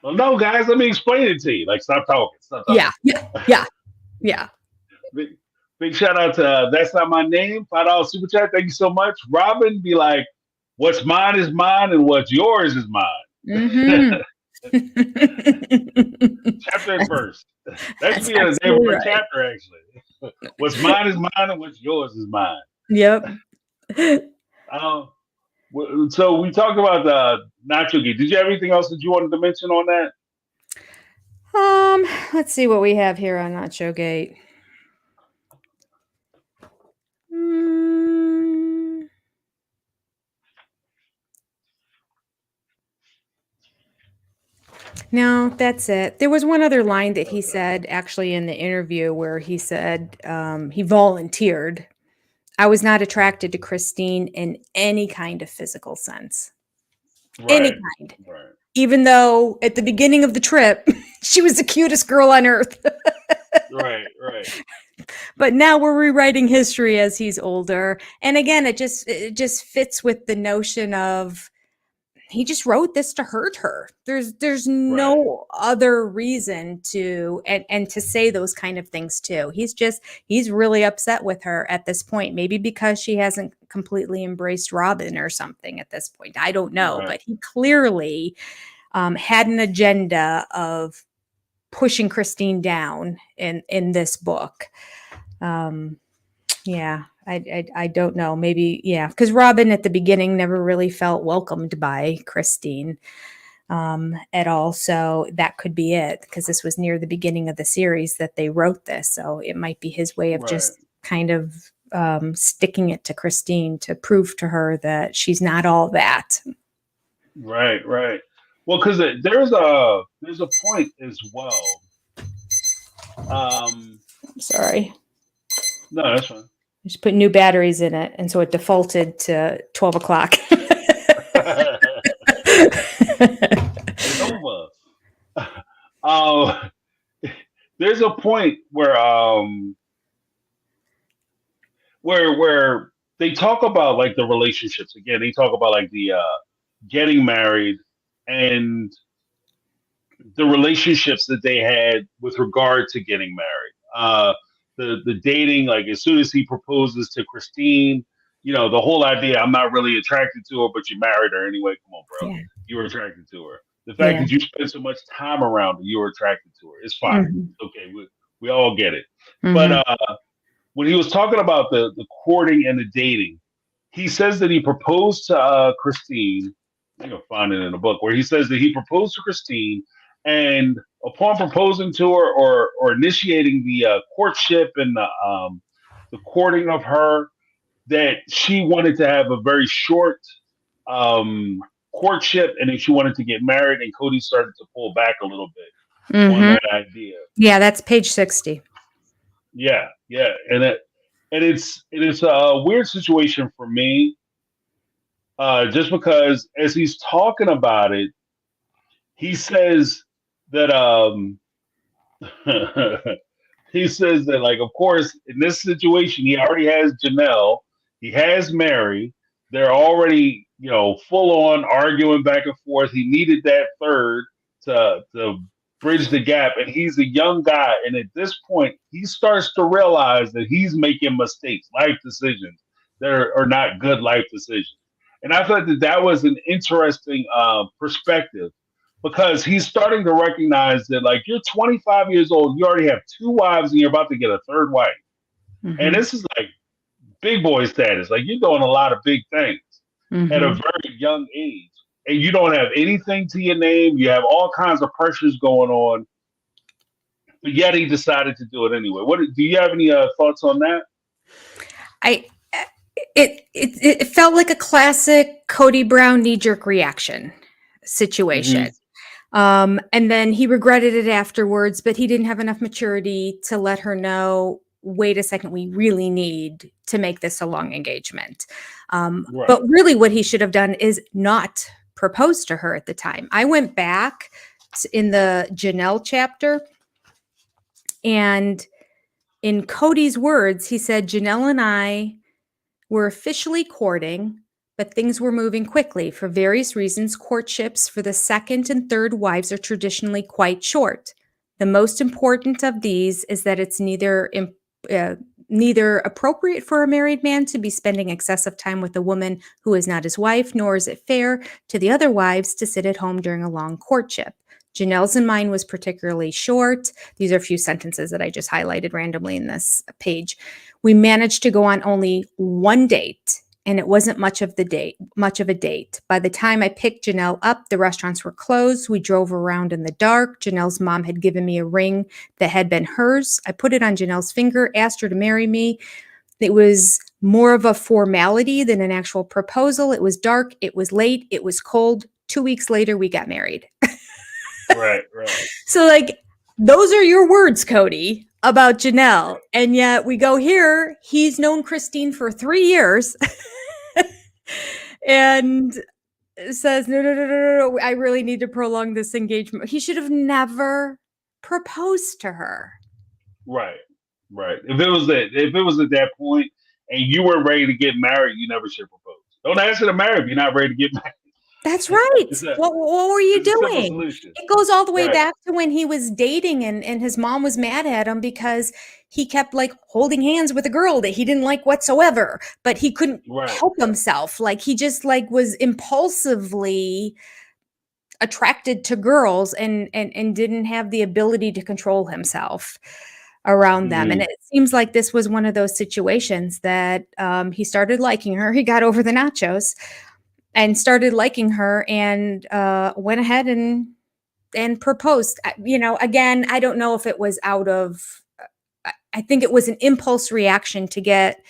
Well, no, guys, let me explain it to you. Like, stop talking. Stop talking. Yeah. Big shout out to That's Not My Name, $5 super chat. Thank you so much. Robin be like, what's mine is mine and what's yours is mine. Chapter and verse. That should be a name for a chapter, actually. What's mine is mine and what's yours is mine. Yep. So we talked about the Nacho Gate. Did you have anything else that you wanted to mention on that? Let's see what we have here on Nacho Gate. No, that's it. There was one other line that he said actually in the interview where he said he volunteered. I was not attracted to Christine in any kind of physical sense. Any kind. Right. Even though at the beginning of the trip, she was the cutest girl on earth. Right. But now we're rewriting history as he's older. And again, it just fits with the notion of he just wrote this to hurt her. There's no other reason to and to say those kind of things too. He's really upset with her at this point, maybe because she hasn't completely embraced Robin or something at this point. I don't know, but he clearly had an agenda of pushing Christine down in this book. I don't know. Maybe, because Robin at the beginning never really felt welcomed by Christine at all. So that could be it, because this was near the beginning of the series that they wrote this. So it might be his way of just kind of sticking it to Christine to prove to her that she's not all that. Right. Well, because there's a point as well. I'm sorry. No, that's fine. Just put new batteries in it, and so it defaulted to 12 o'clock. It's over. There's a point where they talk about like the relationships again. They talk about like the getting married and the relationships that they had with regard to getting married. The dating, like as soon as he proposes to Christine, the whole idea, I'm not really attracted to her, but you married her anyway. Come on, bro. Yeah. You were attracted to her. The fact that you spend so much time around her, you were attracted to her. It's fine. Mm-hmm. Okay, we all get it. Mm-hmm. But when he was talking about the courting and the dating, he says that he proposed to Christine. You're going to find it in the book where he says that he proposed to Christine, and upon proposing to her or initiating the courtship and the courting of her, that she wanted to have a very short courtship, and then she wanted to get married, and Cody started to pull back a little bit on that idea. Yeah, that's page 60. Yeah, and it's a weird situation for me, just because as he's talking about it, he says that he says that, like, of course, in this situation, he already has Janelle, he has Mary, they're already, full on arguing back and forth. He needed that third to bridge the gap, and he's a young guy, and at this point, he starts to realize that he's making mistakes, life decisions that are not good life decisions. And I thought that was an interesting perspective, because he's starting to recognize that, like, you're 25 years old, you already have 2 wives, and you're about to get a third wife. Mm-hmm. And this is like big boy status. Like, you're doing a lot of big things at a very young age. and you don't have anything to your name. You have all kinds of pressures going on, but yet he decided to do it anyway. What do you have any thoughts on that? I it felt like a classic Cody Brown knee-jerk reaction situation. And then he regretted it afterwards, but he didn't have enough maturity to let her know, wait a second, we really need to make this a long engagement. Right. But really what he should have done is not propose to her at the time. I went back in the Janelle chapter, and in Cody's words, he said, Janelle and I were officially courting, but things were moving quickly. For various reasons, courtships for the second and third wives are traditionally quite short. The most important of these is that it's neither appropriate for a married man to be spending excessive time with a woman who is not his wife, nor is it fair to the other wives to sit at home during a long courtship. Janelle's and mine was particularly short. These are a few sentences that I just highlighted randomly in this page. We managed to go on only one date, and it wasn't much of a date. By the time I picked Janelle up, the restaurants were closed. We drove around in the dark. Janelle's mom had given me a ring that had been hers. I put it on Janelle's finger, asked her to marry me. It was more of a formality than an actual proposal. It was dark. It was late. It was cold. 2 weeks later, we got married. Right. So, like, those are your words, Cody, about Janelle. And yet we go here, he's known Christine for 3 years and says, no, I really need to prolong this engagement. He should have never proposed to her. Right. If it was at that point and you were ready to get married, you never should propose. Don't ask her to marry if you're not ready to get married. That's right. What were you doing? It goes all the way back to when he was dating and his mom was mad at him because he kept like holding hands with a girl that he didn't like whatsoever, but he couldn't help himself. Like he just like was impulsively attracted to girls and didn't have the ability to control himself around them. And it seems like this was one of those situations that he started liking her. He got over the nachos and started liking her and went ahead and proposed. Again, I don't know if it was out of, I think it was an impulse reaction to get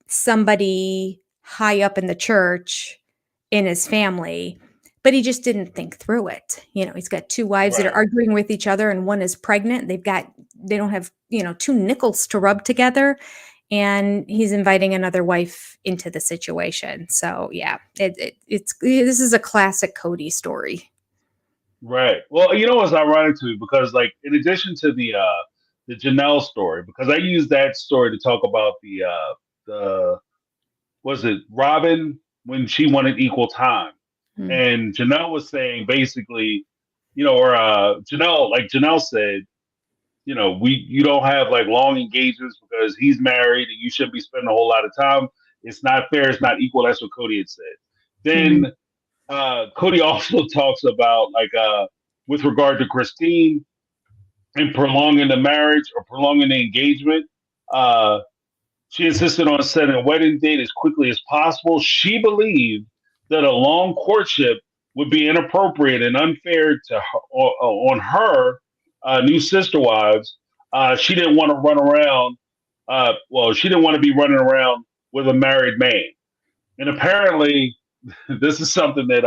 somebody high up in the church in his family, but he just didn't think through it. He's got 2 wives that are arguing with each other and one is pregnant. They don't have, 2 nickels to rub together. And he's inviting another wife into the situation. So yeah, this is a classic Cody story. Right. Well, what's ironic to me, because like in addition to the Janelle story, because I used that story to talk about the was it Robin when she wanted equal time, and Janelle was saying basically, Janelle said, you don't have like long engagements because he's married and you shouldn't be spending a whole lot of time. It's not fair. It's not equal. That's what Cody had said. Then Cody also talks about like with regard to Christine and prolonging the marriage or prolonging the engagement. She insisted on setting a wedding date as quickly as possible. She believed that a long courtship would be inappropriate and unfair to her, on her new sister wives. She didn't want to run around. She didn't want to be running around with a married man. And apparently, this is something that,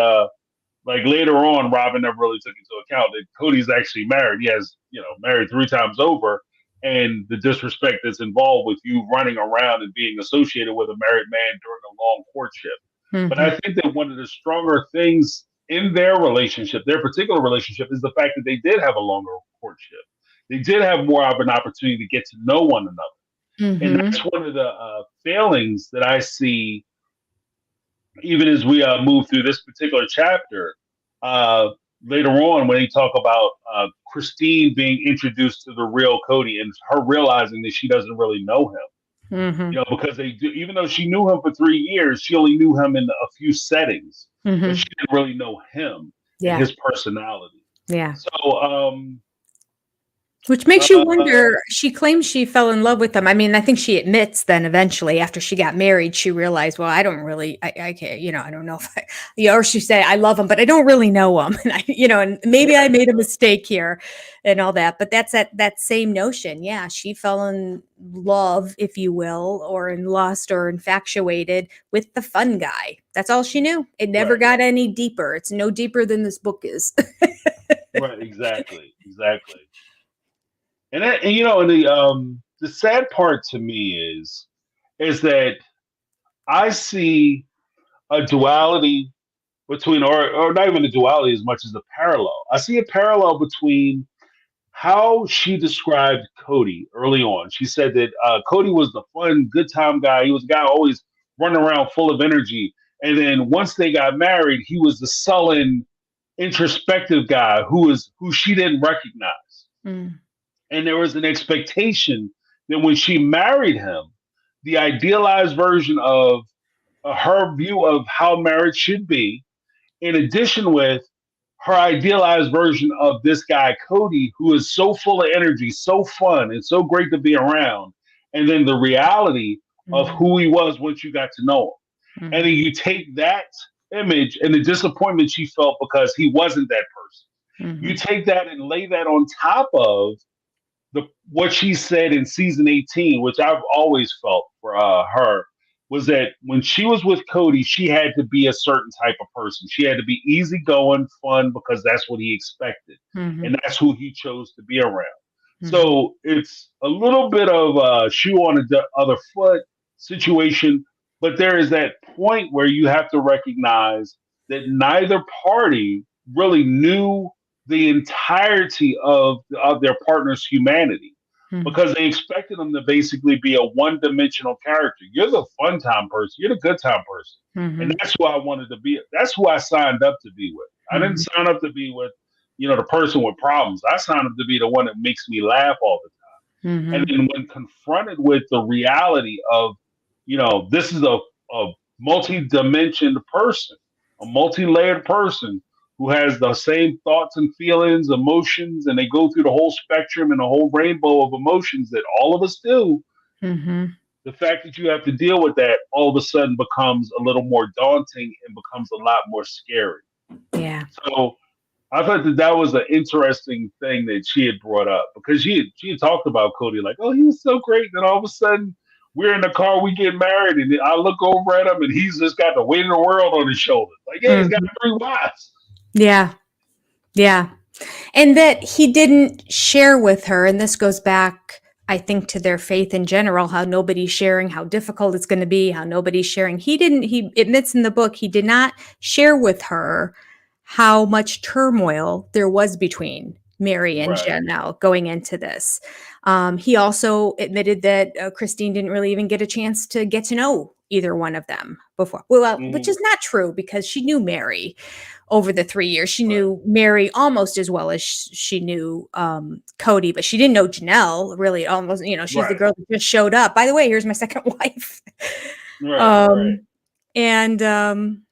like later on, Robin never really took into account that Cody's actually married. He has, married 3 times over, and the disrespect that's involved with you running around and being associated with a married man during a long courtship. But I think that one of the stronger things in their relationship, their particular relationship, is the fact that they did have a longer courtship. They did have more of an opportunity to get to know one another. And that's one of the failings that I see even as we move through this particular chapter. Later on, when they talk about Christine being introduced to the real Cody and her realizing that she doesn't really know him. Because they do, even though she knew him for 3 years, she only knew him in a few settings, but she didn't really know him and his personality. Yeah. So, Which makes you Uh, wonder, she claims she fell in love with him. I mean, I think she admits then eventually after she got married, she realized, well, I don't really, I can't, I don't know if I, or she said, I love him, but I don't really know him. And and maybe I right, made a mistake here and all that. But that's that same notion. Yeah. She fell in love, if you will, or in lust or infatuated with the fun guy. That's all she knew. It never right, got any deeper. It's no deeper than this book is. right, exactly, exactly. And the sad part to me is that I see a duality between, or not even a duality as much as a parallel. I see a parallel between how she described Cody early on. She said that Cody was the fun, good time guy. He was a guy always running around full of energy. And then once they got married, he was the sullen, introspective guy who she didn't recognize. Mm, And there was an expectation that when she married him, the idealized version of her view of how marriage should be, in addition with her idealized version of this guy Cody, who is so full of energy, so fun, and so great to be around, and then the reality of mm, who he was once you got to know him. And then mhm, you take that image and the disappointment she felt because he wasn't that person. You mhm, take that and lay that on top of the what she said in season 18, which I've always felt for her, was that when she was with Cody, she had to be a certain type of person. She had to be easygoing, fun, because that's what he expected, mhm, and that's who he chose to be around. mhm, So it's a little bit of a shoe on the other foot situation, but there is that point where you have to recognize that neither party really knew the entirety of their partner's humanity mhm, because they expected them to basically be a one-dimensional character. You're the fun time person. You're the good time person, and mhm, that's who I wanted to be. That's who I signed up to be with. I didn't mhm, sign up to be with, the person with problems. I signed up to be the one that makes me laugh all the time. And mhm, then when confronted with the reality of, this is a multi-dimensioned person, a multi-layered person who has the same thoughts and feelings, emotions, and they go through the whole spectrum and the whole rainbow of emotions that all of us do. mhm. The fact that you have to deal with that all of a sudden becomes a little more daunting and becomes a lot more scary. Yeah. So I thought that was an interesting thing that she had brought up because she had talked about Cody like, oh, he was so great. Then all of a sudden, we're in the car, we get married, and I look over at him, and he's just got the weight of the world on his shoulders. Like, yeah, he's got Mhm. 3 wives. Yeah. Yeah. And that he didn't share with her, and this goes back, I think, to their faith in general, how nobody's sharing, how difficult it's going to be, how nobody's sharing. He admits in the book, he did not share with her how much turmoil there was between Mary and Right. Janelle going into this. He also admitted that Christine didn't really even get a chance to get to know either one of them before. Well, which Hmm. is not true because she knew Mary over the 3 years. She Right. knew Mary almost as well as she knew Cody, but she didn't know Janelle really almost, she's the Right. girl that just showed up. By the way, here's my second wife. Right. Right. um, and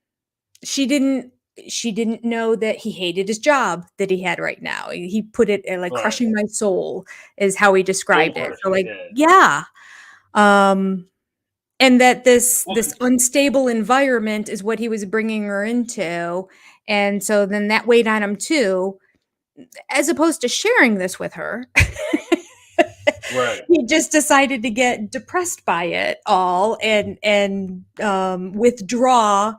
she didn't know that he hated his job that he had right now. He put it like Right. crushing my soul is how he Soul described it. So crushing. like, Yeah. yeah. Um, and that this Well, this unstable environment is what he was bringing her into, and so then that weighed on him too, as opposed to sharing this with her. right. He just decided to get depressed by it all and withdraw,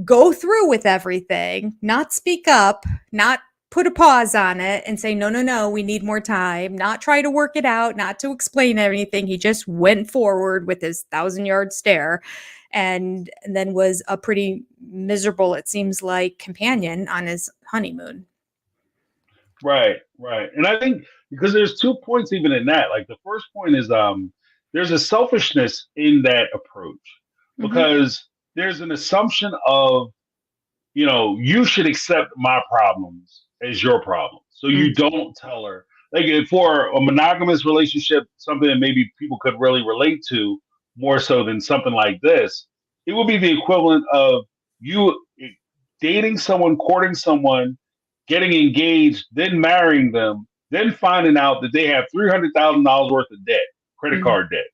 go through with everything, not speak up, not put a pause on it and say, no, no, no, we need more time, not try to work it out, not to explain anything. He just went forward with his 1,000-yard stare and then was a pretty miserable, it seems like, companion on his honeymoon. Right. Right. And I think because there's 2 points even in that. Like the first point is there's a selfishness in that approach Hmm. because there's an assumption of you should accept my problems as your problem. So you don't tell her. Like for a monogamous relationship, something that maybe people could really relate to more so than something like this, it would be the equivalent of you dating someone, courting someone, getting engaged, then marrying them, then finding out that they have $300,000 worth of debt, credit card debt,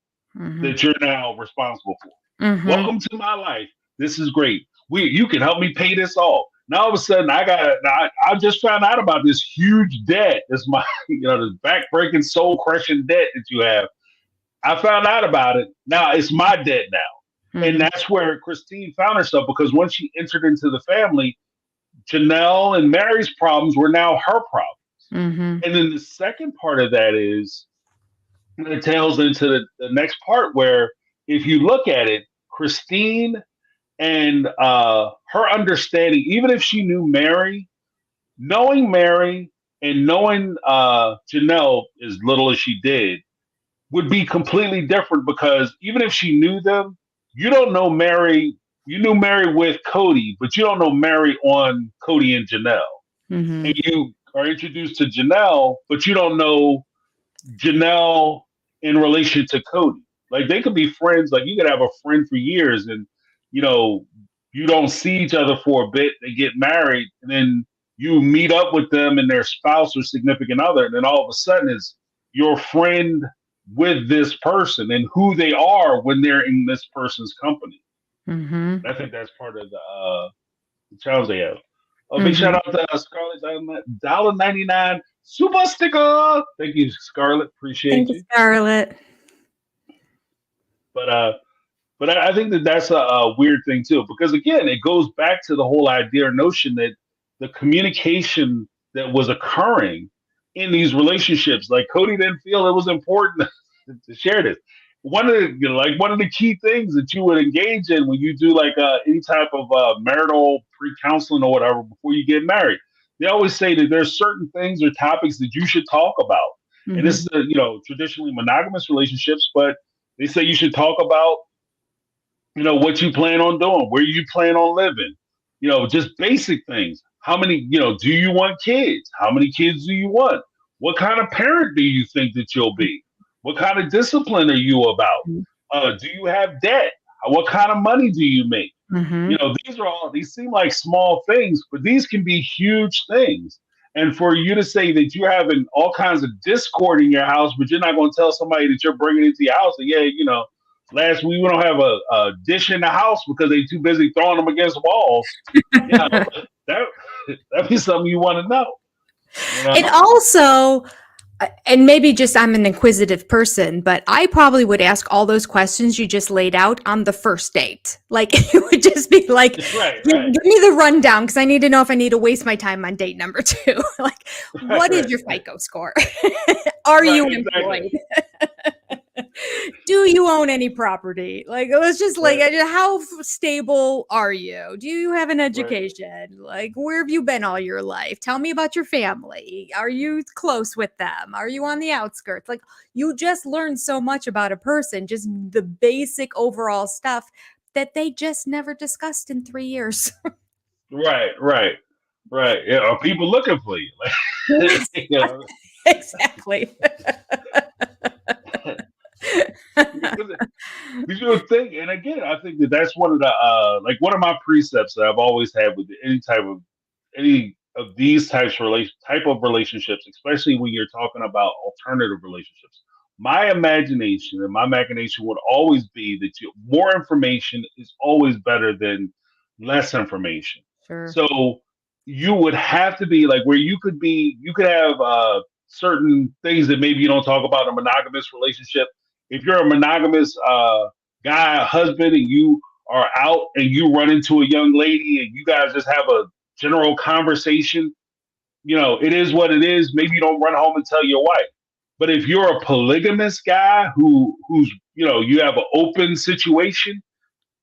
that you're now responsible for. Welcome to my life. This is great. You can help me pay this off. Now all of a sudden I just found out about this huge debt. This my this backbreaking, soul crushing debt that you have. I found out about it. Now it's my debt now. And that's where Christine found herself, because once she entered into the family, Janelle and Mary's problems were now her problems. And then the second part of that is it tails into the next part where, if you look at it, Christine and her understanding, even if she knew Mary, knowing Mary and knowing Janelle as little as she did would be completely different, because even if she knew them, you don't know Mary. You knew Mary with Cody, but you don't know Mary on Cody and Janelle. And you are introduced to Janelle, but you don't know Janelle in relation to Cody. Like, they could be friends. Like, you could have a friend for years and, you don't see each other for a bit. They get married, and then you meet up with them and their spouse or significant other. And then all of a sudden it's your friend with this person and who they are when they're in this person's company. I think that's part of the challenge they have. Big shout out to Scarlett, $1.99 super sticker. Thank you, Scarlett. Appreciate Thank you, Scarlett. But I think that's a weird thing too, because again, it goes back to the whole idea or notion that the communication that was occurring in these relationships, like Cody didn't feel it was important to share this. One of the key things that you would engage in when you do any type of marital pre-counseling or whatever before you get married, they always say that there's certain things or topics that you should talk about. And this is traditionally monogamous relationships, but they say you should talk about what you plan on doing, where you plan on living, just basic things. How many, do you want kids? How many kids do you want? What kind of parent do you think that you'll be? What kind of discipline are you about? Do you have debt? What kind of money do you make? These seem like small things, but these can be huge things. And for you to say that you're having all kinds of discord in your house, but you're not going to tell somebody that you're bringing into your house, and last week we don't have a dish in the house because they're too busy throwing them against walls. That'd be something you want to know. It also, and maybe just I'm an inquisitive person, but I probably would ask all those questions you just laid out on the first date. Like, it would just be like, right. Give me the rundown, because I need to know if I need to waste my time on date number 2. Like, what is your FICO score? Are you employed? Do you own any property? Like, it was just like, how stable are you? Do you have an education? Like, where have you been all your life? Tell me about your family. Are you close with them? Are you on the outskirts? Like, you just learn so much about a person, just the basic overall stuff that they just never discussed in 3 years. Right. Yeah, are people looking for you? Exactly. You would think, and again, I think that's one of the one of my precepts that I've always had with any of these type of relationships, especially when you're talking about alternative relationships. My imagination and my machination would always be that more information is always better than less information. Sure. So you would have to be like where you could have certain things that maybe you don't talk about in a monogamous relationship. If you're a monogamous guy, husband, and you are out and you run into a young lady and you guys just have a general conversation, it is what it is. Maybe you don't run home and tell your wife. But if you're a polygamous guy who's you have an open situation,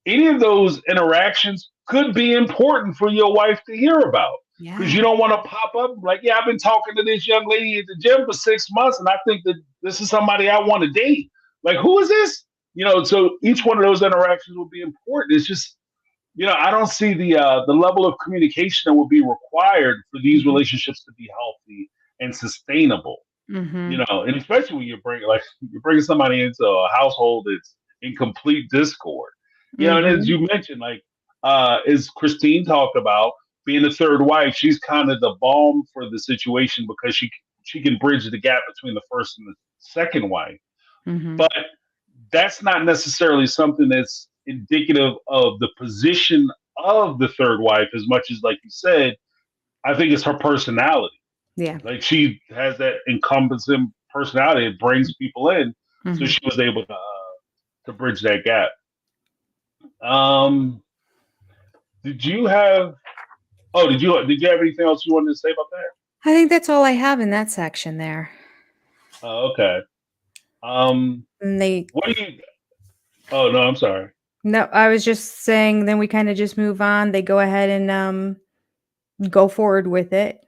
any of those interactions could be important for your wife to hear about. Because you don't want to pop up like, I've been talking to this young lady at the gym for 6 months, and I think that this is somebody I want to date. Like, who is this? So each one of those interactions will be important. It's just, I don't see the level of communication that will be required for these relationships to be healthy and sustainable. And especially when you're bringing somebody into a household that's in complete discord. And as you mentioned, as Christine talked about, being the third wife, she's kind of the balm for the situation because she can bridge the gap between the first and the second wife. Mhm. But that's not necessarily something that's indicative of the position of the third wife as much as, like you said, I think it's her personality. Yeah. Like she has that encompassing personality. It brings people in, so Mhm. she was able to bridge that gap. Um, did you have? Oh, did you have anything else you wanted to say about that? I think that's all I have in that section there. Oh, okay. And they What do you? Oh no, I'm sorry. No, I was just saying then we kind of just move on. They go ahead and go forward with it.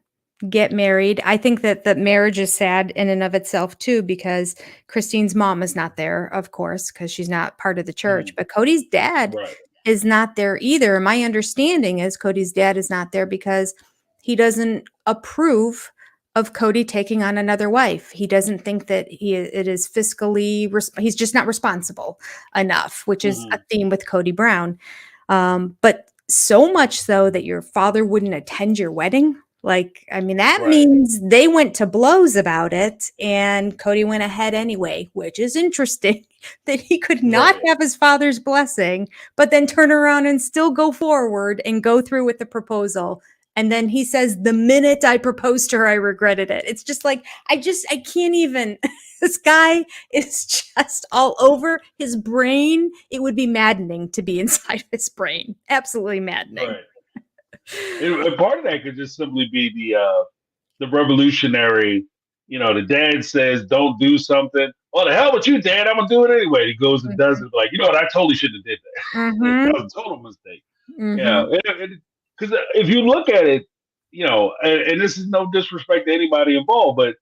Get married. I think that the marriage is sad in and of itself too, because Christine's mom is not there, of course, because she's not part of the church. Mhm. But Cody's dad Right. is not there either. My understanding is Cody's dad is not there because he doesn't approve of Cody taking on another wife. He doesn't think that it is fiscally he's just not responsible enough, which is a Mhm. theme with Cody Brown. But so much so that your father wouldn't attend your wedding. Like, I mean, that Right. means they went to blows about it, and Cody went ahead anyway, which is interesting that he could not Right. have his father's blessing, but then turn around and still go forward and go through with the proposal. And then he says, the minute I proposed to her, I regretted it. It's just like, I can't even. This guy is just all over his brain. It would be maddening to be inside his brain. Absolutely maddening. Right. And part of that could just simply be the revolutionary. You know, the dad says, "Don't do something." Oh, the hell with you, Dad! I'm gonna do it anyway. He goes and does it. Like, you know what? I totally shouldn't have did that. Mm-hmm. That was a total mistake. Yeah, Mm-hmm. because if you look at it, you know, and this is no disrespect to anybody involved, but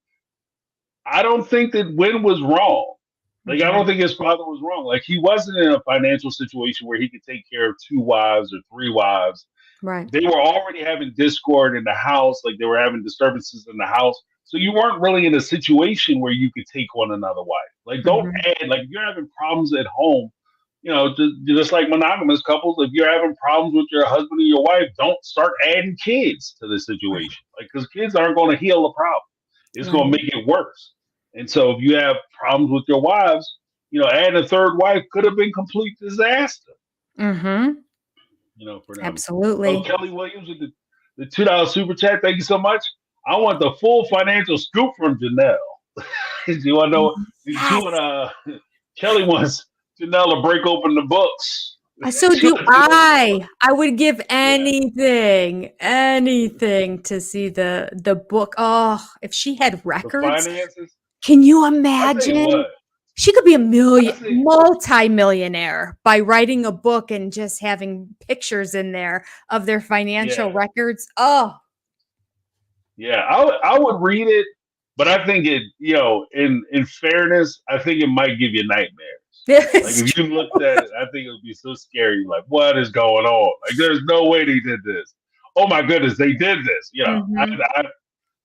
I don't think that Win was wrong. Like, I Okay. don't think his father was wrong. Like, he wasn't in a financial situation where he could take care of two wives or three wives. Right. They were already having discord in the house, like they were having disturbances in the house. So you weren't really in a situation where you could take on another wife. Like, don't Mm-hmm. add, like, if you're having problems at home, you know, just like monogamous couples, if you're having problems with your husband or your wife, don't start adding kids to the Right. situation. Like, because kids aren't going to heal the problem, it's going Right. to make it worse. And so if you have problems with your wives, you know, adding a third wife could have been complete disaster, Mm-hmm. you know, for them. Oh, Absolutely. Kelly Williams with the $2 super chat. Thank you so much. I want the full financial scoop from Janelle. Do you want to know? Yes. Kelly wants Janelle to break open the books. So She do wants to know the book. I would give Yeah, anything to see the book. Oh, if she had the records, finances. can you I tell you imagine? what. She could be a I see. multi-millionaire by writing a book and just having pictures in there of their financial Yeah, records. Oh, yeah. I would read it, but I think it. You know, in fairness, I think it might give you nightmares. Like it's if true. you looked at it, I think it would be so scary. Like, what is going on? Like, there's no way they did this. Oh my goodness, they did this. You know, Mhm.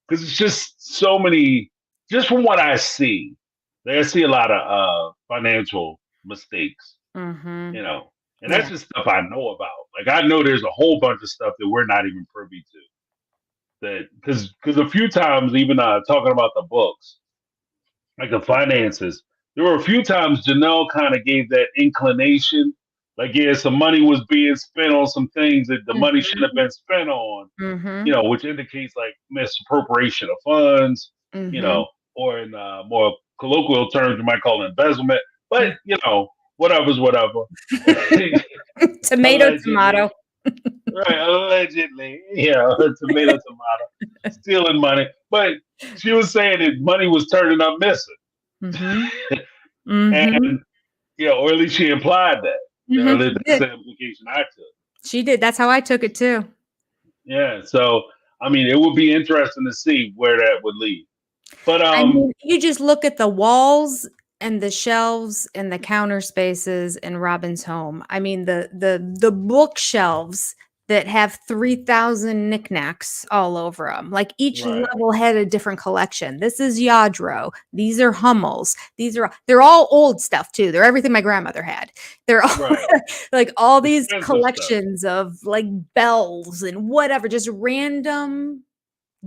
because it's just so many. Just from what I see, I see a lot of financial mistakes. You Mhm. know, and that's Yeah. just stuff I know about. Like, I know there's a whole bunch of stuff that we're not even privy to. That because a few times, even talking about the books, like the finances. There were a few times Janelle kind of gave that inclination, like, yeah, some money was being spent on some things that the money shouldn't have Mhm. been spent on, you Mhm. know, which indicates like misappropriation of funds, you Mhm. know, or in more colloquial terms, you might call it embezzlement. But, you know, whatever's whatever. Tomato, Allegedly. tomato. Right, allegedly. Yeah, tomato, tomato. Stealing money. But she was saying that money was turning up missing. Mhm. Mhm. And you know, or at least she implied that. Or at Mhm. least She that's did. the implication I took. She did. That's how I took it too. Yeah. So I mean, it would be interesting to see where that would lead. But I mean, you just look at the walls and the shelves and the counter spaces in Robin's home. I mean, the bookshelves that have 3,000 knickknacks all over them. Like each right, level had a different collection. This is Yadro. These are Hummels. They're all old stuff too. They're everything my grandmother had. They're all right, like all these expensive stuff. collections of like bells and whatever, just random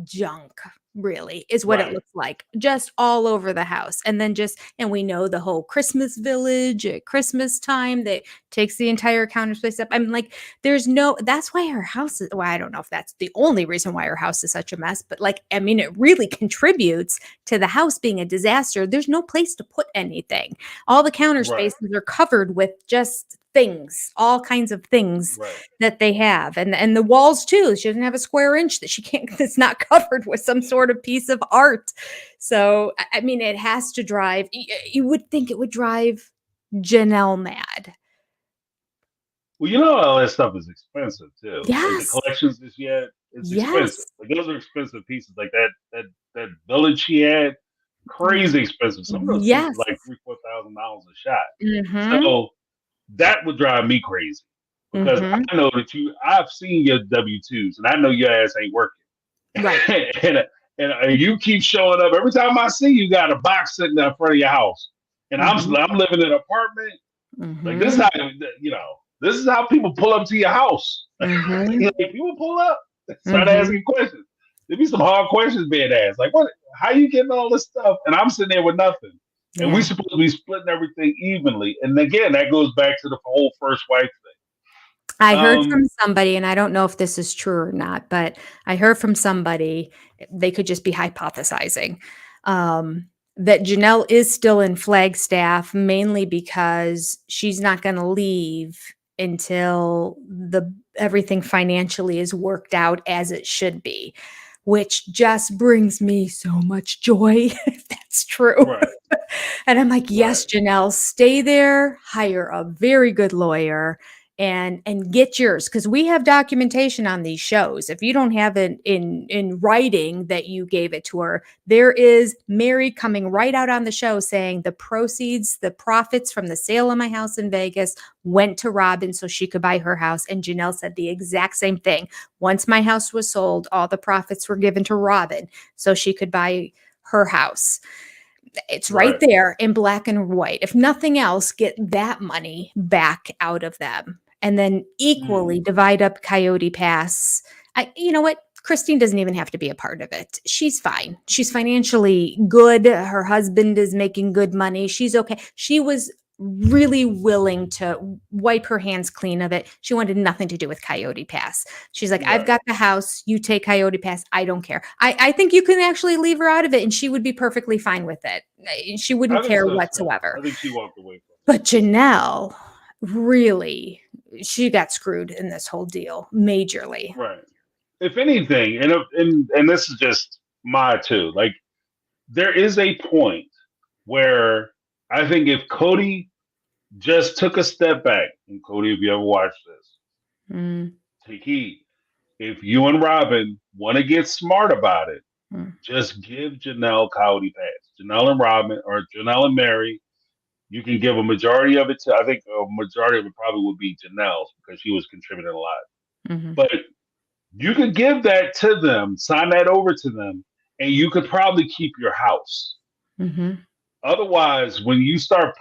junk. really, is what it Right. looks like, just all over the house. And then and we know the whole Christmas village at Christmas time that takes the entire counter space up. I'm like, that's why her house is, well, I don't know if that's the only reason why her house is such a mess, but like, I mean, it really contributes to the house being a disaster. There's no place to put anything. All the counter Right. spaces are covered with just things, all kinds of things Right. that they have. And the walls too. She doesn't have a square inch that she can't, it's not covered with some sort of piece of art. So, I mean, it has to drive, you would think it would drive Janelle mad. Well, you know, all that stuff is expensive too. Like the Yes. collections that she had, it's expensive. Yes. Like those are expensive pieces. Like that village she had, crazy expensive. Some of those pieces Yes. like $3,000-$4,000 a shot. Mm-hmm. So that would drive me crazy because Mm-hmm. I know that I've seen your W-2s and I know your ass ain't working. Right. and you keep showing up. Every time I see you, got a box sitting in front of your house. And Mm-hmm. I'm living in an apartment. Like this Mm-hmm. is how, you know, this is how people pull up to your house. Mm-hmm. Like, people pull up, start Mm-hmm. asking questions. There be some hard questions being asked. Like, what? How you getting all this stuff? And I'm sitting there with nothing. And we Yeah. supposed to be splitting everything evenly. And again, that goes back to the whole first wife thing. I heard from somebody, and I don't know if this is true or not, but I heard from somebody, they could just be hypothesizing, that Janelle is still in Flagstaff mainly because she's not going to leave until everything financially is worked out as it should be, which just brings me so much joy if that's true. Right. And I'm like, yes, Right. Janelle, stay there, hire a very good lawyer and get yours, because we have documentation on these shows. If you don't have it in writing that you gave it to her, there is Mary coming right out on the show saying the proceeds, the profits from the sale of my house in Vegas went to Robin so she could buy her house. And Janelle said the exact same thing. Once my house was sold, all the profits were given to Robin so she could buy her house. It's right there in black and white. If nothing else, get that money back out of them and then equally divide up Coyote Pass. You know what? Christine doesn't even have to be a part of it. She's fine. She's financially good. Her husband is making good money. She's okay. She was really willing to wipe her hands clean of it. She wanted nothing to do with Coyote Pass. She's like, I've got the house. You take Coyote Pass. I don't care. I think you can actually leave her out of it and she would be perfectly fine with it. She wouldn't care whatsoever. I think she walked away from it. But Janelle, really, she got screwed in this whole deal majorly. Right. If anything, and this is just my too, like there is a point where I think if Cody just took a step back, and Cody, if you ever watched this, take heed. If you and Robin want to get smart about it, just give Janelle Coyote Pass. Janelle and Robin, or Janelle and Mary, you can give a majority of it to, I think a majority of it probably would be Janelle's because she was contributing a lot. But you could give that to them, sign that over to them, and you could probably keep your house. Otherwise, when you start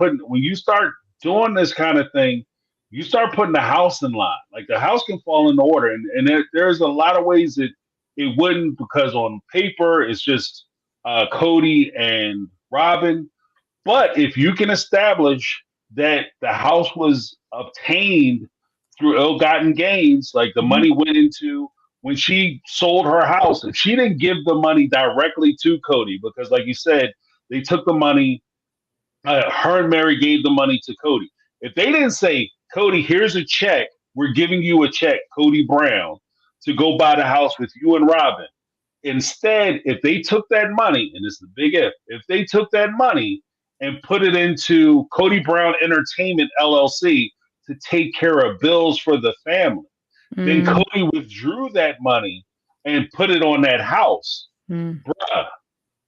doing this kind of thing, you start putting the house in line. Like the house can fall in order, and there's a lot of ways that it wouldn't, because on paper it's just Cody and Robin. But if you can establish that the house was obtained through ill-gotten gains, like the money went into when she sold her house, if she didn't give the money directly to Cody, because like you said, they took the money, her and Mary gave the money to Cody. If they didn't say, Cody, here's a check, we're giving you a check, Cody Brown, to go buy the house with you and Robin. Instead, if they took that money, and this is the big if they took that money and put it into Cody Brown Entertainment LLC to take care of bills for the family, then Cody withdrew that money and put it on that house. Bruh,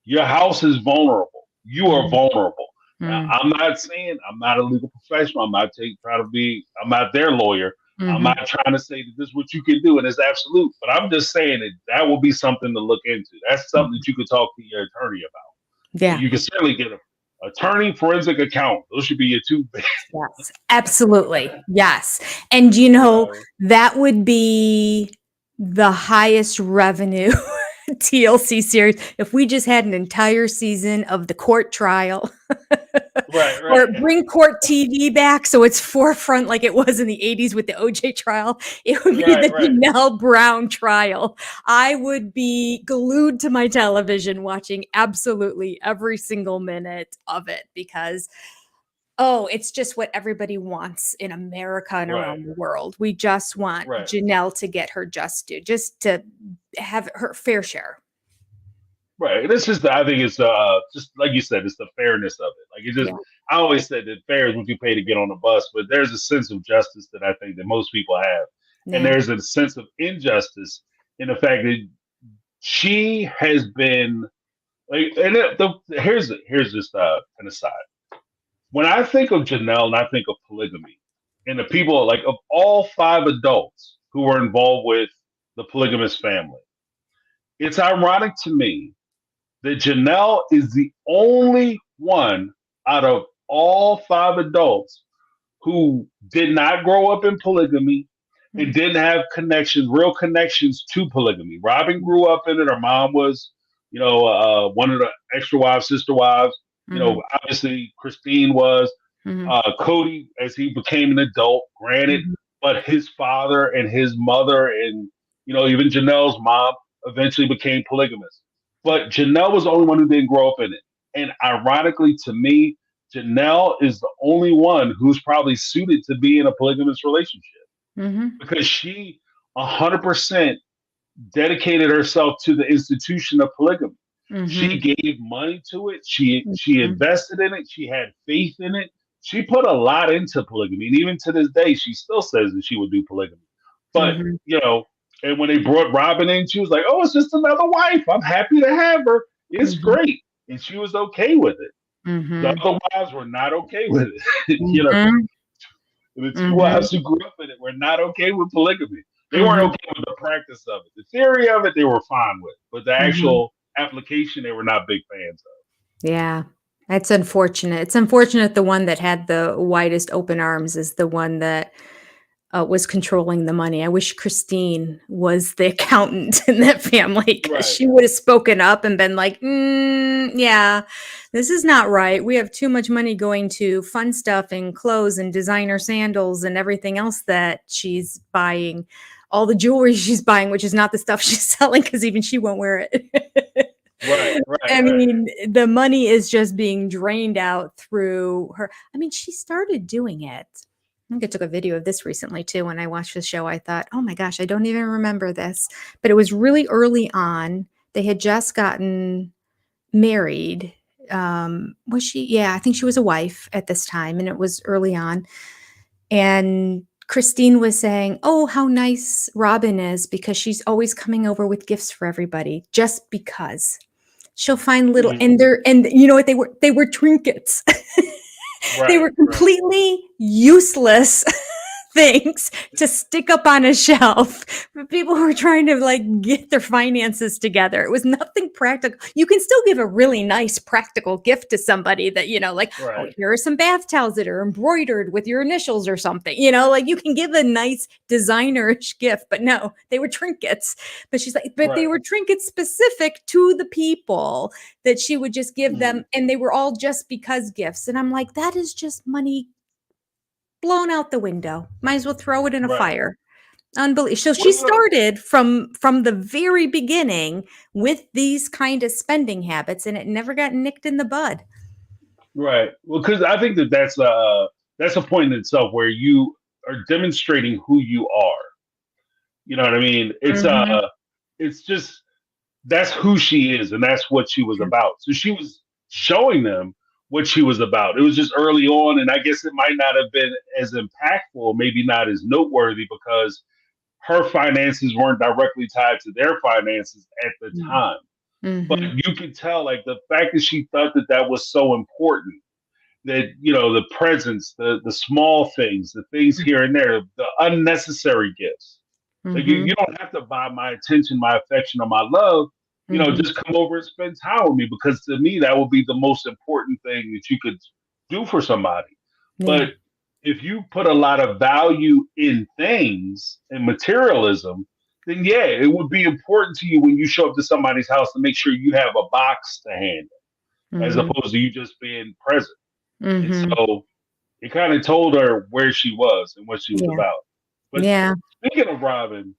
your house is vulnerable. You are vulnerable. Now, I'm not saying I'm not a legal professional. I'm not their lawyer. I'm not trying to say that this is what you can do and it's absolute, but I'm just saying that will be something to look into. That's something that you could talk to your attorney about. Yeah. You can certainly get an attorney, forensic accountant. Those should be your two big. Yes, absolutely. Yes. And that would be the highest revenue TLC series. If we just had an entire season of the court trial, Right, or right, bring court TV back so it's forefront like it was in the 80s with the OJ trial, it would be the right, right, Janelle Brown trial. I would be glued to my television watching absolutely every single minute of it because it's just what everybody wants in America and right, around the world. We just want right. Janelle to get her just due, just to have her fair share. Right. And it's just, I think it's just like you said, it's the fairness of it. Like it just, Yeah. I always said that fair is what you pay to get on the bus, but there's a sense of justice that I think that most people have, and Yeah. there's a sense of injustice in the fact that she has been like, and here's just an aside. When I think of Janelle and I think of polygamy, and the people like of all 5 adults who were involved with the polygamous family, it's ironic to me that Janelle is the only one out of all 5 adults who did not grow up in polygamy and didn't have real connections to polygamy. Robin grew up in it. Her mom was, one of the extra wives, sister wives. Mhm. Obviously Christine was. Mhm. Cody, as he became an adult, granted, Mhm. but his father and his mother and, even Janelle's mom eventually became polygamous. But Janelle was the only one who didn't grow up in it. And ironically to me, Janelle is the only one who's probably suited to be in a polygamous relationship Mhm. because she 100% dedicated herself to the institution of polygamy. She Mhm. gave money to it. She Mhm. invested in it. She had faith in it. She put a lot into polygamy, and even to this day, she still says that she would do polygamy. But Mhm. and when they brought Robin in, she was like, "Oh, it's just another wife. I'm happy to have her. It's Mhm. great," and she was okay with it. The Mhm. other wives were not okay with it. Mhm. The two Mhm. wives who grew up in it were not okay with polygamy. They weren't Mhm. okay with the practice of it. The theory of it, they were fine with, but the Mhm. actual application, they were not big fans of. Yeah. That's unfortunate. It's unfortunate the one that had the widest open arms is the one that was controlling the money. I wish Christine was the accountant in that family because Right, she would have spoken up and been like, yeah, this is not right. We have too much money going to fun stuff and clothes and designer sandals and everything else that she's buying. All the jewelry she's buying, which is not the stuff she's selling because even she won't wear it. right, right, I right. mean, the money is just being drained out through her. I mean, she started doing it. I think I took a video of this recently too. When I watched the show, I thought, oh my gosh, I don't even remember this. But it was really early on. They had just gotten married. Was she? Yeah, I think she was a wife at this time, and it was early on. And Christine was saying, oh, how nice Robin is because she's always coming over with gifts for everybody just because. She'll find little Mhm. and you know what they were trinkets. They Right, were right, completely useless things to stick up on a shelf for people who are trying to like get their finances together. It was nothing practical. You can still give a really nice practical gift to somebody that, like, oh, right, here are some bath towels that are embroidered with your initials or something, like you can give a nice designerish gift, but no, they were trinkets. But she's like, but they right. were trinkets specific to the people that she would just give Mhm. them. And they were all just because gifts. And I'm like, that is just money blown out the window. Might as well throw it in a Right. fire. Unbelievable. So Well, she started from the very beginning with these kind of spending habits, and it never got nicked in the bud. right. Well, because I think that's a point in itself where you are demonstrating who you are. You know what I mean? Mhm. It's just that's who she is and that's what she was Yeah. about. So she was showing them what she was about. It was just early on, and I guess it might not have been as impactful, maybe not as noteworthy because her finances weren't directly tied to their finances at the Mm. time. But Mhm. you could tell, like the fact that she thought that that was so important, that the presents, the small things, the things here and there, the unnecessary gifts. Like you Mhm. don't have to buy my attention, my affection, or my love. Mhm. Just come over and spend time with me because to me that would be the most important thing that you could do for somebody. Yeah. But if you put a lot of value in things and materialism, then yeah, it would be important to you when you show up to somebody's house to make sure you have a box to hand, as Mm-hmm. opposed to you just being present. And Mm-hmm. so it kind of told her where she was and what she was Yeah. about. But Yeah. speaking of Robin,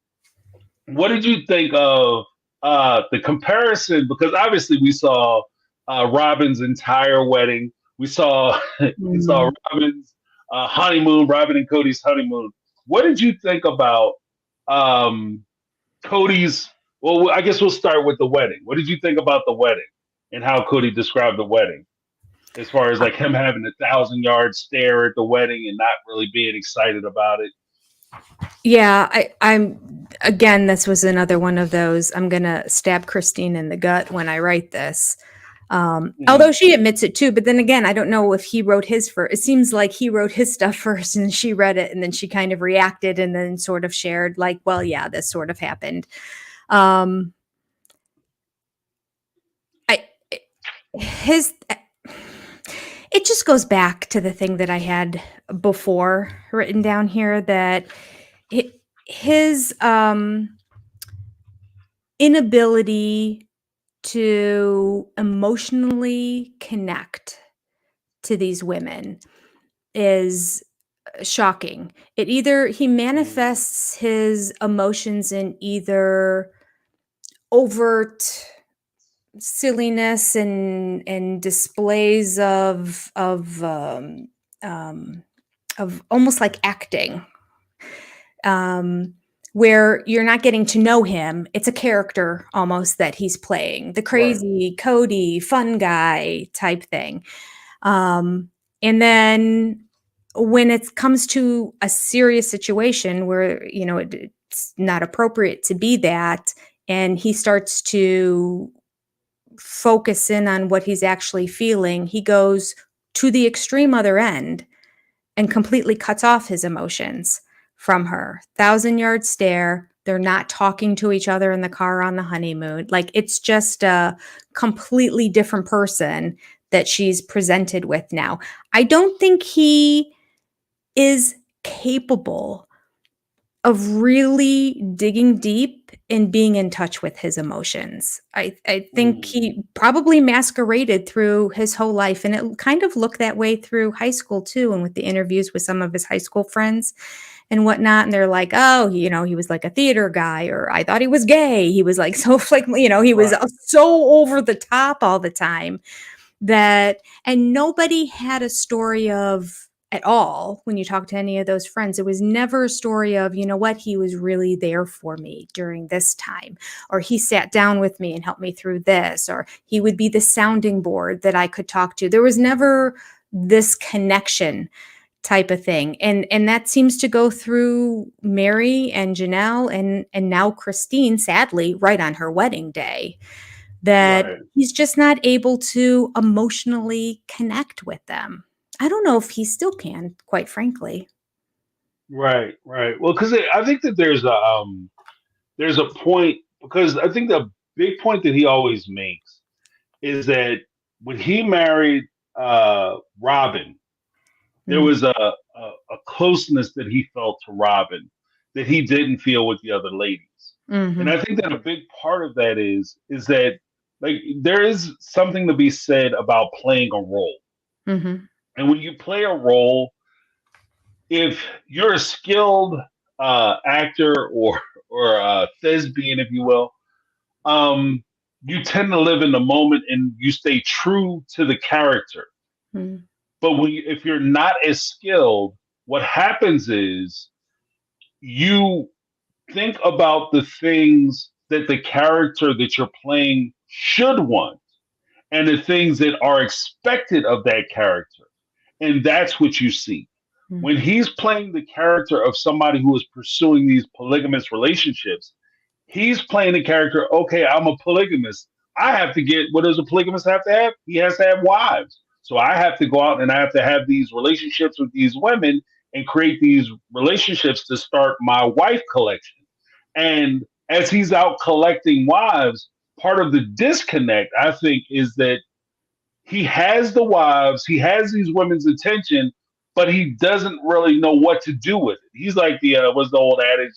what did you think of the comparison? Because obviously we saw Robin's entire wedding. We saw Mm. Robin's honeymoon, Robin and Cody's honeymoon. What did you think about um, Cody's? Well, I guess we'll start with the wedding. What did you think about the wedding and how Cody described the wedding? As far as like him having 1,000 yard stare at the wedding and not really being excited about it. Yeah, I'm again, this was another one of those. I'm gonna stab Christine in the gut when I write this. Although she admits it too, but then again, I don't know if he wrote his first. It seems like he wrote his stuff first and she read it and then she kind of reacted and then sort of shared like, well, yeah, this sort of happened. I his it just goes back to the thing that I had before written down here that his inability to emotionally connect to these women is shocking. It either he manifests his emotions in either overt silliness and displays of almost like acting, where you're not getting to know him. It's a character almost that he's playing, the Right. crazy Cody, fun guy type thing. And then when it comes to a serious situation where, it's not appropriate to be that, and he starts to focus in on what he's actually feeling, he goes to the extreme other end and completely cuts off his emotions from her. 1,000 yard stare. They're not talking to each other in the car on the honeymoon. Like, it's just a completely different person that she's presented with now. I don't think he is capable of really digging deep and being in touch with his emotions. I think he probably masqueraded through his whole life, and it kind of looked that way through high school too, and with the interviews with some of his high school friends and whatnot. And they're like, oh, he was like a theater guy, or I thought he was gay. He was like so like, he was Right. so over the top all the time and nobody had a story of at all when you talk to any of those friends. It was never a story of, he was really there for me during this time, or he sat down with me and helped me through this, or he would be the sounding board that I could talk to. There was never this connection type of thing. And that seems to go through Mary and Janelle and now Christine, sadly, right on her wedding day, that Right. he's just not able to emotionally connect with them. I don't know if he still can, quite frankly. Right. Right. Well, because I think that there's a point, because I think the big point that he always makes is that when he married Robin, there Mm, was a closeness that he felt to Robin that he didn't feel with the other ladies. And mhm, I think that a big part of that is that like there is something to be said about playing a role. mhm, And when you play a role, if you're a skilled actor or thespian, if you will, um, you tend to live in the moment and you stay true to the character. mm, But if you're not as skilled, what happens is you think about the things that the character that you're playing should want and the things that are expected of that character. And that's what you see. When mhm, he's playing the character of somebody who is pursuing these polygamous relationships, he's playing the character, okay, I'm a polygamist. I have to get, what does a polygamist have to have? He has to have wives. So I have to go out and I have to have these relationships with these women and create these relationships to start my wife collection. And as he's out collecting wives, part of the disconnect, I think, is that he has the wives, he has these women's attention, but he doesn't really know what to do with it. He's like the what's the old adage,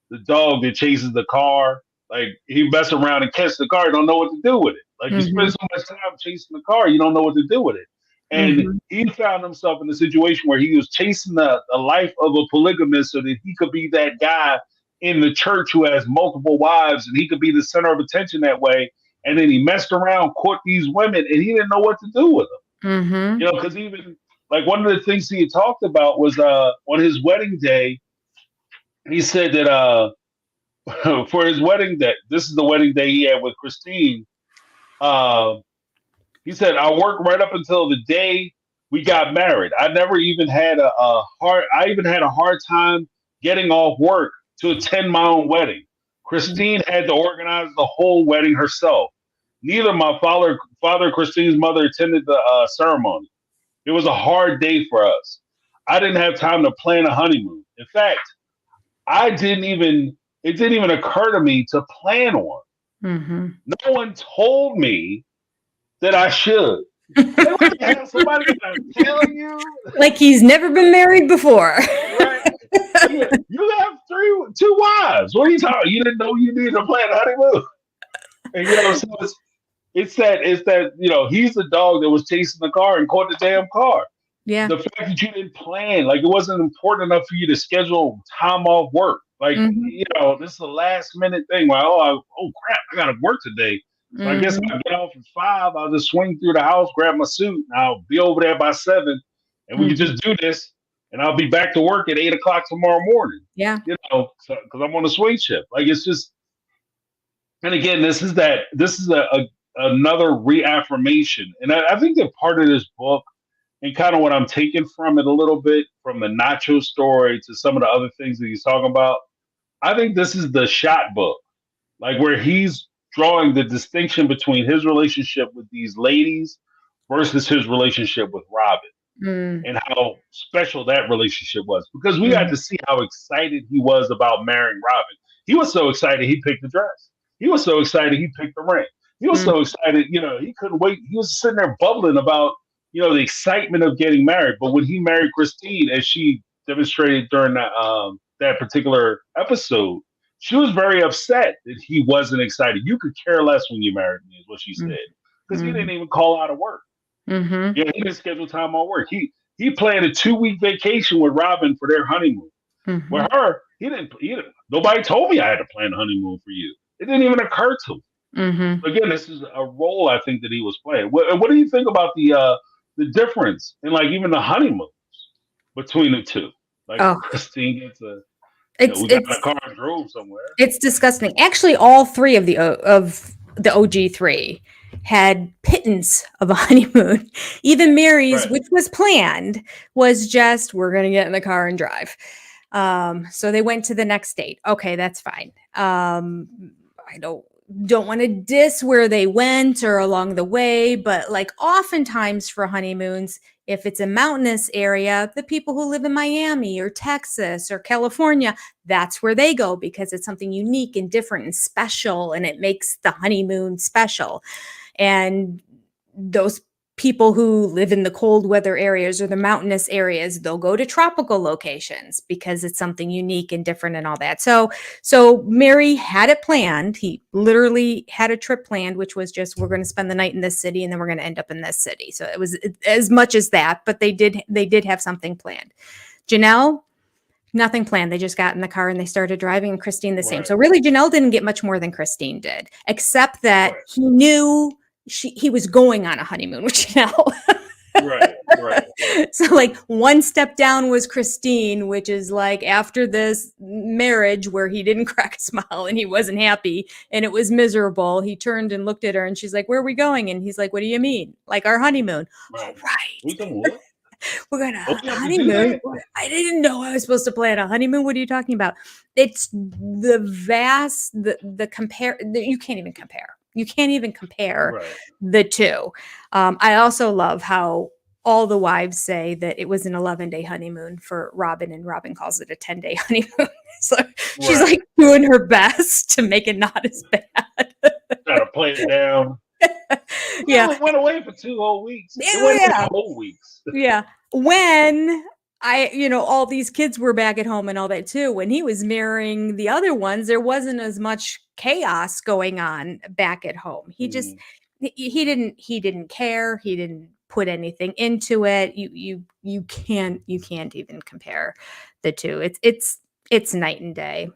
the the dog that chases the car. Like he mess around and catch the car, don't know what to do with it. Like you spend so much time chasing the car, you don't know what to do with it. And he found himself in a situation where he was chasing the life of a polygamist so that he could be that guy in the church who has multiple wives and he could be the center of attention that way. And then he messed around, caught these women, and he didn't know what to do with them. You know, because even like one of the things he had talked about was on his wedding day, he said that for his wedding day, this is the wedding day he had with Christine. He said, I worked right up until the day we got married. I never even had a hard time getting off work to attend my own wedding. Christine had to organize the whole wedding herself. Neither my father or Christine's mother attended the ceremony. It was a hard day for us. I didn't have time to plan a honeymoon. In fact, it didn't even occur to me to plan one. No one told me that I should. Like, have somebody tell you, like he's never been married before. Right? Yeah, you have two wives. What are you talking? You didn't know you needed to plan a honeymoon. And so it's that he's the dog that was chasing the car and caught the damn car. Yeah. The fact that you didn't plan, like it wasn't important enough for you to schedule time off work. Like this is a last minute thing. Like oh crap, I gotta work today. So I guess I'll get off at 5. I'll just swing through the house, grab my suit, and I'll be over there by 7, and we can just do this. And I'll be back to work at 8 o'clock tomorrow morning. Yeah. Because I'm on a swing shift. Like it's just, and again, this is another reaffirmation. And I think that part of this book and kind of what I'm taking from it a little bit, from the Nacho story to some of the other things that he's talking about, I think this is the shot book, like where he's drawing the distinction between his relationship with these ladies versus his relationship with Robin and how special that relationship was, because we got to see how excited he was about marrying Robin. He was so excited he picked the dress. He was so excited he picked the ring. He was so excited, he couldn't wait. He was sitting there bubbling about, the excitement of getting married. But when he married Christine, as she demonstrated during that particular episode, she was very upset that he wasn't excited. You could care less when you married me, is what she said, because he didn't even call out of work. He didn't schedule time on work. He planned a 2-week vacation with Robin for their honeymoon. With her, he didn't. Nobody told me I had to plan a honeymoon for you. It didn't even occur to him. Again, this is a role I think that he was playing. What do you think about the difference in like even the honeymoons between the two? Like Christine gets we got in a car and drove somewhere. It's disgusting. Actually, all 3 of the OG 3 had pittance of a honeymoon. Even Mary's, which was planned, was just, we're going to get in the car and drive. So they went to the next date. Okay, that's fine. I don't want to diss where they went or along the way, but like oftentimes for honeymoons, if it's a mountainous area, the people who live in Miami or Texas or California, that's where they go because it's something unique and different and special, and it makes the honeymoon special. And those people who live in the cold weather areas or the mountainous areas, they'll go to tropical locations because it's something unique and different and all that. So Mary had it planned. He literally had a trip planned, which was just, we're going to spend the night in this city and then we're going to end up in this city. So it was as much as that, but they did have something planned. Janelle, nothing planned. They just got in the car and they started driving, and Christine the same. So really Janelle didn't get much more than Christine did, except that he knew he was going on a honeymoon with Janelle. Right. So like one step down was Christine, which is like after this marriage where he didn't crack a smile and he wasn't happy and it was miserable, he turned and looked at her and she's like, where are we going? And he's like, what do you mean? Like our honeymoon. Right. We can what? We're going to honeymoon. I didn't know I was supposed to plan a honeymoon. What are you talking about? It's the you can't even compare. You can't even compare the two. I also love how all the wives say that it was an 11-day honeymoon for Robin, and Robin calls it a 10-day honeymoon. So she's like doing her best to make it not as bad. Trying to play it down. Yeah. It went away for 2 whole weeks. It went for 2 whole weeks. Yeah. When all these kids were back at home and all that too. When he was marrying the other ones, there wasn't as much chaos going on back at home. He just, he didn't care. He didn't put anything into it. You can't even compare the two. It's night and day.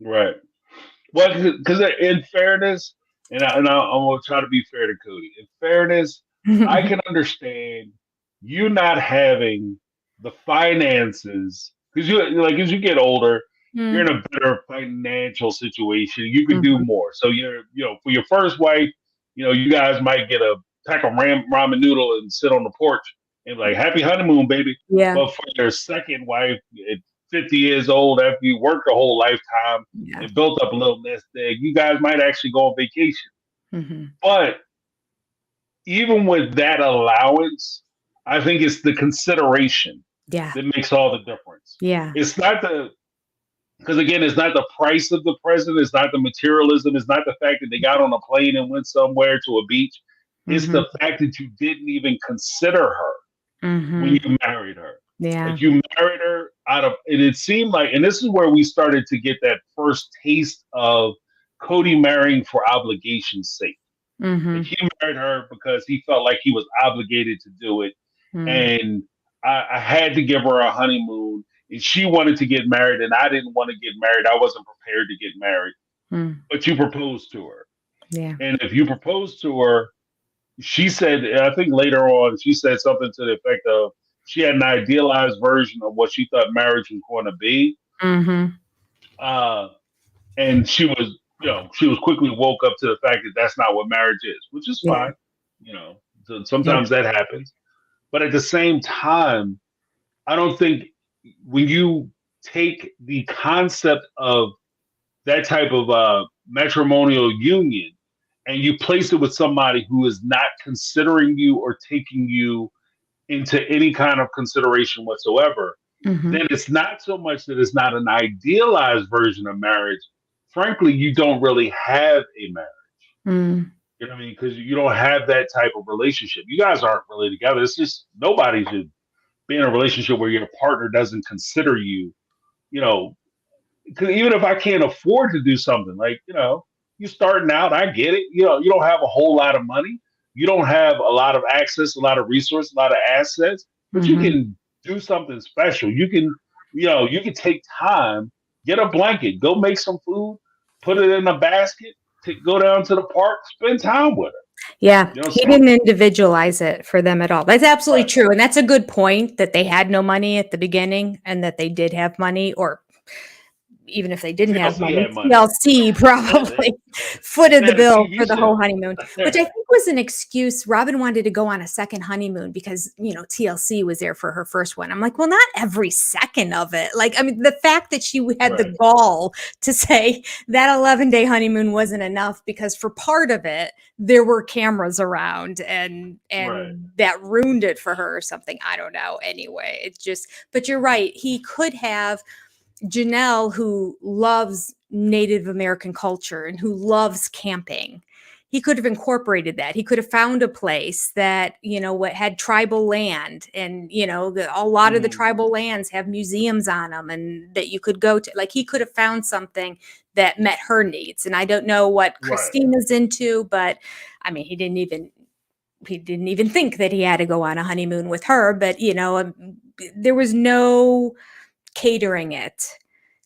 Right. Well, because in fairness, I'm gonna try to be fair to Cody. In fairness, I can understand you not having the finances because as you get older, you're in a better financial situation. You can do more. So for your first wife, you guys might get a pack of ramen noodle and sit on the porch and like happy honeymoon, baby. Yeah. But for your second wife, 50 years old, after you worked a whole lifetime and built up a little nest egg, you guys might actually go on vacation. But even with that allowance, I think it's the consideration that makes all the difference. Yeah. It's not because again, it's not the price of the present. It's not the materialism. It's not the fact that they got on a plane and went somewhere to a beach. It's the fact that you didn't even consider her when you married her. Yeah. Like you married her and it seemed like, and this is where we started to get that first taste of Cody marrying for obligation's sake. Like he married her because he felt like he was obligated to do it. And I had to give her a honeymoon and she wanted to get married and I didn't want to get married. I wasn't prepared to get married, but you proposed to her. Yeah. And if you proposed to her, she said, I think later on, she said something to the effect of she had an idealized version of what she thought marriage was going to be. And she was quickly woke up to the fact that that's not what marriage is, which is fine. So sometimes that happens. But at the same time, I don't think when you take the concept of that type of matrimonial union and you place it with somebody who is not considering you or taking you into any kind of consideration whatsoever, then it's not so much that it's not an idealized version of marriage. Frankly, you don't really have a marriage. You know what I mean? Because you don't have that type of relationship. You guys aren't really together. It's just nobody should be in a relationship where your partner doesn't consider you. Because even if I can't afford to do something like, you starting out, I get it. You don't have a whole lot of money. You don't have a lot of access, a lot of resources, a lot of assets, but you can do something special. You can take time, get a blanket, go make some food, put it in a basket, go down to the park, spend time with her. Yeah, he didn't individualize it for them at all. That's absolutely true. And that's a good point that they had no money at the beginning and that they did have money, or even if they didn't have money, TLC probably footed the bill for the whole honeymoon, which I think was an excuse. Robin wanted to go on a second honeymoon because, TLC was there for her first one. I'm like, well, not every second of it. Like, I mean, the fact that she had the gall to say that 11-day honeymoon wasn't enough because for part of it, there were cameras around and that ruined it for her or something. I don't know. Anyway, it's just, but you're right. He could have Janelle, who loves Native American culture and who loves camping. He could have incorporated that. He could have found a place that, what had tribal land and, a lot of the tribal lands have museums on them and that you could go to. Like he could have found something that met her needs. And I don't know what Christine is into, but I mean, he didn't even think that he had to go on a honeymoon with her, but there was no catering it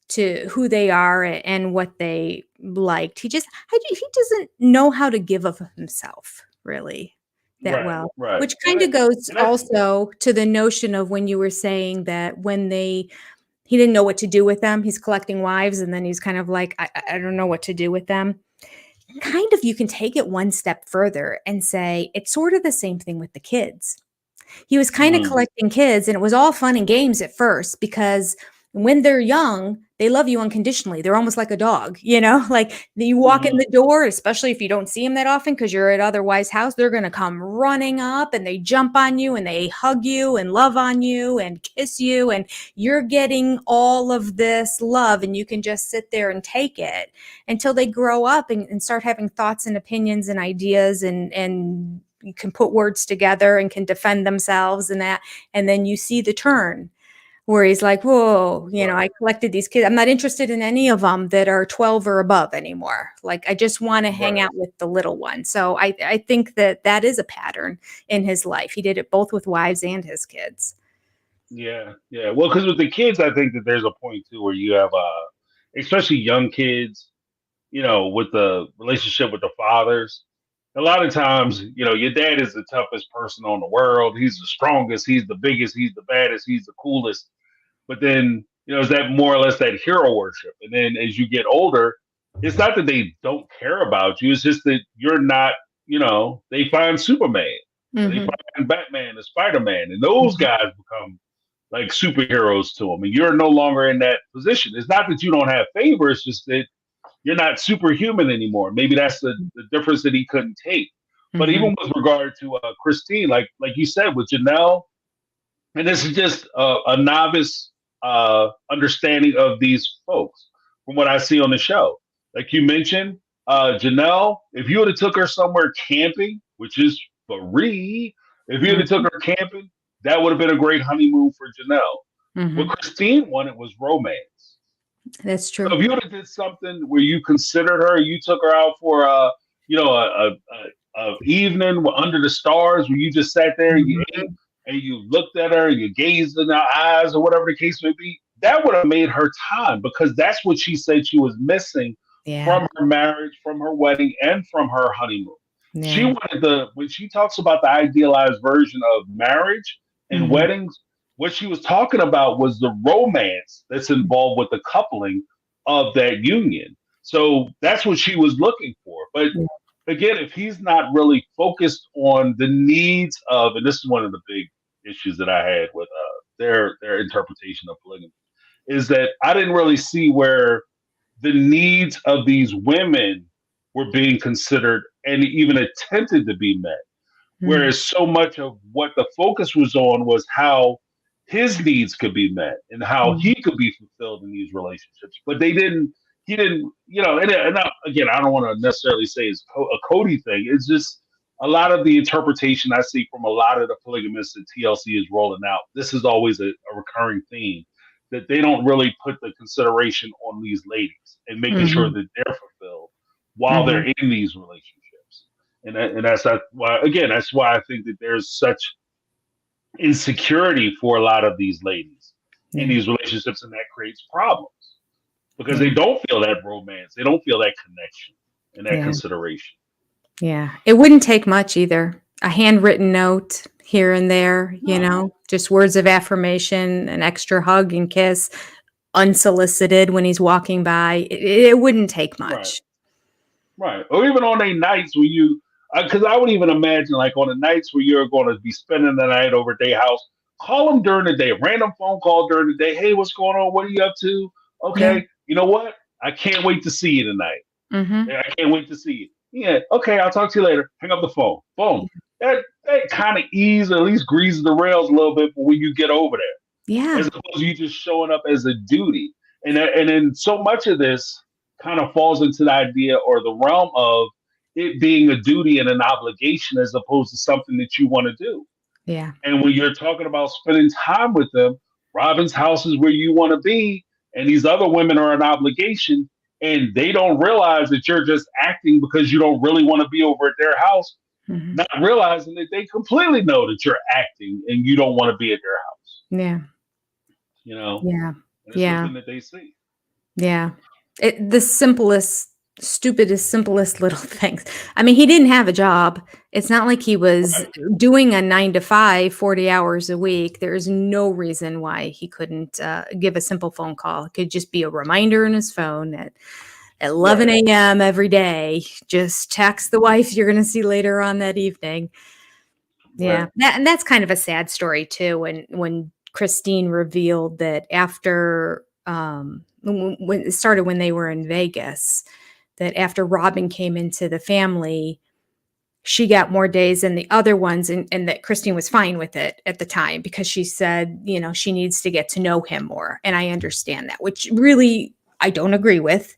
to who they are and what they liked. He doesn't know how to give of himself really that well, which kind of goes also to the notion of when you were saying that he didn't know what to do with them. He's collecting wives and then he's kind of like, I don't know what to do with them. Kind of, you can take it one step further and say, it's sort of the same thing with the kids. He was kind of collecting kids and it was all fun and games at first because when they're young, they love you unconditionally. They're almost like a dog, like you walk in the door, especially if you don't see them that often because you're at otherwise house, they're going to come running up and they jump on you and they hug you and love on you and kiss you. And you're getting all of this love and you can just sit there and take it until they grow up and start having thoughts and opinions and ideas and can put words together and can defend themselves and that. And then you see the turn where he's like, whoa, I collected these kids. I'm not interested in any of them that are 12 or above anymore. Like, I just want to hang out with the little one. So I think that is a pattern in his life. He did it both with wives and his kids. Yeah, yeah. Well, because with the kids, I think that there's a point too where you have, especially young kids, with the relationship with the fathers. A lot of times, your dad is the toughest person on the world. He's the strongest. He's the biggest. He's the baddest. He's the coolest. But then, is that more or less that hero worship? And then as you get older, it's not that they don't care about you. It's just that you're not, they find Superman, they find Batman and Spider-Man, and those guys become like superheroes to them. And you're no longer in that position. It's not that you don't have favor. It's just that you're not superhuman anymore. Maybe that's the difference that he couldn't take. But even with regard to Christine, like you said, with Janelle, and this is just a novice understanding of these folks from what I see on the show. Like you mentioned, Janelle, if you would have took her somewhere camping, which is free, if you would have took her camping, that would have been a great honeymoon for Janelle. What Christine wanted was romance. That's true. So if you would have did something where you considered her, you took her out for a evening under the stars, where you just sat there and you ate and you looked at her and you gazed in her eyes or whatever the case may be, that would have made her time, because that's what she said she was missing from her marriage, from her wedding, and from her honeymoon. Yeah. She wanted when she talks about the idealized version of marriage and weddings, what she was talking about was the romance that's involved with the coupling of that union. So that's what she was looking for. But again, if he's not really focused on the needs of, and this is one of the big issues that I had with their interpretation of polygamy, is that I didn't really see where the needs of these women were being considered and even attempted to be met. Whereas so much of what the focus was on was how his needs could be met and how he could be fulfilled in these relationships. But he didn't, and again, I don't want to necessarily say it's a Cody thing. It's just a lot of the interpretation I see from a lot of the polygamists that TLC is rolling out. This is always a recurring theme, that they don't really put the consideration on these ladies and making sure that they're fulfilled while they're in these relationships. And that's why, again, that's why I think that there's such insecurity for a lot of these ladies in these relationships, and that creates problems because they don't feel that romance, they don't feel that connection and that consideration. Yeah, it wouldn't take much either. A handwritten note here and there, just words of affirmation, an extra hug and kiss, unsolicited when he's walking by. It wouldn't take much. Right. Or even on a nights where you, because I would even imagine like on the nights where you're going to be spending the night over at their house, call them during the day, random phone call during the day. Hey, what's going on? What are you up to? Okay. You know what? I can't wait to see you tonight. I can't wait to see you. Yeah. Okay. I'll talk to you later. Hang up the phone. Boom. That kind of ease, or at least greases the rails a little bit for when you get over there. Yeah. As opposed to you just showing up as a duty. And then so much of this kind of falls into the idea or the realm of it being a duty and an obligation as opposed to something that you want to do. Yeah. And when you're talking about spending time with them, Robin's house is where you want to be, and these other women are an obligation, and they don't realize that you're just acting because you don't really want to be over at their house, not realizing that they completely know that you're acting and you don't want to be at their house. Yeah. Yeah. And it's something that they see. Yeah. The simplest, stupidest, simplest little things. I mean, he didn't have a job. It's not like he was doing a 9 to 5, 40 hours a week. There's no reason why he couldn't give a simple phone call. It could just be a reminder in his phone at 11 a.m. every day. Just text the wife you're going to see later on that evening. Yeah. And that's kind of a sad story too. When Christine revealed that after, when it started when they were in Vegas, that after Robin came into the family, she got more days than the other ones, and that Christine was fine with it at the time because she said, she needs to get to know him more. And I understand that, which really I don't agree with,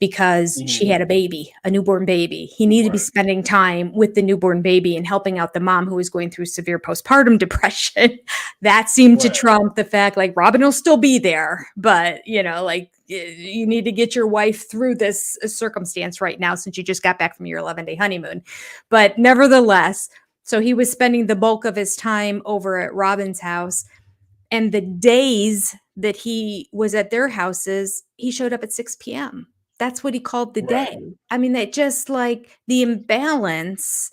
because she had a newborn baby. He needed to be spending time with the newborn baby and helping out the mom who was going through severe postpartum depression. That seemed to trump the fact, like, Robin will still be there, but, you know, like, you need to get your wife through this circumstance right now since you just got back from your 11-day honeymoon. But nevertheless, so he was spending the bulk of his time over at Robin's house. And the days that he was at their houses, he showed up at 6 p.m. That's what he called the day. I mean, that just like the imbalance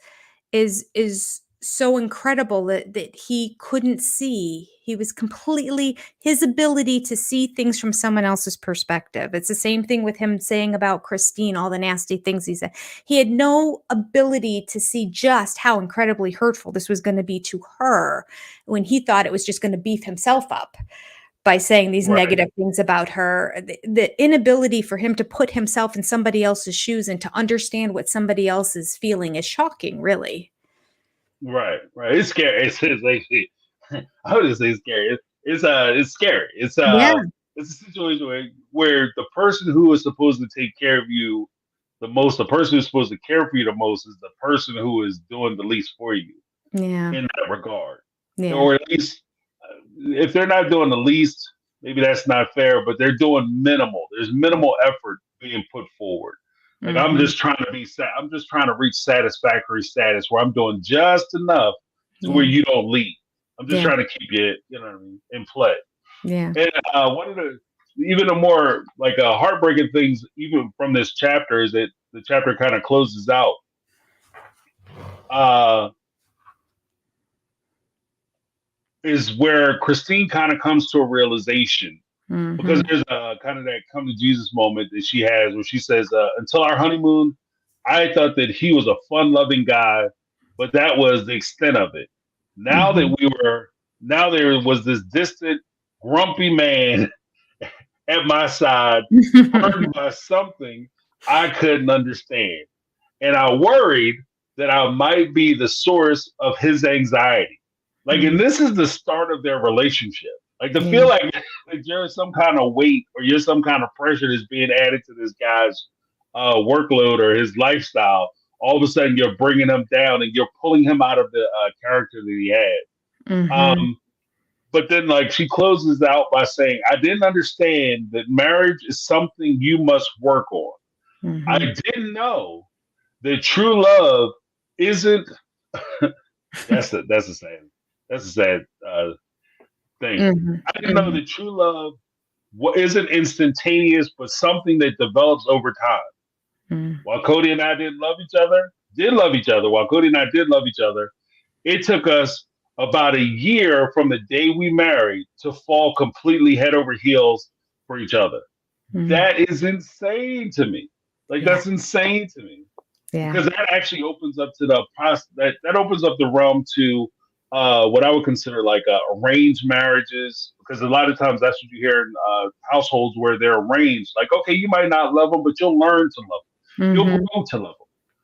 is so incredible that he couldn't see. He was completely, his ability to see things from someone else's perspective. It's the same thing with him saying about Christine, all the nasty things he said. He had no ability to see just how incredibly hurtful this was going to be to her when he thought it was just going to beef himself up by saying these negative things about her. The inability for him to put himself in somebody else's shoes and to understand what somebody else is feeling is shocking, really. Right. It's scary. It's actually, I would say scary. It's scary. It's a situation where the person who is supposed to take care of you the most, the person who's supposed to care for you the most, is the person who is doing the least for you. Yeah. In that regard, Yeah. or at least if they're not doing the least, maybe that's not fair, but they're doing minimal. There's minimal effort being put forward. Like I'm just trying to I'm just trying to reach satisfactory status where I'm doing just enough to where you don't leave. I'm just trying to keep you, you know what I mean, in play. Yeah. And one of the even the more like heartbreaking things, even from this chapter, is that the chapter kind of closes out. Is where Christine kind of comes to a realization. Because there's a kind of that come to Jesus moment that she has where she says, until our honeymoon, I thought that he was a fun loving guy, but that was the extent of it. Now now there was this distant, grumpy man at my side, burdened by something I couldn't understand. And I worried that I might be the source of his anxiety. Like, and this is the start of their relationship. Like to feel like there's some kind of weight or you're some kind of pressure that's being added to this guy's workload or his lifestyle. All of a sudden, you're bringing him down and you're pulling him out of the character that he had. But then, like, she closes out by saying, "I didn't understand that marriage is something you must work on. I didn't know that true love isn't." That's a sad thing. I didn't know that true love isn't instantaneous, but something that develops over time. While Cody and I did love each other, while Cody and I did love each other, it took us about a year from the day we married to fall completely head over heels for each other. That is insane to me. Like, that's insane to me. Because that actually opens up to that opens up the realm to what I would consider like arranged marriages, because a lot of times that's what you hear in households where they're arranged. Like, okay, you might not love them, but you'll learn to love them. You'll grow to love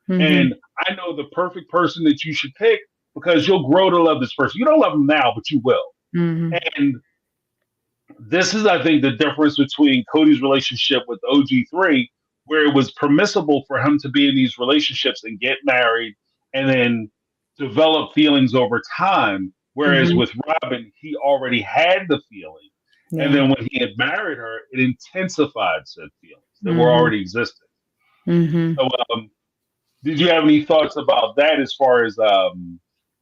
them. And I know the perfect person that you should pick because you'll grow to love this person. You don't love them now, but you will. And this is, I think, the difference between Cody's relationship with OG3, where it was permissible for him to be in these relationships and get married and then develop feelings over time. Whereas with Robin, he already had the feeling. And then when he had married her, it intensified said feelings that were already existing. So did you have any thoughts about that as far as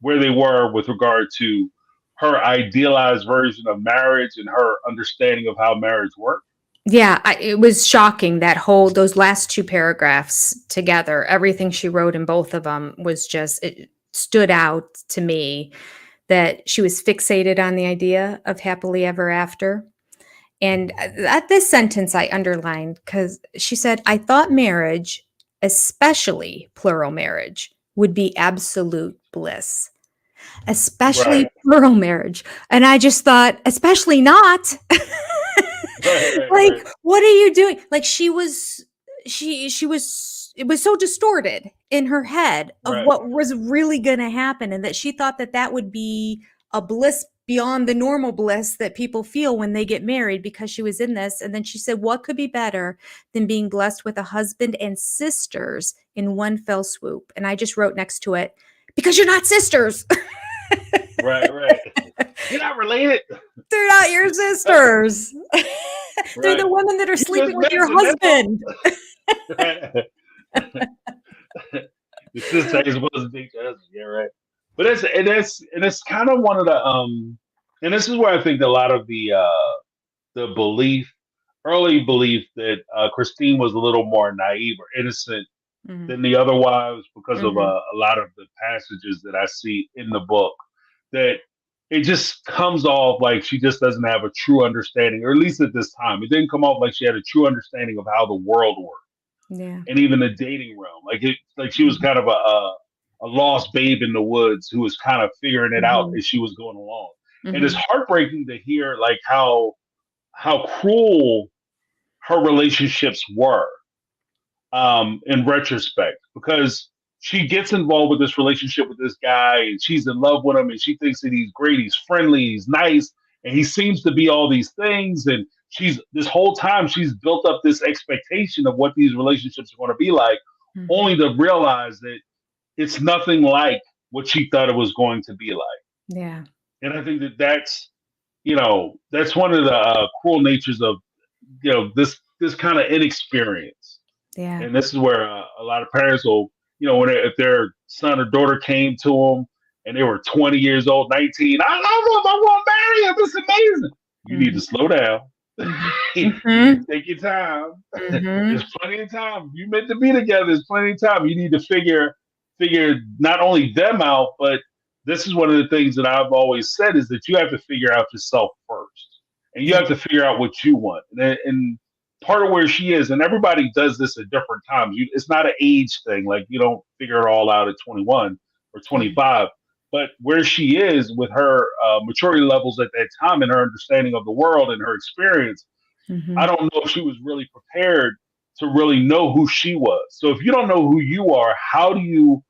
where they were with regard to her idealized version of marriage and her understanding of how marriage worked? Yeah, it was shocking, those last two paragraphs together. Everything she wrote in both of them was just, it stood out to me that she was fixated on the idea of happily ever after. And at this sentence I underlined because she said, I thought marriage, especially plural marriage, would be absolute bliss. Especially plural marriage. And I just thought, especially not. Like, what are you doing? Like, it was so distorted in her head of what was really going to happen, and that she thought that would be a bliss beyond the normal bliss that people feel when they get married because she was in this. And then she said, what could be better than being blessed with a husband and sisters in one fell swoop? And I just wrote next to it, because you're not sisters. Right, right. You're not related. They're not your sisters. They're the Right. women that are You sleeping just with met your Janelle. husband. The sister ain't supposed to date your husband. Yeah, right. But it's kind of one of the and this is where I think a lot of the belief, early belief that Christine was a little more naive or innocent Mhm. than the other wives because of Mhm. a lot of the passages that I see in the book, that it just comes off like she just doesn't have a true understanding, or at least at this time, it didn't come off like she had a true understanding of how the world worked Yeah. and even the dating realm. Like she was kind of a lost babe in the woods who was kind of figuring it out Mhm. as she was going along. And it's Mhm. heartbreaking to hear like how cruel her relationships were in retrospect, because she gets involved with this relationship with this guy and she's in love with him and she thinks that he's great, he's friendly, he's nice, and he seems to be all these things. And she's this whole time she's built up this expectation of what these relationships are going to be like, Mhm. only to realize that it's nothing like what she thought it was going to be like. Yeah. And I think that that's one of the cruel natures of this kind of inexperience. Yeah. And this is where a lot of parents will, if their son or daughter came to them and they were 20 years old, 19, I love him, I want to marry him, it's amazing. You need to Mhm. slow down. Mhm. You need Mhm. to take your time. There's Mhm. plenty of time. You meant to be together. There's plenty of time. You need to figure not only them out, but this is one of the things that I've always said is that you have to figure out yourself first, and you Yeah. have to figure out what you want. And part of where she is, and everybody does this at different times. It's not an age thing. Like you don't figure it all out at 21 or Yeah. 25. But where she is with her maturity levels at that time and her understanding of the world and her experience, I Mhm. don't know if she was really prepared to really know who she was. So if you don't know who you are, how do you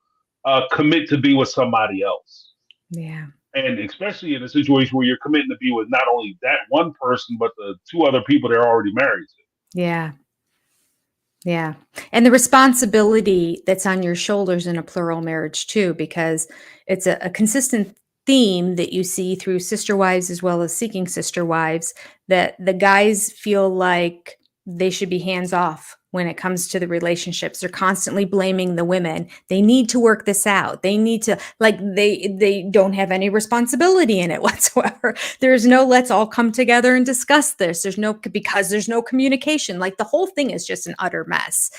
commit to be with somebody else? Yeah. And especially in a situation where you're committing to be with not only that one person, but the two other people they're already married to. Yeah. Yeah. And the responsibility that's on your shoulders in a plural marriage too, because it's a consistent theme that you see through sister wives as well as seeking sister wives, that the guys feel like they should be hands off when it comes to the relationships. They're constantly blaming the women. They need to work this out. They need to, like, they don't have any responsibility in it whatsoever. There's no let's all come together and discuss this. There's no, because there's no communication. Like the whole thing is just an utter mess.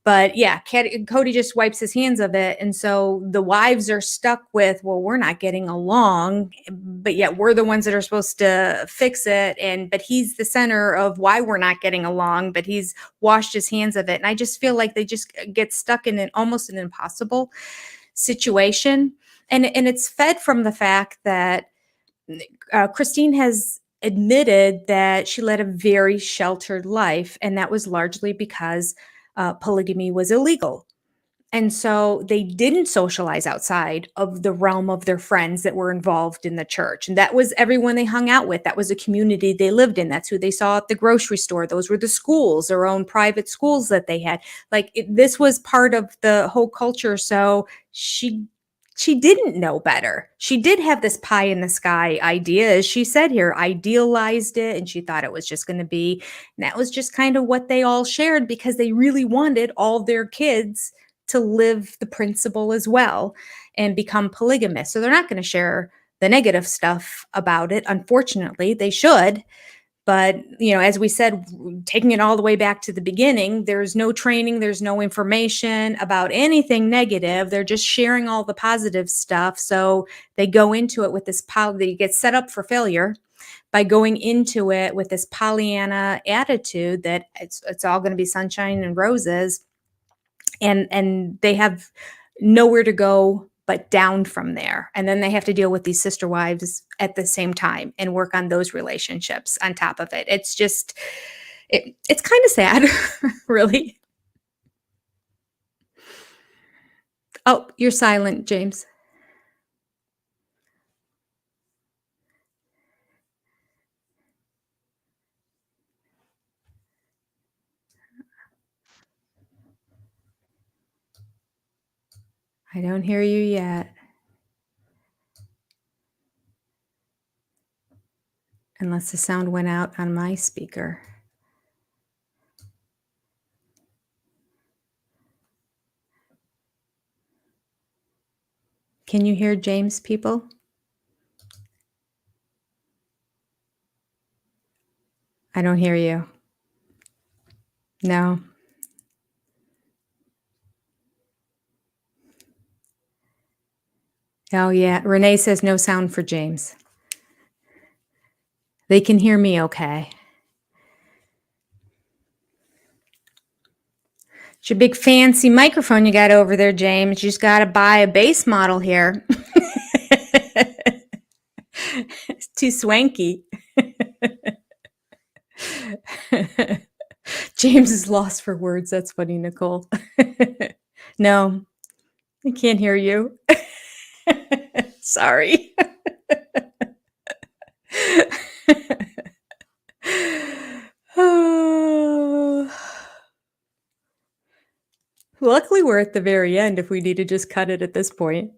But yeah, Cody just wipes his hands of it. And so the wives are stuck with, well, we're not getting along, but yet we're the ones that are supposed to fix it. But he's the center of why we're not getting along, but he's washed his hands of it. And I just feel like they just get stuck in almost an impossible situation. And it's fed from the fact that Christine has admitted that she led a very sheltered life, and that was largely because polygamy was illegal. And so they didn't socialize outside of the realm of their friends that were involved in the church. And that was everyone they hung out with. That was a community they lived in. That's who they saw at the grocery store. Those were the schools, their own private schools that they had. This was part of the whole culture. So she didn't know better. She did have this pie in the sky idea, as she said here, idealized it, and she thought it was just going to be, and that was just kind of what they all shared because they really wanted all their kids to live the principle as well and become polygamous. So they're not going to share the negative stuff about it. Unfortunately, they should. But, as we said, taking it all the way back to the beginning, there's no training, there's no information about anything negative. They're just sharing all the positive stuff. So they go into it with this they get set up for failure by going into it with this Pollyanna attitude that it's all going to be sunshine and roses, and they have nowhere to go but down from there. And then they have to deal with these sister wives at the same time and work on those relationships on top of it. It's just it's kind of sad, really. Oh, you're silent, James. I don't hear you yet. Unless the sound went out on my speaker. Can you hear James, people? I don't hear you. No. Oh, yeah. Renee says no sound for James. They can hear me okay. It's your big fancy microphone you got over there, James. You just got to buy a base model here. It's too swanky. James is lost for words. That's funny, Nicole. No, I can't hear you. Sorry. Luckily, we're at the very end if we need to just cut it at this point.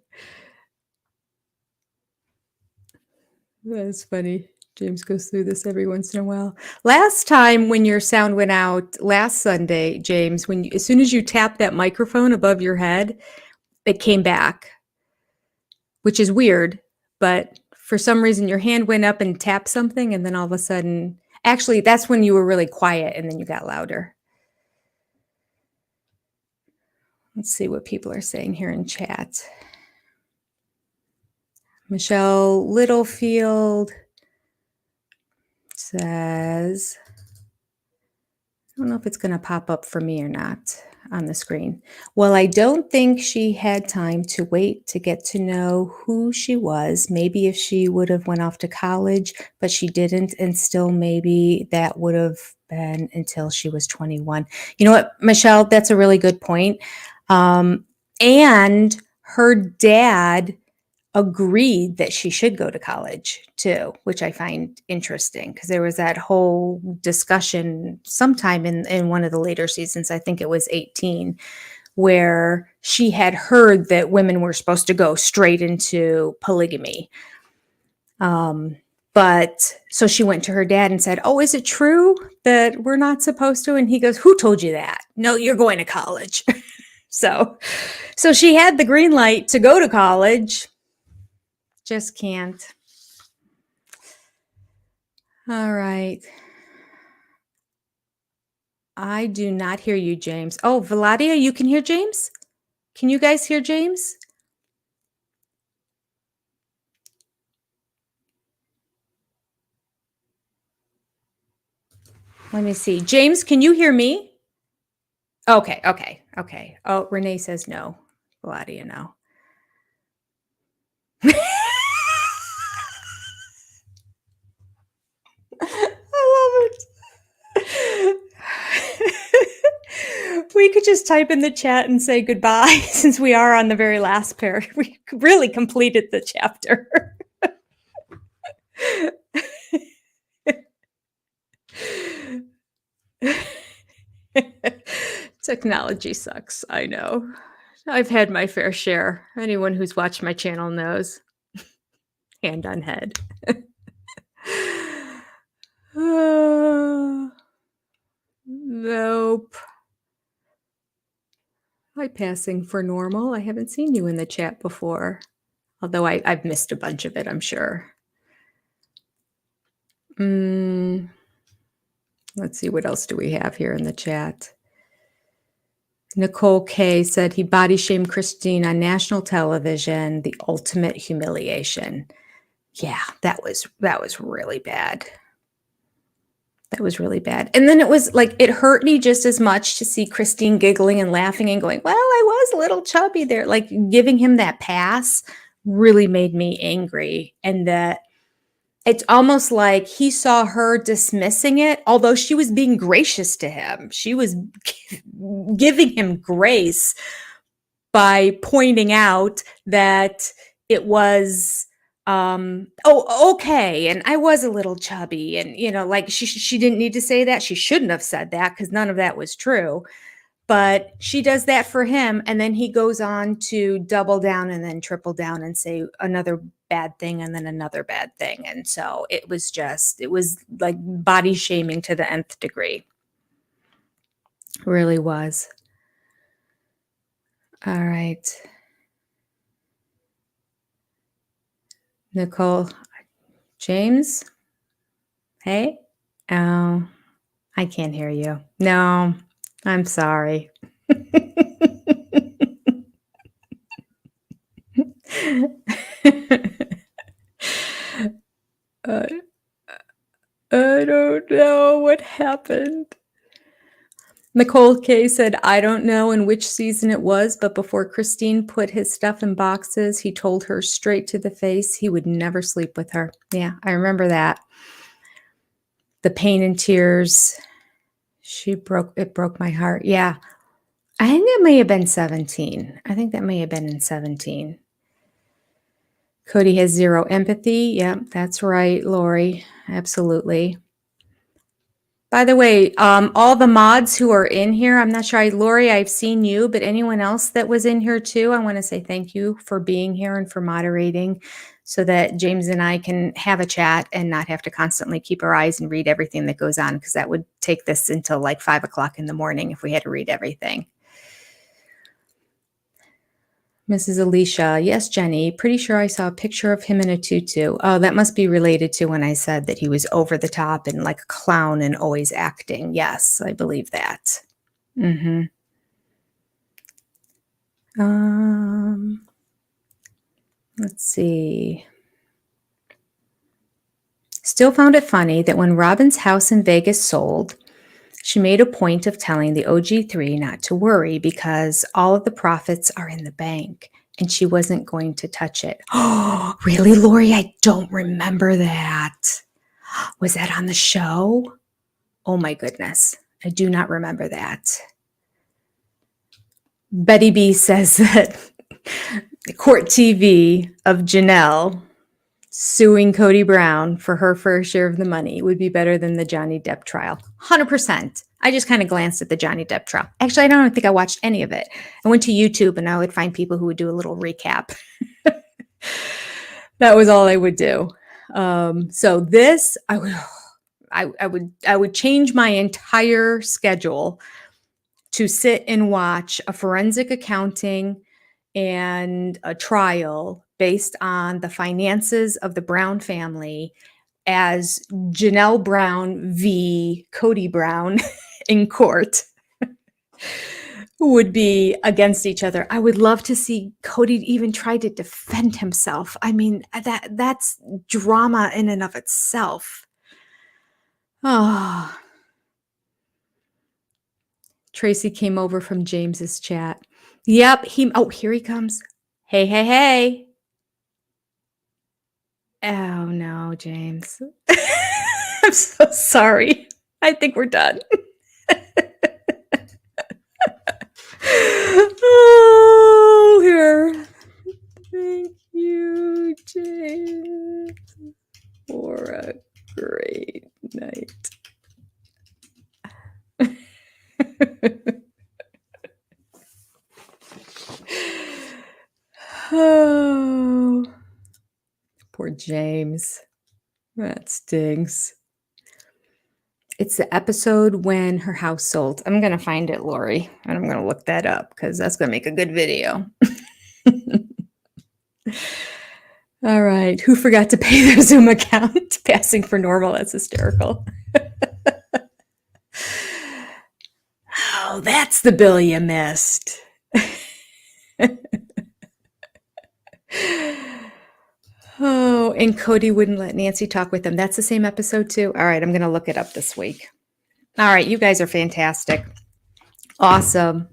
That's funny. James goes through this every once in a while. Last time when your sound went out, last Sunday, James, as soon as you tapped that microphone above your head, it came back, which is weird. But for some reason, your hand went up and tapped something, and then all of a sudden, actually, that's when you were really quiet, and then you got louder. Let's see what people are saying here in chat. Michelle Littlefield says, I don't know if it's going to pop up for me or not on the screen. Well, I don't think she had time to wait to get to know who she was. Maybe if she would have went off to college, but she didn't. And still maybe that would have been until she was 21. You know what, Michelle, that's a really good point. And her dad agreed that she should go to college too, which I find interesting because there was that whole discussion sometime in one of the later seasons, I think it was 18, where she had heard that women were supposed to go straight into polygamy. But so she went to her dad and said, "Oh, is it true that we're not supposed to?" And he goes, "Who told you that? No, you're going to college." So she had the green light to go to college. Just can't. All right. I do not hear you, James. Oh, Valadia, you can hear James? Can you guys hear James? Let me see. James, can you hear me? Okay. Oh, Renee says no. Valadia, no. I love it. We could just type in the chat and say goodbye since we are on the very last pair. We really completed the chapter. Technology sucks. I know. I've had my fair share. Anyone who's watched my channel knows. Hand on head. Nope. Hi, passing for normal. I haven't seen you in the chat before. Although I've missed a bunch of it, I'm sure. Let's see, what else do we have here in the chat? Nicole K said he body shamed Christine on national television. The ultimate humiliation. Yeah, that was really bad. That was really bad. And then it was like, it hurt me just as much to see Christine giggling and laughing and going, "Well, I was a little chubby there." Like giving him that pass really made me angry. And that it's almost like he saw her dismissing it, although she was being gracious to him. She was giving him grace by pointing out that it was, oh, okay. And I was a little chubby, and, like she didn't need to say that. She shouldn't have said that because none of that was true. But she does that for him, and then he goes on to double down and then triple down and say another bad thing and then another bad thing. And so it was like body shaming to the nth degree. Really was. All right. Nicole, James? Hey? Oh, I can't hear you. No, I'm sorry. uh, I don't know what happened. Nicole K said, I don't know in which season it was, but before Christine put his stuff in boxes, he told her straight to the face he would never sleep with her. Yeah, I remember that. The pain and tears. It broke my heart. Yeah. I think that may have been 17. I think that may have been in 17. Cody has zero empathy. Yep, that's right, Lori. Absolutely. By the way, all the mods who are in here, I'm not sure, Lori, I've seen you, but anyone else that was in here too, I want to say thank you for being here and for moderating so that James and I can have a chat and not have to constantly keep our eyes and read everything that goes on, because that would take this until like 5 o'clock in the morning if we had to read everything. Mrs. Alicia, yes, Jenny, pretty sure I saw a picture of him in a tutu. Oh, that must be related to when I said that he was over the top and like a clown and always acting. Yes, I believe that. Mm-hmm. Let's see. Still found it funny that when Robin's house in Vegas sold, she made a point of telling the OG3 not to worry because all of the profits are in the bank and she wasn't going to touch it. Oh, really, Lori? I don't remember that. Was that on the show? Oh my goodness. I do not remember that. Betty B says that the court TV of Janelle suing Cody Brown for her fair share of the money would be better than the Johnny Depp trial. 100%. I just kind of glanced at the Johnny Depp trial. Actually, I don't think I watched any of it. I went to YouTube and I would find people who would do a little recap. That was all I would do. So this, I would change my entire schedule to sit and watch a forensic accounting and a trial based on the finances of the Brown family as Janelle Brown v. Cody Brown in court would be against each other. I would love to see Cody even try to defend himself. I mean, that's drama in and of itself. Oh. Tracy came over from James's chat. Yep, here he comes. Hey, hey, hey. Oh no, James. I'm so sorry. I think we're done. Oh, here. Thank you, James, for a great night. Oh, poor James. That stings. It's the episode when her house sold. I'm going to find it, Lori, and I'm going to look that up because that's going to make a good video. All right. Who forgot to pay their Zoom account? Passing for normal. That's hysterical. Oh, that's the bill you missed. Oh, and Cody wouldn't let Nancy talk with him. That's the same episode too. All right, I'm going to look it up this week. All right, you guys are fantastic. Awesome.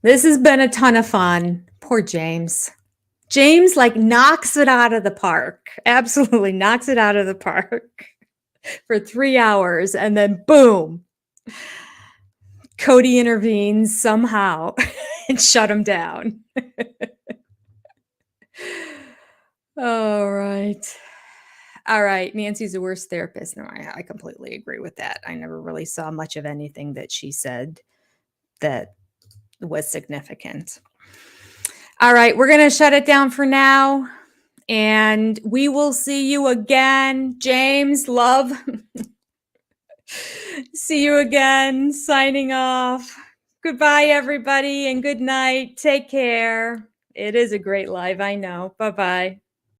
This has been a ton of fun. Poor James. James like knocks it out of the park. Absolutely knocks it out of the park for 3 hours and then boom. Cody intervenes somehow and shut him down. All right. Nancy's the worst therapist. No, I completely agree with that. I never really saw much of anything that she said that was significant. All right, we're going to shut it down for now. And we will see you again. James, love. See you again. Signing off. Goodbye, everybody, and good night. Take care. It is a great live, I know. Bye-bye.